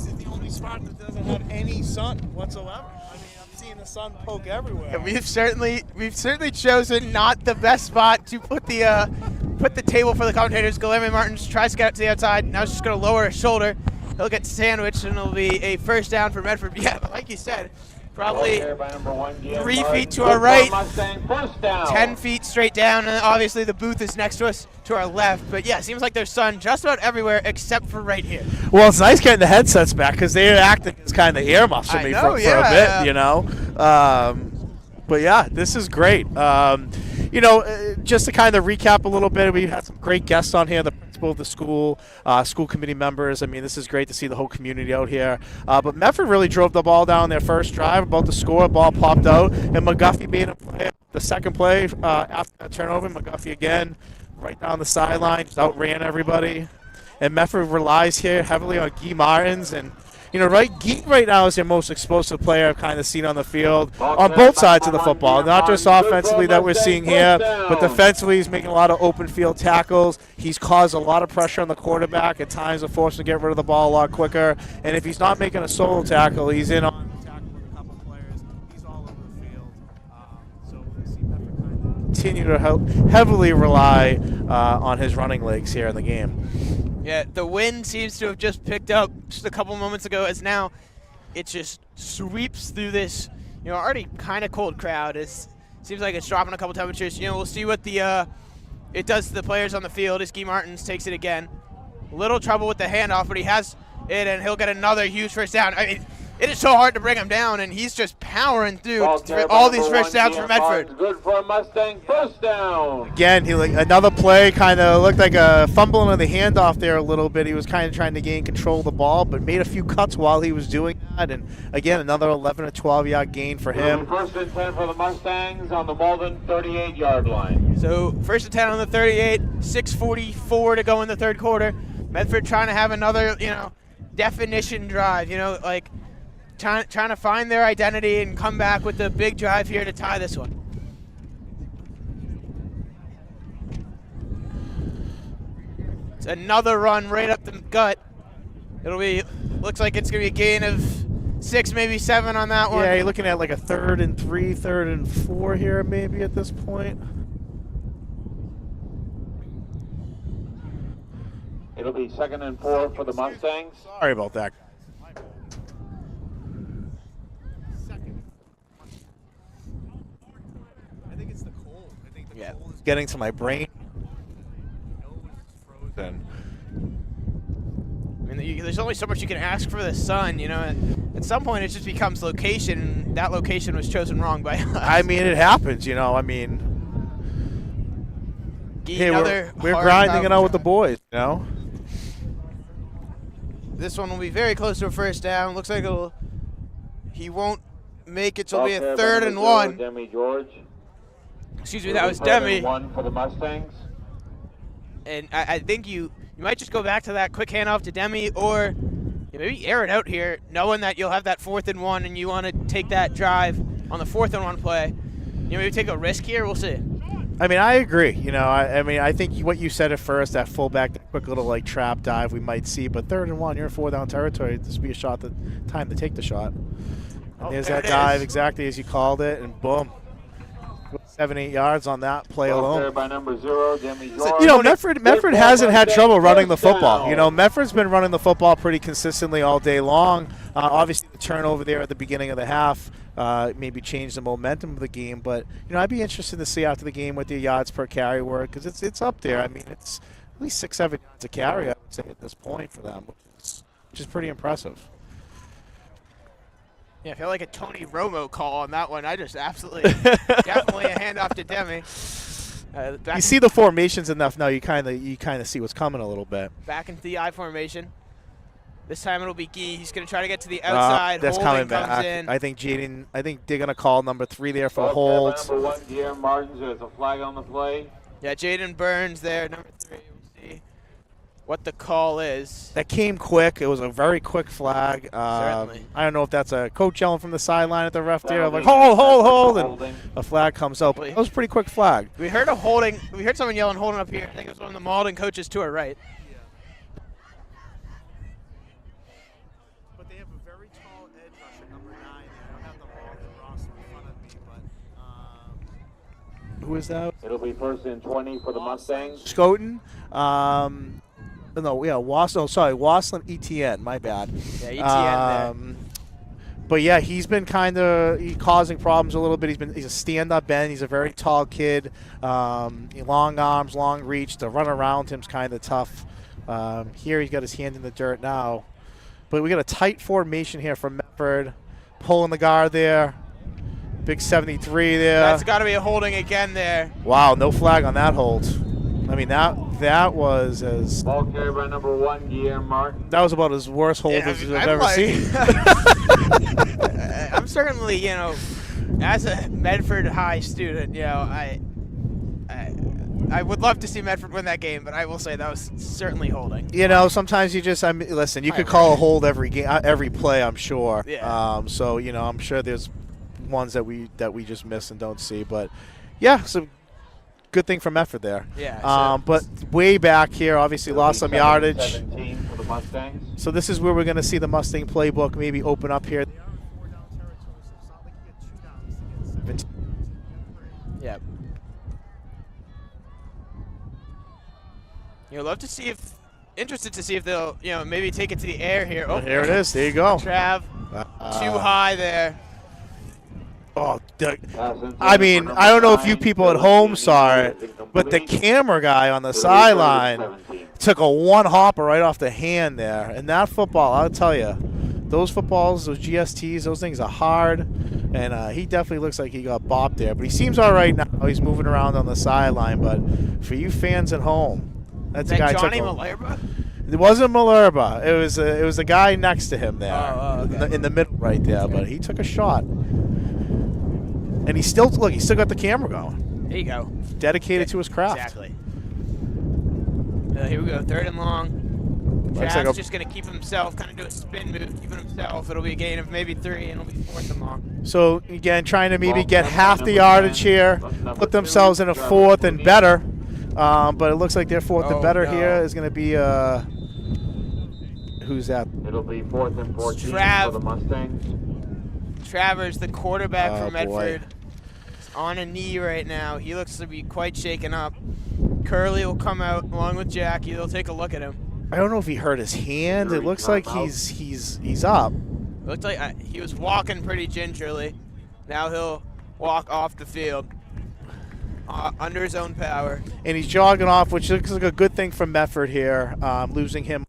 is the only spot that doesn't have any sun whatsoever. I mean, I'm seeing the sun poke everywhere. Yeah, we've certainly chosen not the best spot to put the table for the commentators. Guilherme Martins tries to get out to the outside. Now he's just going to lower his shoulder. He'll get sandwiched, and it'll be a first down for Medford. Yeah, but like you said, probably 3 feet to our right, 10 feet straight down, and obviously the booth is next to us to our left. But yeah, it seems like there's sun just about everywhere except for right here. Well, it's nice getting the headsets back because they're acting as kind of earmuffs for me for a bit, But yeah, this is great. Just to kind of recap a little bit, we had some great guests on here, the principal of the school, school committee members. I mean, this is great to see the whole community out here. But Medford really drove the ball down their first drive, about to score, ball popped out, and McGuffey being a player. The second play after that turnover, McGuffey again, right down the sideline, just outran everybody. And Medford relies here heavily on Guy Martins, and Guy right now is their most explosive player I've kind of seen on the field on both sides of the football. Not just offensively that we're seeing here, but defensively he's making a lot of open field tackles. He's caused a lot of pressure on the quarterback. At times, it forced him to get rid of the ball a lot quicker. And if he's not making a solo tackle, he's in on the tackle with a couple players. He's all over the field. So we'll see Medford kind of continue to heavily rely on his running legs here in the game. Yeah, the wind seems to have just picked up just a couple moments ago, as now it just sweeps through this, already kind of cold crowd. It seems like it's dropping a couple temperatures. We'll see what it does to the players on the field as Guy Martins takes it again. Little trouble with the handoff, but he has it, and he'll get another huge first down. I mean, it is so hard to bring him down, and he's just powering through Ball carried by all these number first downs 1, for Medford. Martin's good for a Mustang. First down. Again, another play kind of looked like a fumbling of the handoff there a little bit. He was kind of trying to gain control of the ball, but made a few cuts while he was doing that. And again, another 11 or 12-yard gain for him. First and 10 for the Mustangs on the Malden 38-yard line. So first and 10 on the 38, 6:44 to go in the third quarter. Medford trying to have another, definition drive, like trying to find their identity and come back with the big drive here to tie this one. It's another run right up the gut. Looks like it's going to be a gain of 6, maybe 7 on that one. Yeah, you're looking at like a 3rd and 3, 3rd and 4 here maybe at this point. It'll be 2nd and 4 for the Mustangs. Sorry about that. I think it's the cold. I think the cold is getting to my brain. My nose is frozen. I mean, there's only so much you can ask for the sun, At some point, it just becomes location, and that location was chosen wrong by us. I mean, it happens, Hey, we're grinding it out with the boys, This one will be very close to a first down. Looks like he won't make it, so it'll be a 3rd and 1. Demi George. Excuse me, that was Demi. 1 for the Mustangs. And I think you might just go back to that quick handoff to Demi, or maybe air it out here, knowing that you'll have that 4th and 1, and you want to take that drive on the 4th and 1 play. Maybe take a risk here. We'll see. I mean, I agree. I think what you said at first, that fullback, that quick little trap dive we might see, but 3rd and 1, you're in 4th down territory. This would be a shot, time to take the shot. And there's that dive exactly as you called it, and boom. 7-8 yards on that play alone. By number 0, Demi George. Medford hasn't had trouble running the football. Medford's been running the football pretty consistently all day long. Obviously, the turnover there at the beginning of the half maybe changed the momentum of the game. But I'd be interested to see after the game what the yards per carry were, because it's up there. I mean, it's at least 6-7 yards a carry, I would say, at this point for them, which is pretty impressive. Yeah, I feel like a Tony Romo call on that one. I just absolutely, definitely a handoff to Demi. You see the formations enough now. You kind of see what's coming a little bit. Back into the I formation. This time it'll be Gee. He's going to try to get to the outside. That's Holding coming back. comes in. I think they're going to call number 3 there for holds. Number 1, Guillermo Martins. There's a flag on the play. Yeah, Jaden Burns there, number 3. We'll see what the call is. That came quick. It was a very quick flag. Certainly. I don't know if that's a coach yelling from the sideline at the ref there, like hold, and a flag comes out. But it was a pretty quick flag. We heard a holding. We heard someone yelling holding up here. I think it was one of the Malden coaches to our right. But they have a very tall edge rusher, number 9. I don't have the Malden roster in front of me, but who is that? It'll be 1st and 20 for the Mustangs. Scoten. Waslin Etienne, my bad. Yeah, Etienne there. But yeah, he's been kind of causing problems a little bit. He's a stand-up end. He's a very tall kid. Long arms, long reach. To run around him's kind of tough. Here he's got his hand in the dirt now. But we got a tight formation here from Medford. Pulling the guard there. Big 73 there. That's got to be a holding again there. Wow, no flag on that hold. I mean, that was as... Ball carried by number 1, Guillermo Martin. That was about as worst hold as I've ever seen. I'm certainly, as a Medford High student, I would love to see Medford win that game, but I will say that was certainly holding. Sometimes you just, listen, you could call a hold every game, every play, I'm sure. Yeah. So, I'm sure there's ones that we just miss and don't see. But, yeah, so good thing for Medford there. Yeah. But way back here, obviously lost some yardage. 17 for the Mustangs. So this is where we're going to see the Mustang playbook maybe open up here. Yeah. You'd love to see interested to see if they'll, maybe take it to the air here. Oh, here it is. There you go. Trav, too high there. Oh, I mean, I don't know if you people at home saw it, but the camera guy on the sideline took a one-hopper right off the hand there. And that football, I'll tell you, those footballs, those GSTs, those things are hard, and he definitely looks like he got bopped there. But he seems all right now. He's moving around on the sideline. But for you fans at home, that's the guy Johnny took a, Malerba? It wasn't Malerba. It was the guy next to him there, okay. in the middle right there. But he took a shot, and he still got the camera going. There you go. Dedicated to his craft. Exactly. Here we go, 3rd and long. Looks Trav's like just going to keep himself, kind of do a spin move, keeping himself. It'll be a gain of maybe 3, and it'll be 4th and long. So, again, trying to maybe get half the yardage here, put themselves in a 4th and better. But it looks like their 4th and better here is going to be, who's that? It'll be 4th and 14 for the Mustangs. Travers, the quarterback Oh, from Medford, is on a knee right now. He looks to be quite shaken up. Curley will come out along with Jackie. They'll take a look at him. I don't know if he hurt his hand. It looks like he's up. Looked like he was walking pretty gingerly. Now he'll walk off the field under his own power. And he's jogging off, which looks like a good thing for Medford here, losing him.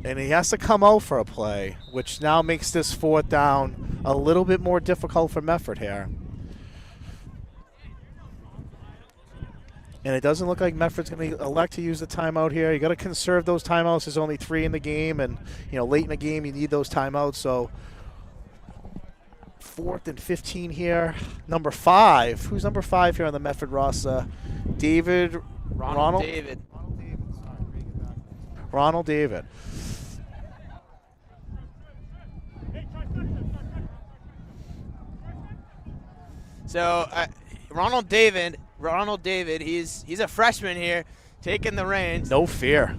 And he has to come out for a play, which now makes this 4th down a little bit more difficult for Medford here. And it doesn't look like Medford's going to elect to use the timeout here. You got to conserve those timeouts. There's only 3 in the game, and late in the game you need those timeouts. So 4th and 15 here. Number 5. Who's number 5 here on the Medford roster? David Ronald David. Ronald David. So Ronald David, he's a freshman here, taking the reins. No fear.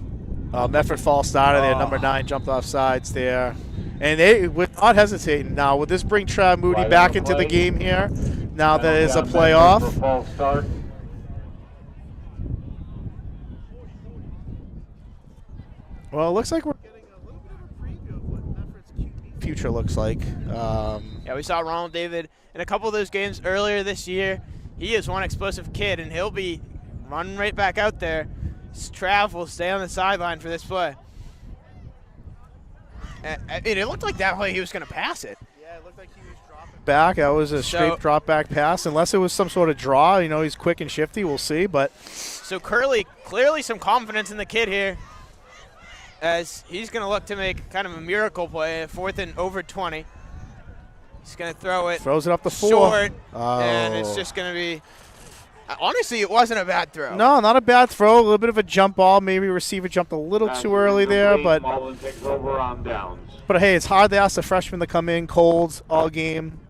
Medford false starter there. Number 9 jumped off sides there. And they were not hesitating. Now, would this bring Trav Moody back into the game here? Now that it's a playoff. Well, it looks like we're getting a little bit of a preview of what Medford's QB future looks like. Yeah, we saw Ronald David in a couple of those games earlier this year. He is one explosive kid, and he'll be running right back out there. Trav will stay on the sideline for this play. It looked like that way he was going to pass it. Yeah, it looked like he was dropping back. That was a straight drop back pass, unless it was some sort of draw. He's quick and shifty. We'll see. But so Curley, clearly some confidence in the kid here, as he's going to look to make kind of a miracle play, 4th and over 20. He's going to throw it. Throws it up the 4. Short, and it's just going to be – honestly, it wasn't a bad throw. No, not a bad throw. A little bit of a jump ball. Maybe receiver jumped a little too early there. But hey, it's hard to ask the freshman to come in cold all game.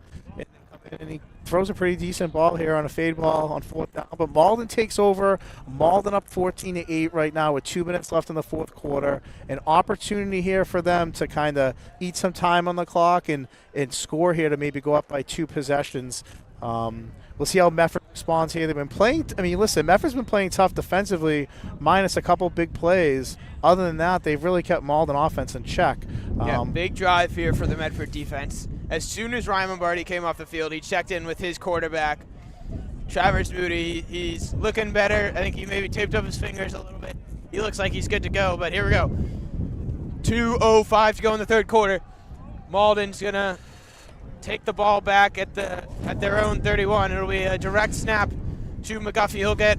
And he throws a pretty decent ball here on a fade ball on 4th down. But Malden takes over. Malden up 14-8 right now with 2 minutes left in the 4th quarter. An opportunity here for them to kind of eat some time on the clock and score here to maybe go up by 2 possessions. We'll see how Medford responds here. They've been playing – listen, Medford's been playing tough defensively minus a couple big plays. Other than that, they've really kept Malden offense in check. Yeah, big drive here for the Medford defense. As soon as Ryan Lombardi came off the field, he checked in with his quarterback, Travis Moody. He's looking better. I think he maybe taped up his fingers a little bit. He looks like he's good to go, but here we go. 2:05 to go in the 3rd quarter. Malden's going to take the ball back at their own 31. It'll be a direct snap to McGuffey. He'll get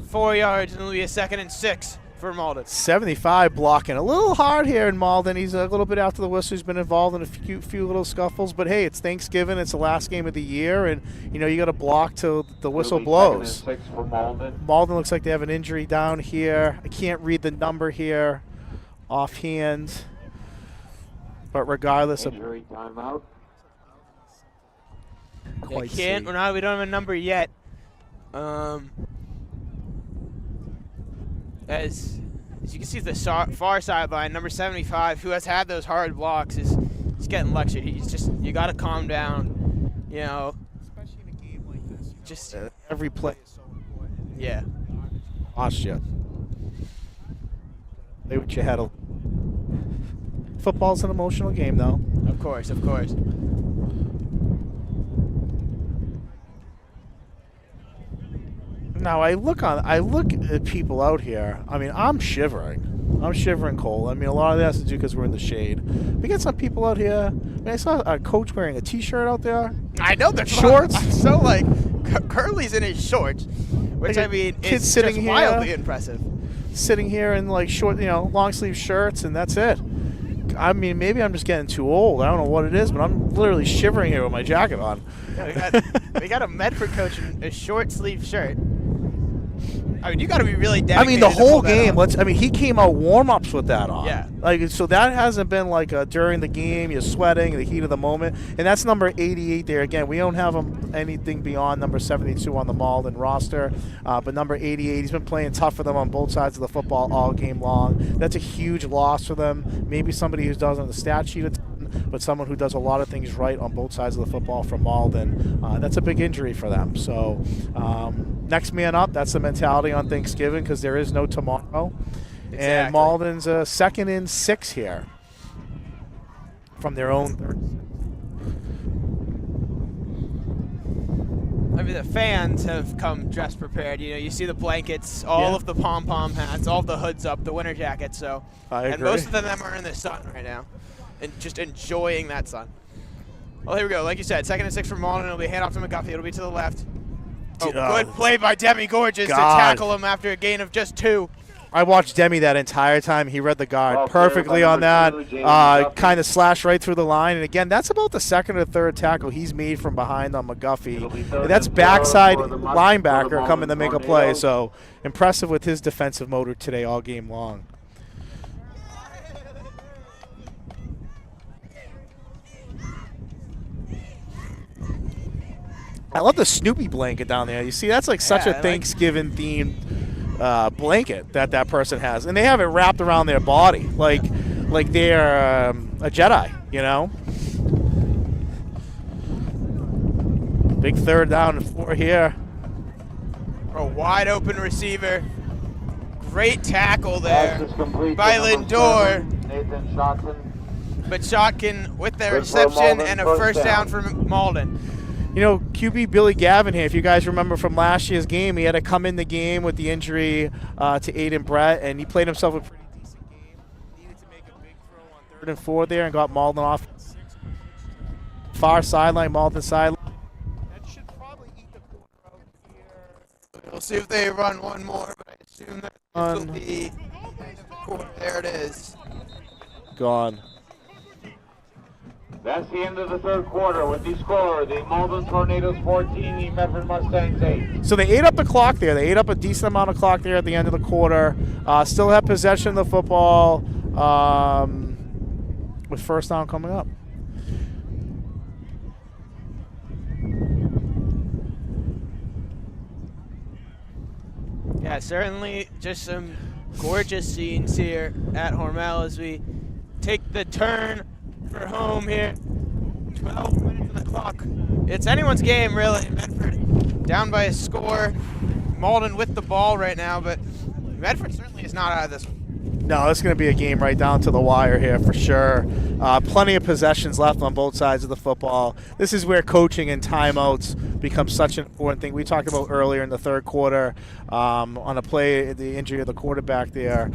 4 yards, and it'll be a 2nd and 6 for Malden. 75 blocking. A little hard here in Malden. He's a little bit after the whistle. He's been involved in a few little scuffles. But, hey, it's Thanksgiving. It's the last game of the year. And, you got to block till the whistle blows. 2nd and 6 for Malden. Malden looks like they have an injury down here. I can't read the number here offhand. But regardless of injury timeout. We don't have a number yet. As you can see, the far sideline, number 75, who has had those hard blocks, is getting lectured. You got to calm down, especially in a game like this. Just every play is so important. Yeah. Lost you. Play what you had. Football's an emotional game, though. Of course, of course. Now I look at people out here. I mean, I'm shivering. I'm shivering cold. I mean, a lot of that has to do because we're in the shade. We got some people out here. I mean, I saw a coach wearing a T-shirt out there. I know they're shorts. So like, Curly's in his shorts, which Like I mean, kids is sitting just here. wildly impressive. Sitting here in like short, long sleeve shirts, and that's it. I mean, maybe I'm just getting too old. I don't know what it is, but I'm literally shivering here with my jacket on. Yeah, we got a Medford coach in a short sleeve shirt. I mean, you got to be really dedicated. I mean, the to whole pull that game. off. He came out warm-ups with that on. Yeah. Like, so that hasn't been like during the game, you're sweating, the heat of the moment. And that's number 88 there. Again, we don't have him anything beyond number 72 on the Malden roster. But number 88, he's been playing tough for them on both sides of the football all game long. That's a huge loss for them. Maybe somebody who doesn't the stat sheet, but someone who does a lot of things right on both sides of the football from Malden. That's a big injury for them. So next man up, that's the mentality on Thanksgiving because there is no tomorrow. Exactly. And Malden's 2nd and 6 here from their own third. I mean, the fans have come dressed prepared. You see the blankets, all of the pom-pom hats, all of the hoods up, the winter jackets. So, I agree. And most of them are in the sun right now, and just enjoying that sun. Well, here we go. Like you said, 2nd and 6 for Malden. It'll be a handoff to McGuffey. It'll be to the left. Oh, good play by Demi Gorgeous to tackle him after a gain of just 2. I watched Demi that entire time. He read the guard perfectly on that. Kind of slashed right through the line. And again, that's about the 2nd or 3rd tackle he's made from behind on McGuffey. And that's backside linebacker coming to make a play. So impressive with his defensive motor today all game long. I love the Snoopy blanket down there. You see, that's like such a Thanksgiving-themed blanket that person has, and they have it wrapped around their body like they're a Jedi, Big 3rd down and 4 here. A wide open receiver. Great tackle there by Lindor. Nathan Shotton. But Shotkin with the reception and a first down for Malden. QB Billy Gavin here, if you guys remember from last year's game, he had to come in the game with the injury to Aiden Brett, and he played himself a pretty decent game. Needed to make a big throw on 3rd and 4 there and got Malden off. Far sideline, Malden sideline. That should probably eat the quarter out here. We'll see if they run one more, but I assume that this will be the quarter. There it is. Gone. That's the end of the 3rd quarter with the score, the Malden Tornadoes 14, the Medford Mustangs 8. So they ate up the clock there. They ate up a decent amount of clock there at the end of the quarter. Still have possession of the football with first down coming up. Yeah, certainly just some gorgeous scenes here at Hormel as we take the turn for home here. 12 minutes on the clock. It's anyone's game, really. Medford down by a score. Malden with the ball right now, but Medford certainly is not out of this one. No, it's going to be a game right down to the wire here for sure. Plenty of possessions left on both sides of the football. This is where coaching and timeouts become such an important thing. We talked about earlier in the 3rd quarter on a play, the injury of the quarterback there,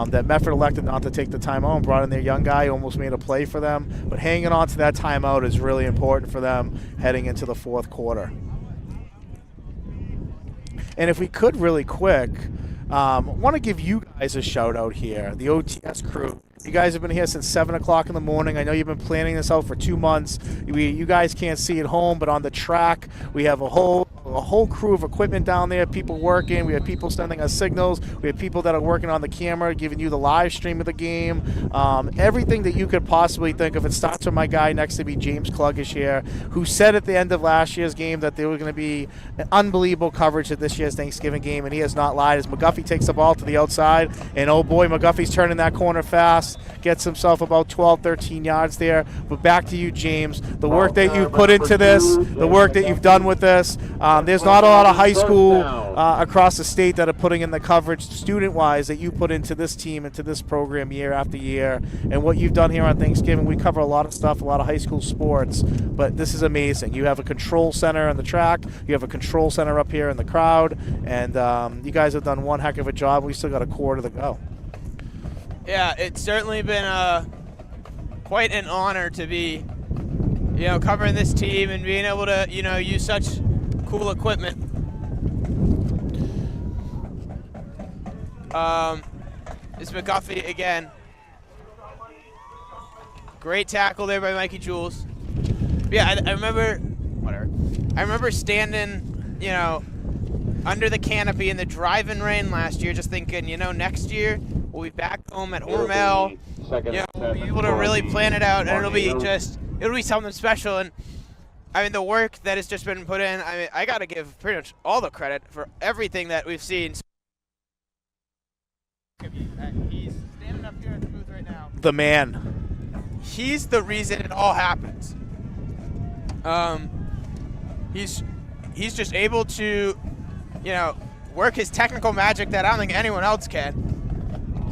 that Medford elected not to take the timeout and brought in their young guy, almost made a play for them. But hanging on to that timeout is really important for them heading into the 4th quarter. And if we could really quick, I want to give you guys a shout out here, the OTS crew. You guys have been here since 7 o'clock in the morning. I know you've been planning this out for 2 months. You guys can't see it home, but on the track, we have a whole crew of equipment down there, people working. We have people sending us signals. We have people that are working on the camera, giving you the live stream of the game. Everything that you could possibly think of. It starts with my guy next to me, James Kluggish here, who said at the end of last year's game that there was going to be an unbelievable coverage of this year's Thanksgiving game, and he has not lied as McGuffey takes the ball to the outside, and oh boy, McGuffey's turning that corner fast, gets himself about 12, 13 yards there. But back to you, James. The work that you've put into this, the work that you've done with this, There's not a lot of high school across the state that are putting in the coverage student-wise that you put into this team, into this program year after year. And what you've done here on Thanksgiving, we cover a lot of stuff, a lot of high school sports, but this is amazing. You have a control center on the track. You have a control center up here in the crowd. And you guys have done one heck of a job. We still got a quarter to go. Yeah, it's certainly been quite an honor to be, covering this team and being able to, use such cool equipment. It's McGuffey again. Great tackle there by Mikey Jules. Yeah, I remember standing, under the canopy in the driving rain last year, just thinking, next year we'll be back home at Hormel. We'll be able to really plan it out, and it'll be something special. And I mean, the work that has just been put in, I got to give pretty much all the credit for everything that we've seen. He's standing up here at the booth right now. The man. He's the reason it all happens. He's just able to, work his technical magic that I don't think anyone else can.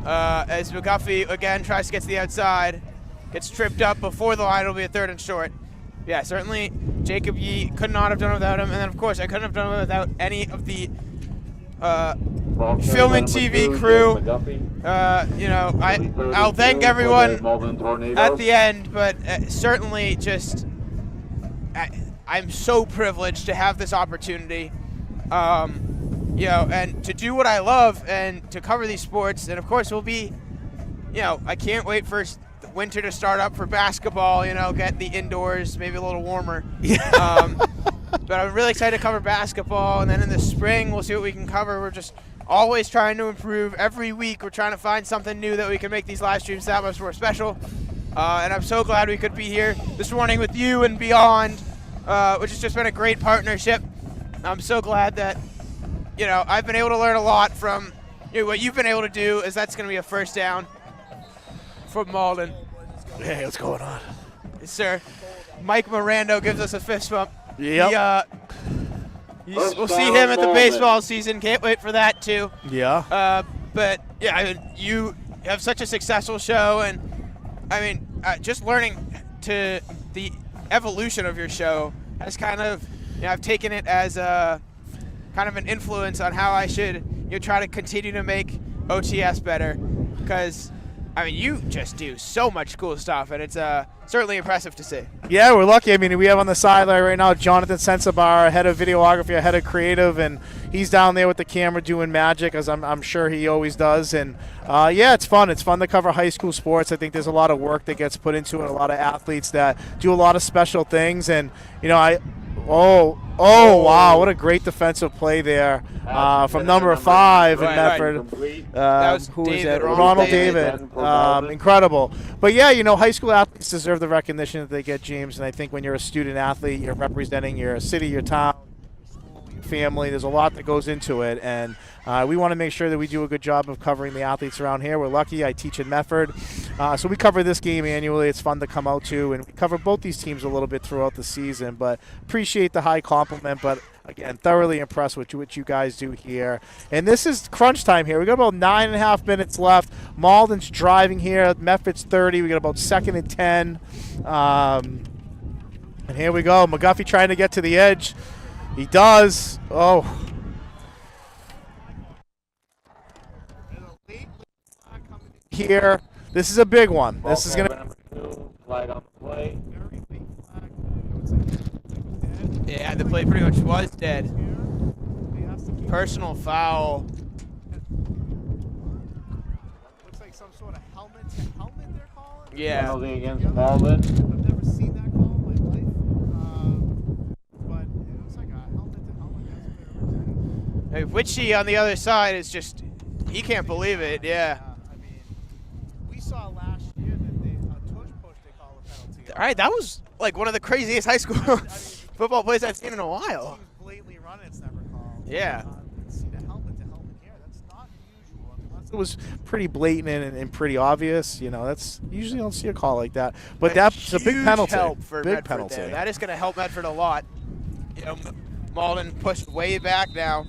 As McGuffey again tries to get to the outside, gets tripped up before the line. It'll be a 3rd and short. Yeah, certainly Jacob Yee could not have done it without him, and then of course I couldn't have done it without any of the film and TV crew. I'll thank everyone at the end, but certainly just I'm so privileged to have this opportunity. And to do what I love and to cover these sports. And of course we'll be, I can't wait for the winter to start up for basketball, get the indoors maybe a little warmer. But I'm really excited to cover basketball. And then in the spring, we'll see what we can cover. We're just always trying to improve. Every week we're trying to find something new that we can make these live streams that much more special. And I'm so glad we could be here this morning with you and beyond, which has just been a great partnership. I'm so glad that I've been able to learn a lot from what you've been able to do. Is that's going to be a first down from Malden. Hey, what's going on? Yes, sir. Mike Mirando gives us a fist bump. Yep. We'll see him at the baseball season. Can't wait for that too. Yeah. But yeah, you have such a successful show, and just learning to the evolution of your show has kind of, I've taken it as a kind of an influence on how I should try to continue to make OTS better, because you just do so much cool stuff, and it's certainly impressive to see. Yeah, we're lucky. We have on the sideline right now Jonathan Sensabar, head of videography, head of creative, and he's down there with the camera doing magic, as I'm sure he always does. And yeah, it's fun. It's fun to cover high school sports. I think there's a lot of work that gets put into it, a lot of athletes that do a lot of special things. And Oh, wow, what a great defensive play there from number 5 in Medford. Who was that? Ronald David. Incredible. But yeah, high school athletes deserve the recognition that they get, James. And I think when you're a student athlete, you're representing your city, your town, your family. There's a lot that goes into it. And we want to make sure that we do a good job of covering the athletes around here. We're lucky. I teach in Medford. So we cover this game annually. It's fun to come out to. And we cover both these teams a little bit throughout the season. But appreciate the high compliment. But again, thoroughly impressed with what you guys do here. And this is crunch time here. We got about 9.5 minutes left. Malden's driving here. Medford's 30. We got about 2nd and 10. And here we go. McGuffey trying to get to the edge. He does. Oh. Here, this is a big one. This is gonna. Flag on the play. Yeah, the play pretty much was dead. Personal foul. Looks like some sort of helmet to helmet they're calling. Yeah. Penalty against Malden. I've never seen that call in my life. But it looks like a helmet to helmet. Hey, Witchy on the other side is just, he can't believe it. Yeah. We saw last year that a tush push they call a penalty. All right, that was like one of the craziest high school football plays I've seen in a while. Blatantly running, it's never called. Yeah. See the helmet to helmet here. That's not usual. It was pretty blatant and pretty obvious. That's usually don't see a call like that. But that's a big penalty. Help for big Medford penalty. there. That is going to help Medford a lot. Malden pushed way back now.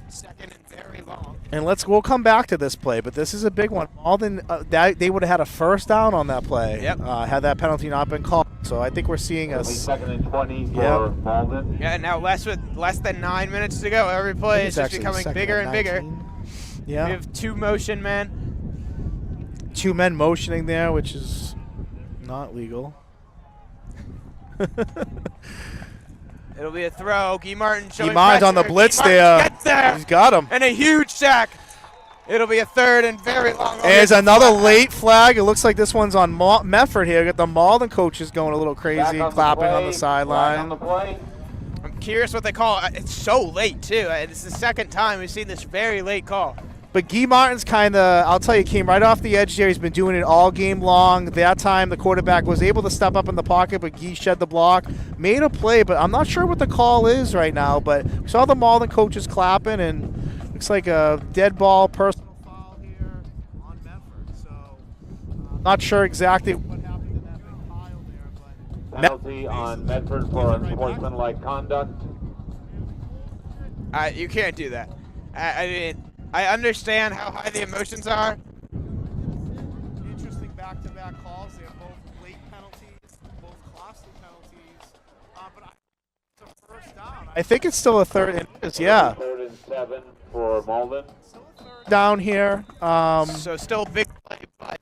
Second and very long. And we'll come back to this play, but this is a big one. Malden, they would have had a first down on that play. Yep. Had that penalty not been called. So I think we're seeing a second and 20 for Malden. Yeah, now less than 9 minutes to go. Every play is just becoming bigger and bigger. Yeah. We have 2 motion men. 2 men motioning there, which is not legal. It'll be a throw. Guy Martin showing Martin's on the pressure. blitz Guy Martin there. gets there. He's got him. And a huge sack. It'll be a third and very long. There's another late flag. It looks like this one's on Medford here. Got the Malden coaches going a little crazy, clapping on the sideline. I'm curious what they call it. It's so late, too. It's the second time we've seen this very late call. But Guy Martin's kind of, I'll tell you, came right off the edge there. He's been doing it all game long. That time, the quarterback was able to step up in the pocket, but Guy shed the block. Made a play, but I'm not sure what the call is right now. But we saw the Malden coaches clapping, and looks like a dead ball personal foul here on Medford. So not sure exactly what happened in that big pile there. But Penalty on Medford for unsportsmanlike conduct. You can't do that. I mean, I understand how high the emotions are. Interesting back-to-back calls. They have both late penalties, both costly penalties. But it's a first down. I think it's still a third and yeah. Third and 7 for Malden. Down here. So still a big play, but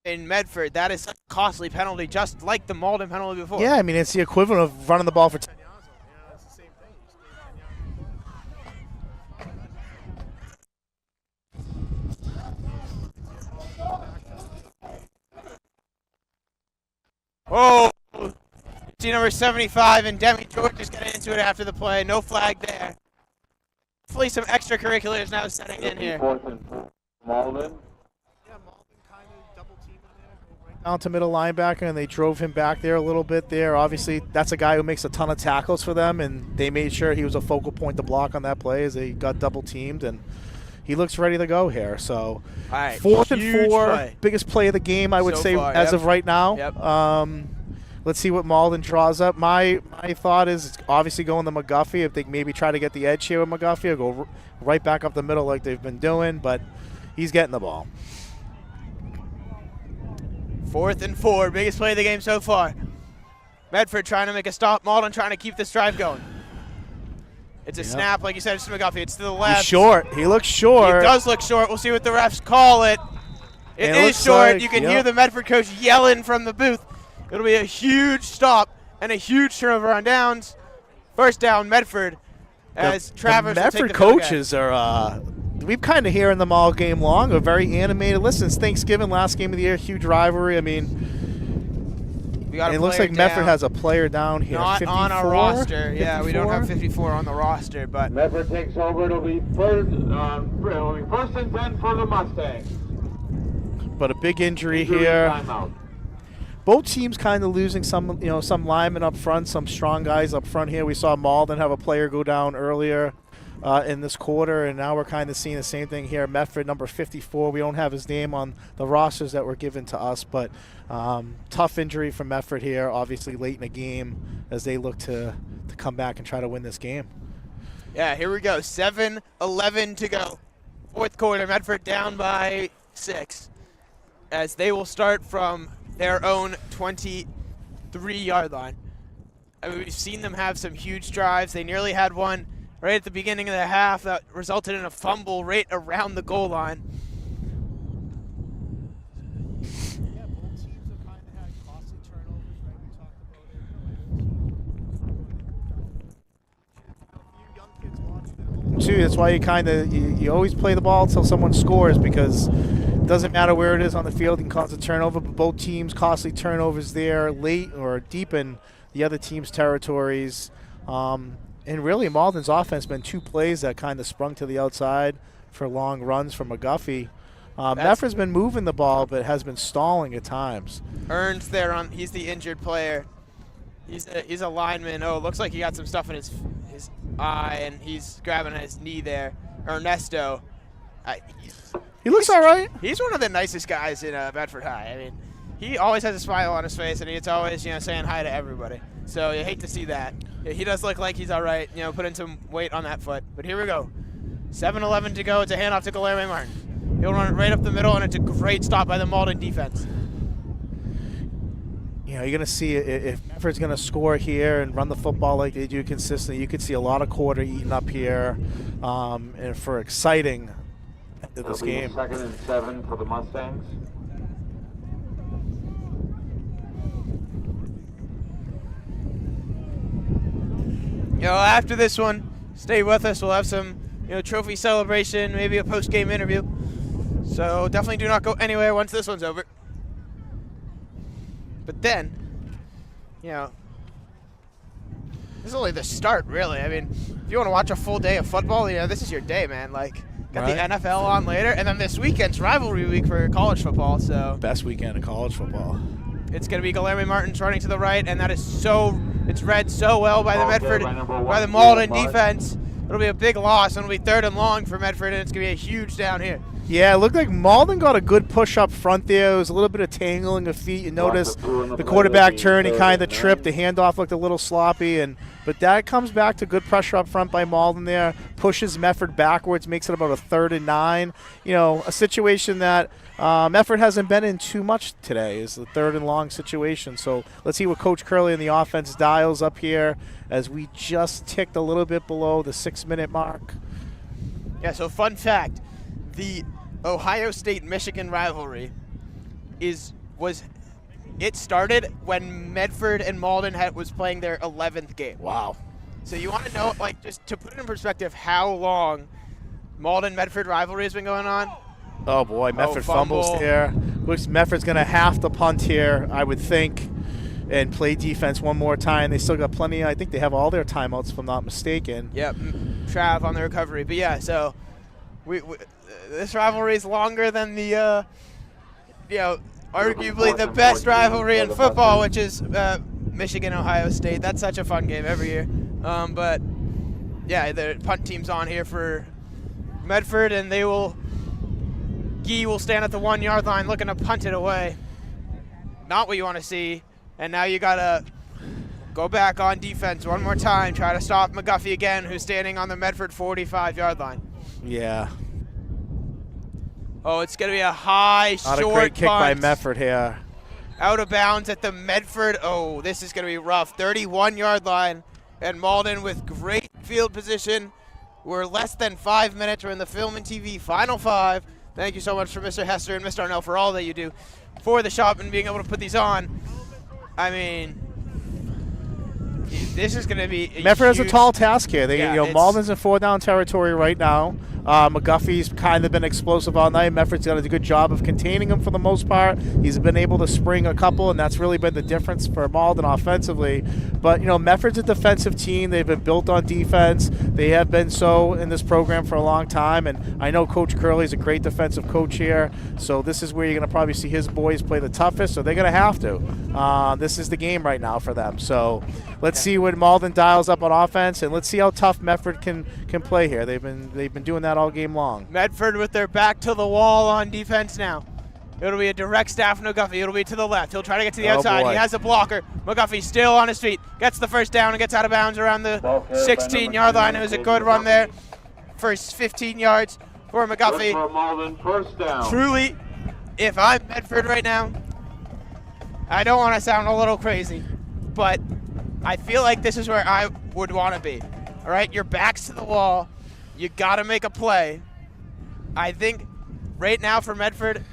in Medford, that is such a costly penalty, just like the Malden penalty before. Yeah, I mean, it's the equivalent of running the ball for 10 yards. Yeah, it's the same thing. Oh, see number 75 and Demi George is getting into it after the play. No flag there. Hopefully some extracurriculars now setting in here. Fourth and Malden. Down to middle linebacker, and they drove him back there a little bit there. Obviously, that's a guy who makes a ton of tackles for them, and they made sure he was a focal point to block on that play as they got double teamed, and he looks ready to go here. So, all right, 4th and 4, play. Biggest play of the game, I would say, far, as of right now. Yep. Let's see what Malden draws up. My thought is it's obviously going to McGuffey. If they maybe try to get the edge here with McGuffey, or go right back up the middle like they've been doing, but he's getting the ball. 4th and 4, biggest play of the game so far. Medford trying to make a stop. Malden trying to keep this drive going. It's a snap, like you said, it's to McGuffey. It's to the left. He's short. He looks short. He does look short. We'll see what the refs call it. It is short. You can hear the Medford coach yelling from the booth. It'll be a huge stop and a huge turnover on downs. First down, Medford, as Travers the will take Medford the field coaches are we've kind of hearing them all game long. Are very animated. Listen, it's Thanksgiving, last game of the year, huge rivalry. I mean, we got it looks like Medford has a player down here. Not 54? on our roster. 54? Yeah, we don't have 54 on the roster, but Medford takes over. It'll be first and 10 for the Mustangs. But a big injury here. Timeout. Both teams kind of losing some linemen up front, some strong guys up front here. We saw Malden have a player go down earlier in this quarter, and now we're kind of seeing the same thing here. Medford, number 54. We don't have his name on the rosters that were given to us, but tough injury for Medford here, obviously late in the game as they look to come back and try to win this game. yeah, here we go. 7:11 to go. 4th quarter, Medford down by 6 as they will start from their own 23-yard line. I mean, we've seen them have some huge drives. They nearly had one right at the beginning of the half that resulted in a fumble right around the goal line. Yeah, both teams have kind of had costly turnovers, right? We talked about it. Too, that's why you always play the ball until someone scores, because it doesn't matter where it is on the field. You can cause a turnover, but both teams costly turnovers there late or deep in the other team's territories. And really, Malden's offense been 2 plays that kind of sprung to the outside for long runs from McGuffey. Medford's been moving the ball, but has been stalling at times. Ernst there he's the injured player. He's a lineman. Oh, looks like he got some stuff in his eye, and he's grabbing at his knee there. Ernesto. He looks all right. He's one of the nicest guys in Medford High. I mean, he always has a smile on his face, and he's always, saying hi to everybody. So you hate to see that. Yeah, he does look like he's all right, put in some weight on that foot. But here we go. 7:11 to go. It's a handoff to Guilherme Martin. He'll run it right up the middle, and it's a great stop by the Malden defense. You're going to see if Medford's going to score here and run the football like they do consistently, you could see a lot of quarter eaten up here, and for exciting this game. 2nd and 7 for the Mustangs. After this one, stay with us. We'll have some, trophy celebration, maybe a post-game interview. So definitely do not go anywhere once this one's over. But then, this is only the start, really. I mean, if you want to watch a full day of football, this is your day, man. Like, got the NFL on later, and then this weekend's rivalry week for college football. So best weekend of college football. It's going to be Guilherme Martins running to the right, and that is it's read so well by the by the Malden defense. It'll be a big loss, and it'll be 3rd and long for Medford, and it's going to be a huge down here. Yeah, it looked like Malden got a good push up front there. There was a little bit of tangling of feet. You notice the quarterback turn, he kind of tripped. The handoff looked a little sloppy, but that comes back to good pressure up front by Malden there. Pushes Medford backwards, makes it about a 3rd and 9. A situation that Medford hasn't been in too much today is the 3rd and long situation. So let's see what Coach Curley and the offense dials up here as we just ticked a little bit below the 6-minute mark. Yeah, so fun fact. The Ohio State-Michigan rivalry started when Medford and Malden was playing their 11th game. Wow. So you want to know, just to put it in perspective, how long Malden-Medford rivalry has been going on? Oh, boy, Medford fumbles there. Looks Medford's going to have to punt here, I would think, and play defense one more time. They still got plenty. I think they have all their timeouts, if I'm not mistaken. Yep, Trav on the recovery. But, yeah, so this rivalry is longer than the, arguably the best rivalry in football, which is Michigan-Ohio State. That's such a fun game every year. But, yeah, the punt team's on here for Medford, and Gee will stand at the 1-yard line looking to punt it away. Not what you want to see. And now you got to go back on defense one more time, try to stop McGuffey again, who's standing on the Medford 45-yard line. Yeah. Oh, it's going to be a high, short Not a great kick by punt. Medford here. Out of bounds at the Medford. Oh, this is going to be rough. 31-yard line. And Malden with great field position. We're less than 5 minutes. We're in the Film and TV Final 5. Thank you so much for Mr. Hester and Mr. Arnell for all that you do for the shop and being able to put these on. I mean, this is going to be Medford has a tall task here. Malden's in 4-down territory right now. McGuffey's kind of been explosive all night. Medford's done a good job of containing him for the most part. He's been able to spring a couple, and that's really been the difference for Malden offensively. But, Medford's a defensive team. They've been built on defense. They have been so in this program for a long time, and I know Coach Curley's a great defensive coach here, so this is where you're going to probably see his boys play the toughest, so they're going to have to. This is the game right now for them. So let's see what Malden dials up on offense, and let's see how tough Medford can play here. They've been doing that all game long. Medford with their back to the wall on defense now. It'll be a direct staff McGuffey. It'll be to the left. He'll try to get to the outside. Boy. He has a blocker. McGuffey still on his feet. Gets the first down and gets out of bounds around the 16-yard line. It was a good run there. First 15 yards for McGuffey. First down. Truly, if I'm Medford right now, I don't want to sound a little crazy, but I feel like this is where I would want to be. All right, your back's to the wall. You got to make a play. I think right now for Medford,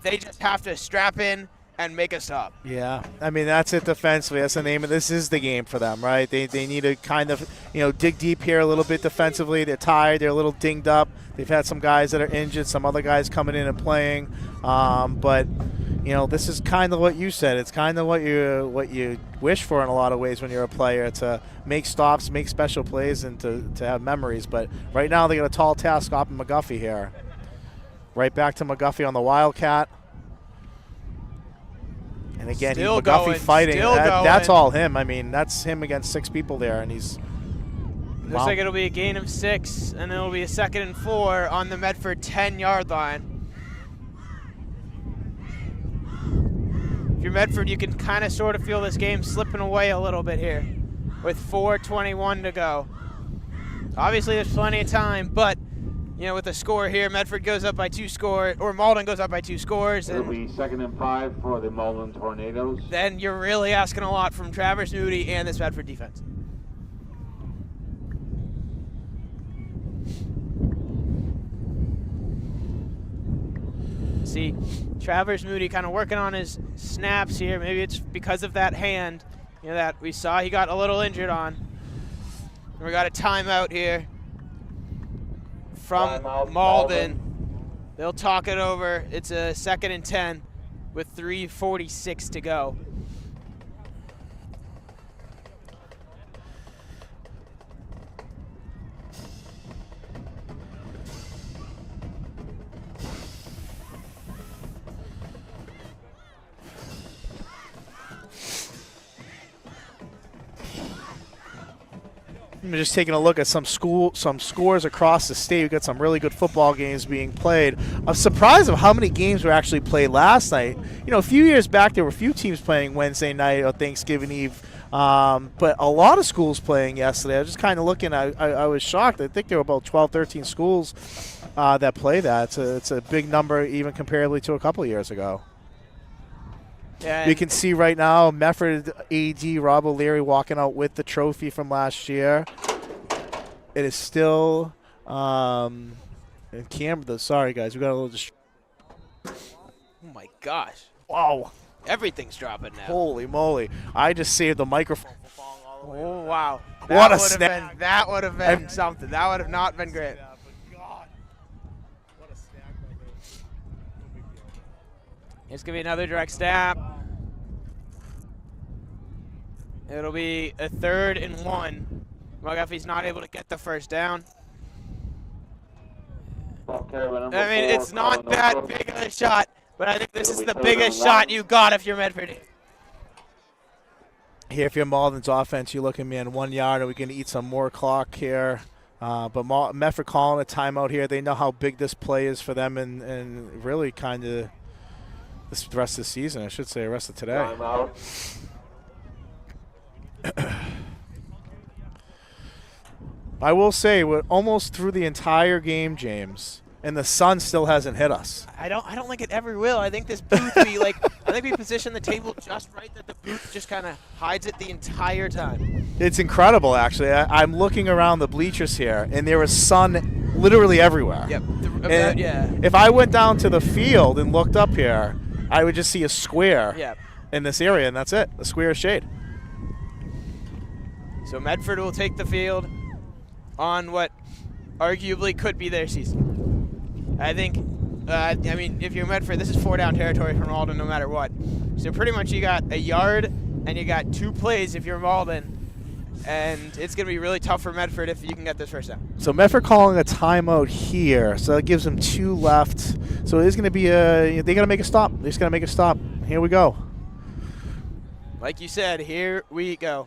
they just have to strap in and make a stop. Yeah, I mean, that's it defensively. That's the name of this is the game for them, right? They need to kind of, dig deep here a little bit defensively. They're tired. They're a little dinged up. They've had some guys that are injured, some other guys coming in and playing. But this is kind of what you said. It's kind of what you wish for in a lot of ways when you're a player, to make stops, make special plays, and to have memories. But right now they got a tall task off McGuffey here. Right back to McGuffey on the Wildcat. And again, McGuffey fighting. That's all him. I mean, that's him against 6 people there, and he's. Looks like it'll be a gain of 6, and it'll be a 2nd and 4 on the Medford 10-yard line. you're Medford, you can kind of sort of feel this game slipping away a little bit here with 4:21 to go. Obviously, there's plenty of time, but with the score here, Medford goes up by 2 scores, or Malden goes up by 2 scores. It'll be 2nd and 5 for the Malden Tornadoes. Then you're really asking a lot from Travers Moody and this Medford defense. See, Travers Moody kind of working on his snaps here. Maybe it's because of that hand, that we saw he got a little injured on. And we got a timeout here from Malden. They'll talk it over. It's a 2nd and 10 with 3:46 to go. I'm just taking a look at some scores across the state. We've got some really good football games being played. I'm surprised of how many games were actually played last night. A few years back, there were a few teams playing Wednesday night or Thanksgiving Eve, but a lot of schools playing yesterday. I was just kind of looking. I was shocked. I think there were about 12, 13 schools that play that. It's a big number even comparatively to a couple of years ago. Yeah, you can see right now Medford AD Rob O'Leary walking out with the trophy from last year. It is still sorry guys, we got a little oh my gosh. Wow. Everything's dropping now. Holy moly. I just saved the microphone from falling all the way. Oh wow. What a snap. That would have been something. That would have not been great. It's going to be another direct snap. It'll be a 3rd and 1. McGuffey's not able to get the first down. It's not that big of a shot, but I think this is the biggest shot you got if you're Medford. Here, if you're Malden's offense, you're looking, man, 1 yard, and we can eat some more clock here. But Medford calling a timeout here. They know how big this play is for them and really kind of the rest of the season, I should say, the rest of today. I will say we're almost through the entire game, James, and the sun still hasn't hit us. I don't think it ever will. I think this booth I think we position the table just right that the booth just kind of hides it the entire time. It's incredible, actually. I'm looking around the bleachers here, and there is sun literally everywhere. Yep. Yeah. If I went down to the field and looked up here, I would just see a square in this area, and that's it, a square of shade. So Medford will take the field on what arguably could be their season. I think, if you're Medford, this is 4-down territory for Malden no matter what. So pretty much you got a yard and you got 2 plays if you're Malden, and it's going to be really tough for Medford if you can get this first down. So Medford calling a timeout here, so that gives them 2 left. So it is going to be they got to make a stop. They just got to make a stop. Here we go. Like you said, here we go.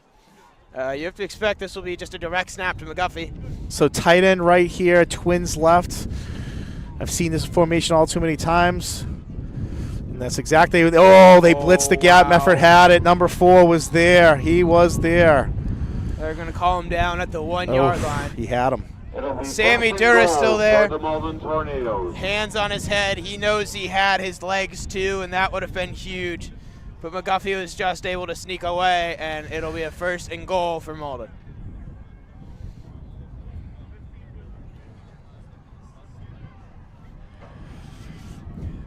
You have to expect this will be just a direct snap to McGuffey. So tight end right here, twins left. I've seen this formation all too many times. And that's exactly, they blitzed the gap. Wow. Medford had it. Number 4 was there. He was there. They're going to call him down at the 1-yard line. He had him. Sammy Dura's still there. The Malden Tornadoes. Hands on his head. He knows he had his legs too, and that would have been huge. But McGuffey was just able to sneak away, and it'll be a 1st and goal for Malden.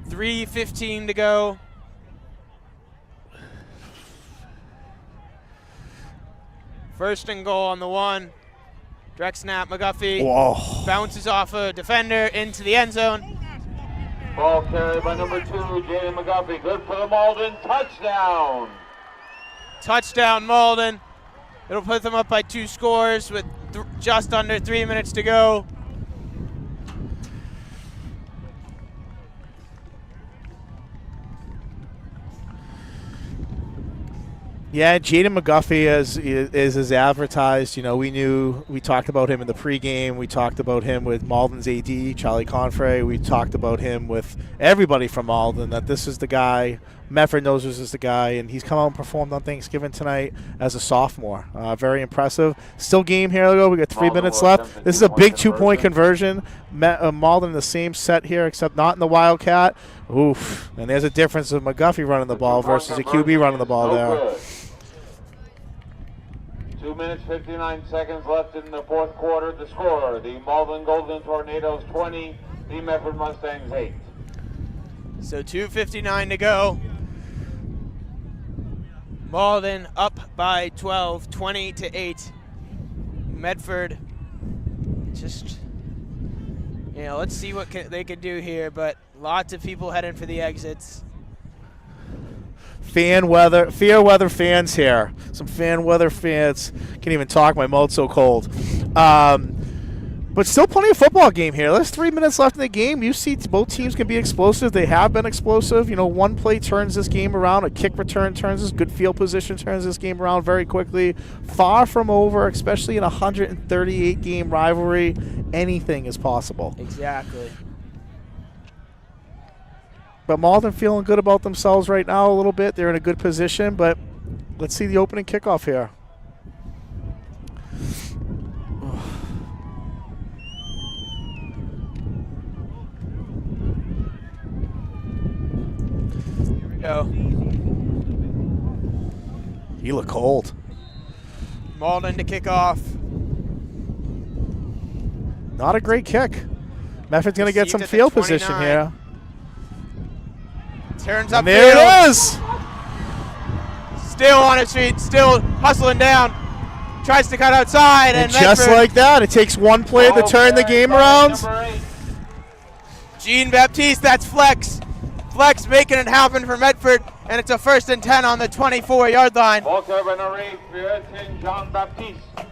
$3:15 to go. First and goal on the 1. Direct snap, McGuffey. Whoa. Bounces off a defender into the end zone. Ball carried by number 2, Jaden McGuffey. Good for the Malden. Touchdown. Touchdown, Malden. It'll put them up by 2 scores with just under 3 minutes to go. Yeah, Jaden McGuffey is as advertised. We talked about him in the pregame. We talked about him with Malden's AD, Charlie Confrey. We talked about him with everybody from Malden that this is the guy. Medford knows this is the guy, and he's come out and performed on Thanksgiving tonight as a sophomore. Very impressive. Still game here. We got 3 minutes left. This is a big 2-point conversion. Malden in the same set here, except not in the Wildcat. Oof. And there's a difference of McGuffey running the ball versus a QB running the ball there. 2 minutes, 59 seconds left in the fourth quarter. The score, the Malden Golden Tornadoes 20, the Medford Mustangs 8. So 2:59 to go. Malden up by 12, 20-8. Medford just, let's see what they can do here, but lots of people heading for the exits. Fair weather fans here. Some fan weather fans. Can't even talk, my mouth's so cold. But still plenty of football game here. There's 3 minutes left in the game. You see both teams can be explosive. They have been explosive. One play turns this game around. A kick return turns this. Good field position turns this game around very quickly. Far from over, especially in a 138-game rivalry. Anything is possible. Exactly. But Malden feeling good about themselves right now a little bit. They're in a good position, but let's see the opening kickoff here. Go. You look cold. Malden to kick off. Not a great kick. Medford's going to get some field position here. Turns up. There it is. Still on his feet. Still hustling down. Tries to cut outside. And just Medford, like that, it takes one play to turn the game around. Jean-Baptiste, that's Flex. Flex making it happen for Medford, and it's a 1st and 10 on the 24-yard line.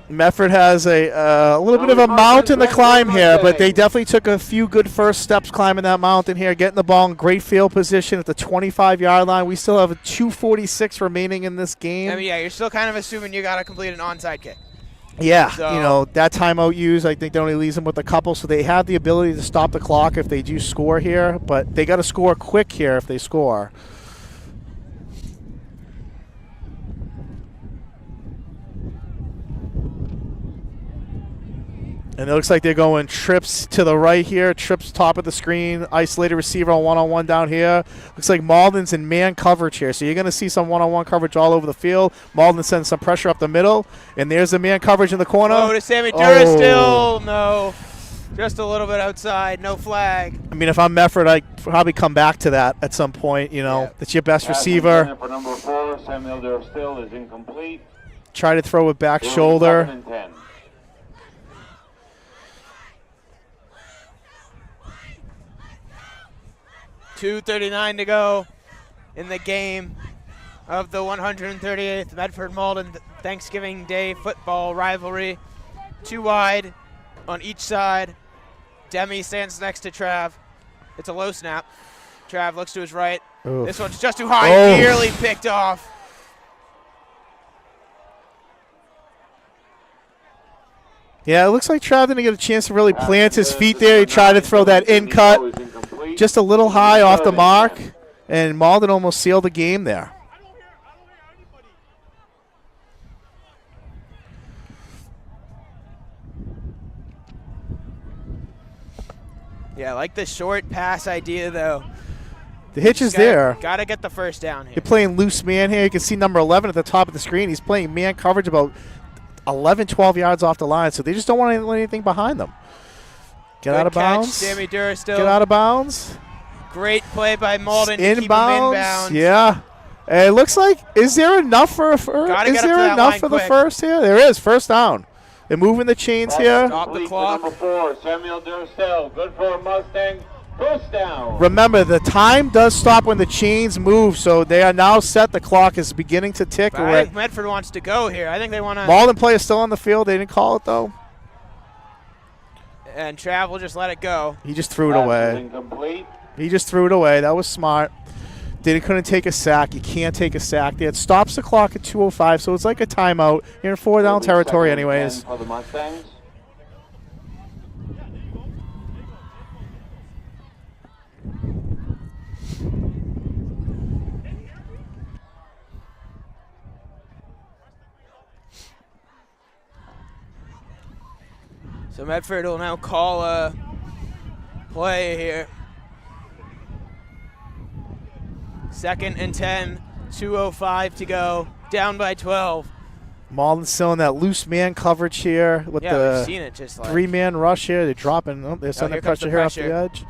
Medford has a little bit of a mountain to climb here, but they definitely took a few good first steps climbing that mountain here, getting the ball in great field position at the 25-yard line. We still have a 2:46 remaining in this game. I mean, yeah, you're still kind of assuming you got to complete an onside kick. Yeah, So- that timeout used, I think, that only leaves them with a couple, so they have the ability to stop the clock if they do score here, but they got to score quick here if they score. And it looks like they're going trips to the right here, trips top of the screen, isolated receiver on one-on-one down here. Looks like Malden's in man coverage here, so you're going to see some one-on-one coverage all over the field. Malden sends some pressure up the middle, and there's the man coverage in the corner. Oh, to Sammy Dura still. No. Just a little bit outside. No flag. I mean, if I'm Medford, I'd probably come back to that at some point. That's your best receiver. For number 4, Samuel Durstill is incomplete. Try to throw it back shoulder. 7 and 10. .239 to go in the game of the 138th Medford-Malden Thanksgiving Day football rivalry. 2 wide on each side. Demi stands next to Trav. It's a low snap. Trav looks to his right. Oof. This one's just too high. Nearly picked off. Yeah, it looks like Trav didn't get a chance to really plant his feet there. He tried to throw that in cut just a little high off the mark, and Malden almost sealed the game there. Yeah, I like the short pass idea, though. The hitch is there. Got to get the first down here. You're playing loose man here. You can see number 11 at the top of the screen. He's playing man coverage about 11, 12 yards off the line, so they just don't want to let anything behind them. Get out of bounds. Sammy Dura still. Get out of bounds. Great play by Malden to keep him Inbounds. inbounds. Yeah. And it looks like, is there enough for a first? Is there enough for the first here? There is. First down. They're moving the chains here. Stop the clock. Number 4, Samuel Durstill. Good for a Mustang. First down. Remember, the time does stop when the chains move, so they are now set. The clock is beginning to tick. I think Medford wants to go here. I think they want to. Malden players still on the field. They didn't call it, though. And Trav will just let it go. He just threw it away. Incomplete. He just threw it away. That was smart. Couldn't take a sack. You can't take a sack there. It stops the clock at 2:05, so it's like a timeout. You're in 4-down territory anyways. For the Mustangs. So Medford will now call a play here. 2nd and 10, 2:05 to go, down by 12. Malden still in that loose man coverage here with Yeah, the we've seen it just like 3-man rush here. They're dropping. Oh, they're sending here comes pressure the here off the pressure. edge.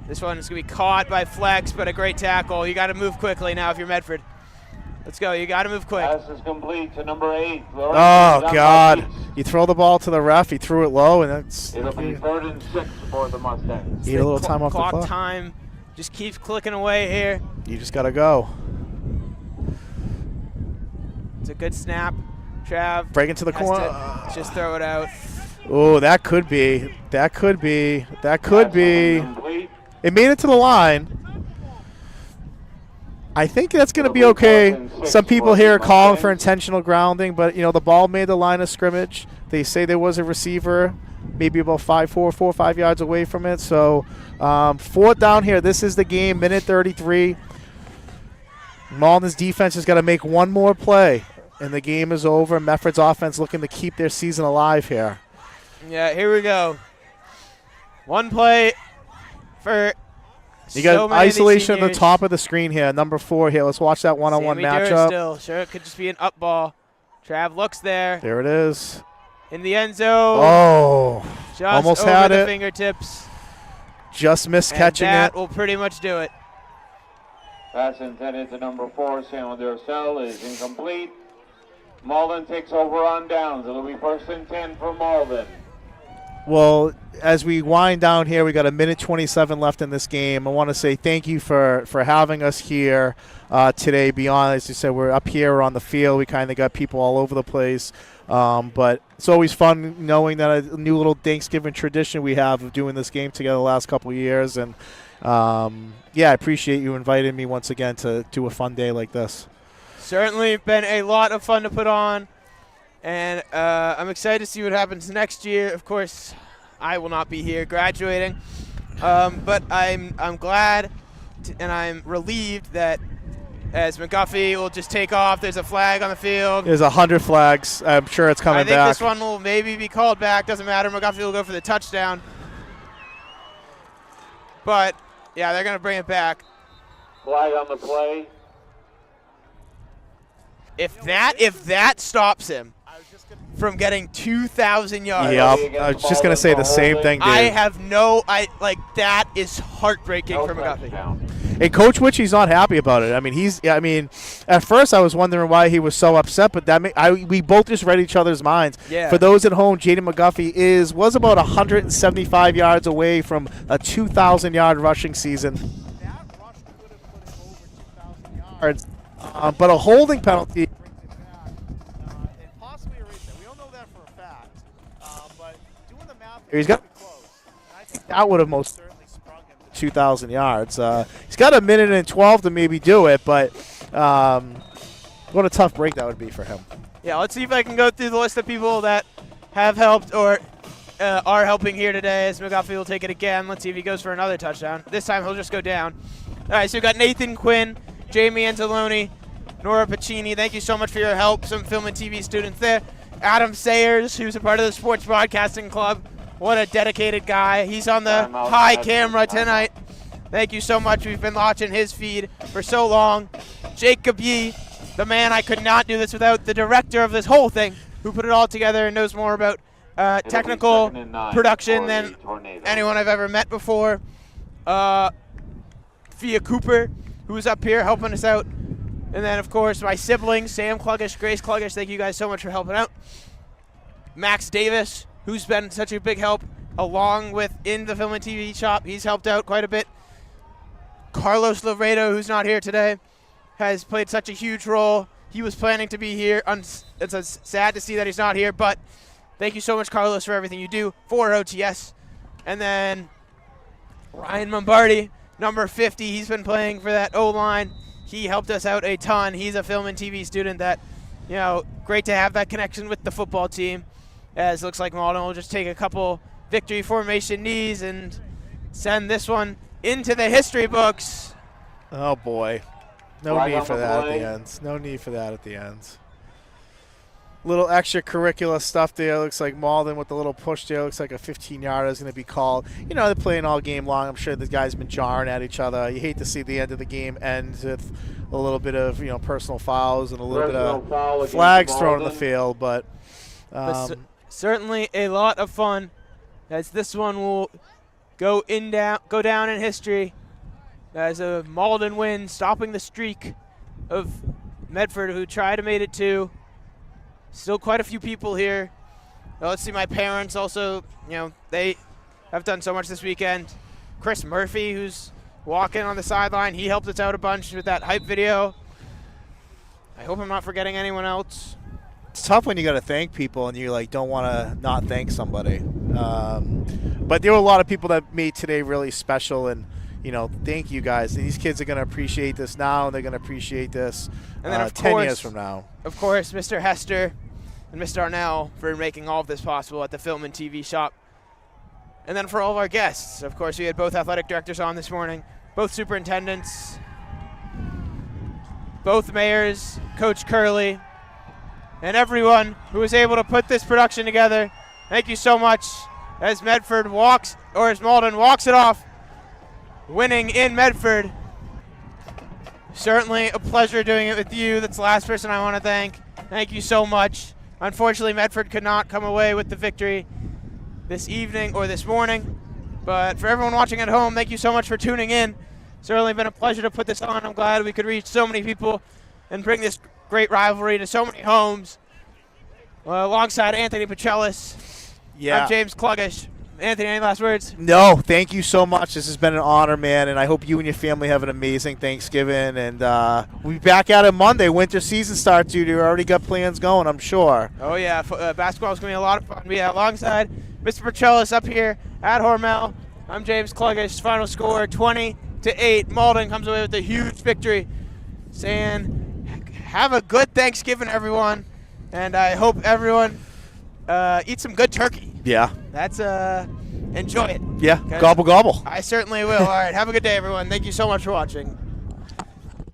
This one is going to be caught by Flex, but a great tackle. You got to move quickly now if you're Medford. Let's go. You got to move quick. Pass is complete to number 8. Oh, God. You throw the ball to the ref. He threw it low, and that's. It'll be 3rd and 6 for the Mustangs. Need a little time off the clock. Time just keeps clicking away here. You just got to go. It's a good snap. Trav. Break into the has corner. to just throw it out. Oh, that could be. That could be. That could be. It made it to the line. I think that's going to be okay. Some people here are calling for intentional grounding, but, the ball made the line of scrimmage. They say there was a receiver maybe about 4 or 5 yards away from it. So 4th down here. This is the game, minute 33. Malden's defense has got to make one more play, and the game is over. Medford's offense looking to keep their season alive here. Yeah, here we go. One play for You got so many isolation at the seniors. top of the screen here, number 4 here. Let's watch that one-on-one Sammy Durr matchup. Still, sure, it could just be an up ball. Trav looks there. There it is. In the end zone. Oh, just almost over had the it. fingertips. Just missed And catching that it. will pretty much do it. Pass intended to number 4, Samuel Durcell, is incomplete. Malden takes over on downs. It'll be 1st and 10 for Malden. Well, as we wind down here, we got a minute 27 left in this game. I want to say thank you for having us here today. Beyond, as you said, we're up here on the field. We kind of got people all over the place. But it's always fun knowing that a new little Thanksgiving tradition we have of doing this game together the last couple of years. And, yeah, I appreciate you inviting me once again to do a fun day like this. Certainly been a lot of fun to put on. And I'm excited to see what happens next year. Of course, I will not be here graduating. But I'm glad and I'm relieved that as McGuffey will just take off, there's a flag on the field. There's 100 flags. I'm sure it's coming back. I think this one will maybe be called back. Doesn't matter. McGuffey will go for the touchdown. But, yeah, they're going to bring it back. Flag on the play. If that stops him from getting 2,000 yards. Yep, I was just going to say the same thing, dude. That is heartbreaking for McGuffey. And Coach Witchy's not happy about it. I mean, at first I was wondering why he was so upset, but we both just read each other's minds. Yeah. For those at home, Jaden McGuffey was about 175 yards away from a 2,000-yard rushing season. That rush could have put him over 2,000 yards. But a holding penalty brings it back and possibly erase that. We don't know that for a fact. But doing the math, he's got to be close. And I think that would have most certainly sprung him to 2,000 yards. He's got a minute and 12 to maybe do it, but what a tough break that would be for him. Yeah, let's see if I can go through the list of people that have helped or are helping here today as McGuffey will take it again. Let's see if he goes for another touchdown. This time he'll just go down. All right, so we've got Nathan Quinn, Jamie Anzalone, Nora Pacini, thank you so much for your help. Some film and TV students there. Adam Sayers, who's a part of the Sports Broadcasting Club. What a dedicated guy. He's on the high camera tonight. Thank you so much. We've been watching his feed for so long. Jacob Yee, the man I could not do this without, the director of this whole thing, who put it all together and knows more about technical production than anyone I've ever met before. Fia Cooper, who's up here helping us out. And then, of course, my siblings, Sam Kluggish, Grace Kluggish, thank you guys so much for helping out. Max Davis, who's been such a big help, along with in the film and TV shop. He's helped out quite a bit. Carlos Laredo, who's not here today, has played such a huge role. He was planning to be here. It's sad to see that he's not here, but thank you so much, Carlos, for everything you do for OTS. And then Ryan Mombardi, number 50, he's been playing for that O-line. He helped us out a ton. He's a film and TV student that, great to have that connection with the football team. As it looks like Malden will just take a couple victory formation knees and send this one into the history books. Oh, boy. No need for that at the end. No need for that at the end. little extracurricular stuff there. Looks like Malden with the little push there. Looks like a 15-yarder is going to be called. You know, they're playing all game long. I'm sure the guys been jarring at each other. You hate to see the end of the game end with a little bit of, you know, personal fouls and a little bit of flags thrown in the field. But certainly a lot of fun, as this one will go down in history as a Malden win, stopping the streak of Medford, who tried to make it 2. Still quite a few people here. Well, let's see, my parents also, you know, they have done so much this weekend. Chris Murphy, who's walking on the sideline, he helped us out a bunch with that hype video. I hope I'm not forgetting anyone else. It's tough when you got to thank people and you like don't want to not thank somebody. But there were a lot of people that made today really special, and you know, thank you guys. These kids are going to appreciate this now, and they're going to appreciate this and then of 10 course, years from now. Of course, Mr. Hester and Mr. Arnell for making all of this possible at the Film and TV shop. And then for all of our guests, of course, we had both athletic directors on this morning, both superintendents, both mayors, Coach Curley, and everyone who was able to put this production together. Thank you so much as Medford walks, or as Malden walks it off, winning in Medford. Certainly a pleasure doing it with you. That's the last person I want to thank. Thank you so much. Unfortunately, Medford could not come away with the victory this evening or this morning. But for everyone watching at home, thank you so much for tuning in. Certainly been a pleasure to put this on. I'm glad we could reach so many people and bring this great rivalry to so many homes. Alongside Anthony Petrellis, I'm James Kluggish. Anthony, any last words? No, thank you so much. This has been an honor, man, and I hope you and your family have an amazing Thanksgiving. And we'll be back at it Monday. Winter season starts, dude. You already got plans going, I'm sure. Oh, yeah. Basketball is going to be a lot of fun. Yeah, alongside Mr. Petrellis up here at Hormel, I'm James Kluggish. Final score, 20-8. Malden comes away with a huge victory, saying, have a good Thanksgiving, everyone. And I hope everyone eats some good turkey. Yeah. That's enjoy it. Yeah, gobble gobble. I certainly will. All right, have a good day, everyone. Thank you so much for watching.